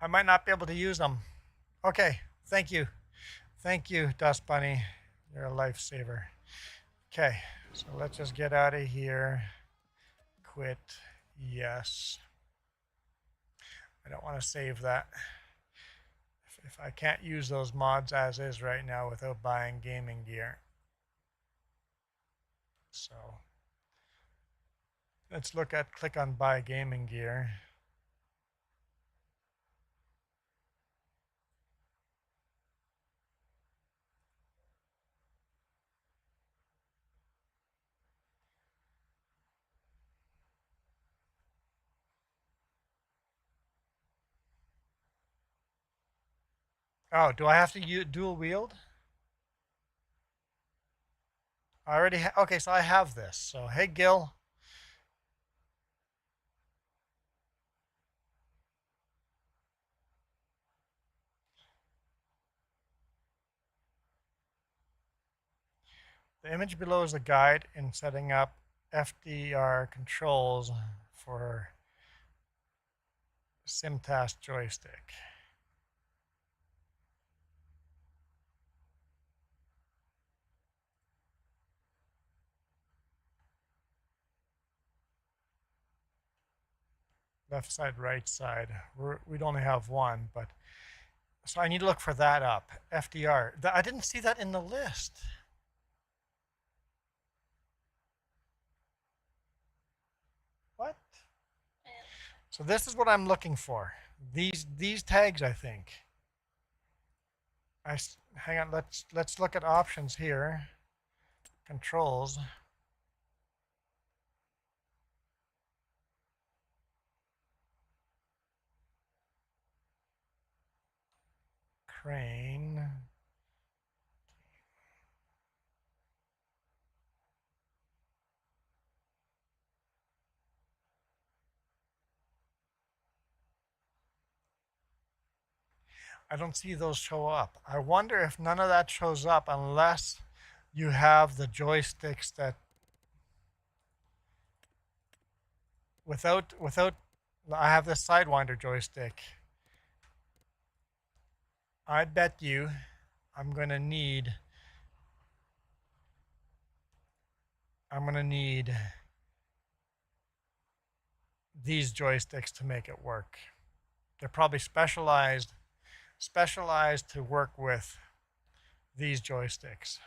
I might not be able to use them. Okay, thank you. Thank you, Dust Bunny. You're a lifesaver. Okay, so let's just get out of here. Quit. Yes. I don't want to save that. If I can't use those mods as is right now without buying gaming gear. So let's click on buy gaming gear. Oh, do I have to dual wield? I already okay, so I have this. So hey Gil. The image below is a guide in setting up FDR controls for SimTask joystick. Left side, right side. We'd only have one, but so I need to look for that up. FDR. I didn't see that in the list. What? So this is what I'm looking for. These tags, I think. Hang on. Let's look at options here. Controls. Crane. I don't see those show up. I wonder if none of that shows up unless you have the joysticks that without I have this Sidewinder joystick. I bet you I'm gonna need these joysticks to make it work. They're probably specialized to work with these joysticks.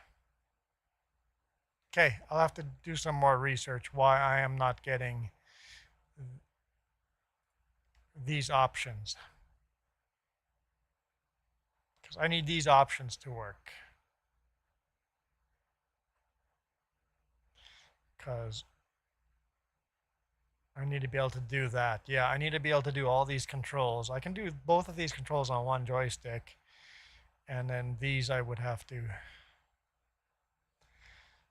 Okay, I'll have to do some more research why I am not getting these options. Because I need these options to work. Because I need to be able to do that. Yeah, I need to be able to do all these controls. I can do both of these controls on one joystick. And then these I would have to...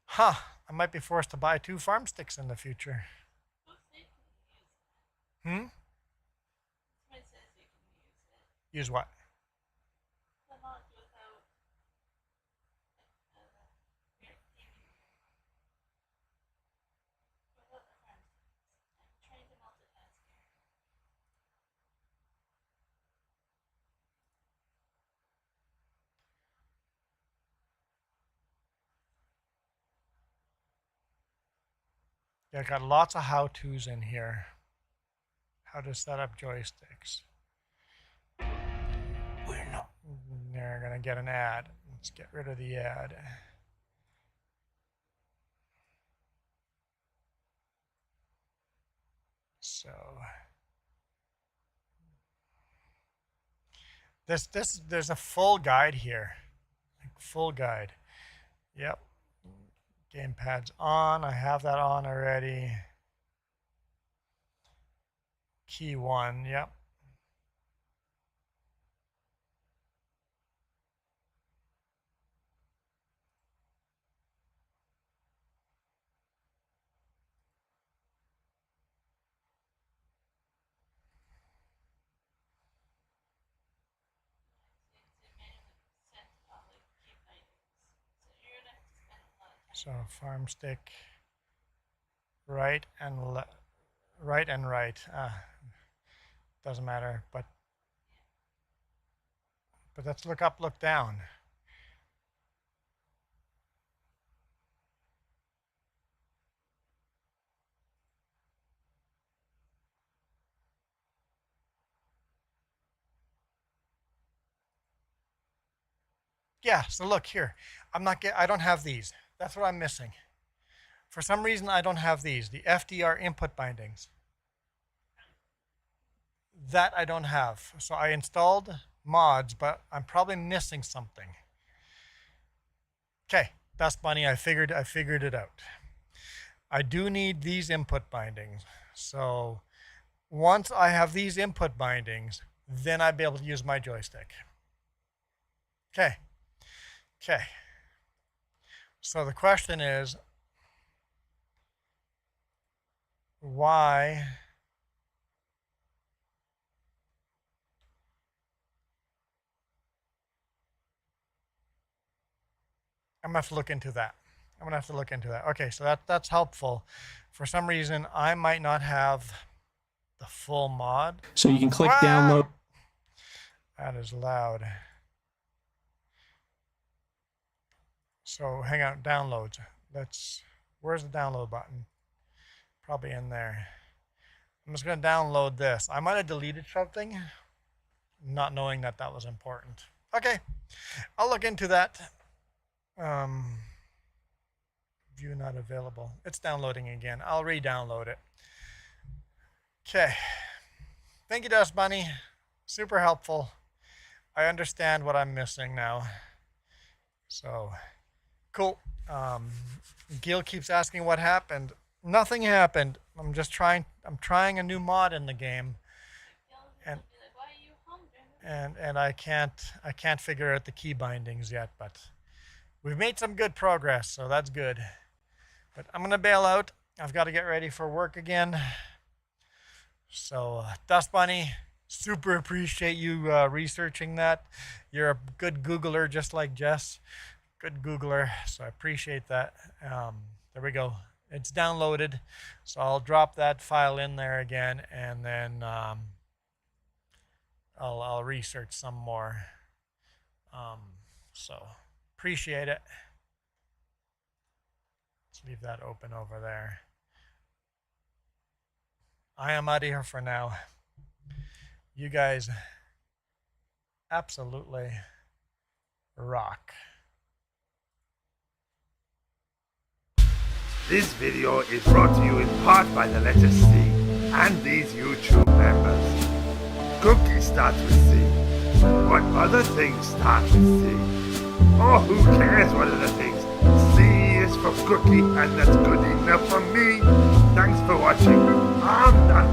Huh, I might be forced to buy 2 farm sticks in the future. Hmm? Use what? Yeah, I got lots of how-tos in here. How to set up joysticks. We're not. They're gonna get an ad. Let's get rid of the ad. So there's a full guide here. Like full guide. Yep. Gamepad's on. I have that on already. Key 1. Yep. So farm stick, right and right. Doesn't matter, but let's look up, look down. Yeah, so look here. I don't have these. That's what I'm missing. For some reason, I don't have these, the FDR input bindings. That I don't have. So I installed mods, but I'm probably missing something. Okay, Dust Bunny, I figured it out. I do need these input bindings. So once I have these input bindings, then I'd be able to use my joystick. Okay. So the question is, why I'm gonna have to look into that. Okay, so that's helpful. For some reason, I might not have the full mod. So you can click download. That is loud. So hang on, downloads. Where's the download button? Probably in there. I'm just gonna download this. I might have deleted something, not knowing that was important. Okay, I'll look into that. View not available. It's downloading again. I'll re-download it. Okay. Thank you, Dust Bunny. Super helpful. I understand what I'm missing now. So, cool. Gil keeps asking what happened. Nothing happened. I'm trying a new mod in the game. And I can't figure out the key bindings yet, but we've made some good progress, so that's good. But I'm gonna bail out. I've got to get ready for work again. So Dust Bunny, super appreciate you researching that. You're a good Googler, just like Jess. Good Googler, so I appreciate that. There we go. It's downloaded, so I'll drop that file in there again, and then I'll research some more. So appreciate it. Let's leave that open over there. I am out of here for now. You guys absolutely rock. This video is brought to you in part by the letter C and these YouTube members. Cookies start with C. What other things start with C? Oh, who cares what other things? C is for cookie, and that's good enough for me. Thanks for watching. I'm done.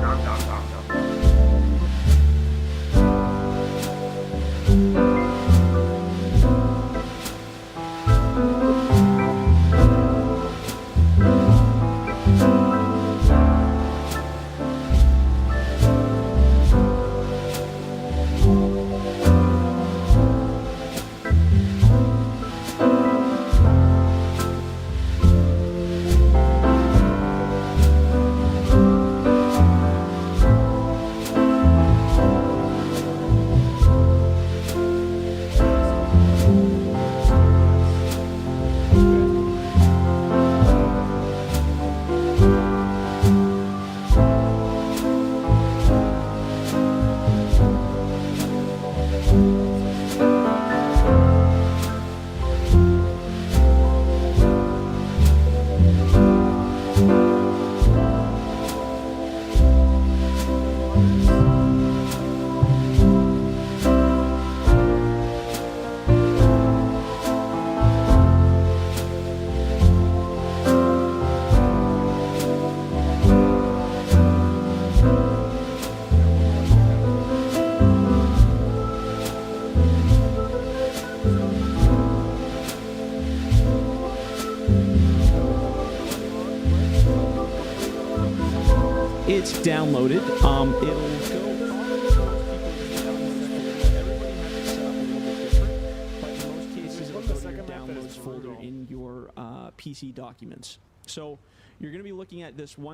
It's downloaded. It'll go. Everybody has it set up a little bit different, but in most cases, it'll go to your downloads folder in your PC documents. So you're going to be looking at this one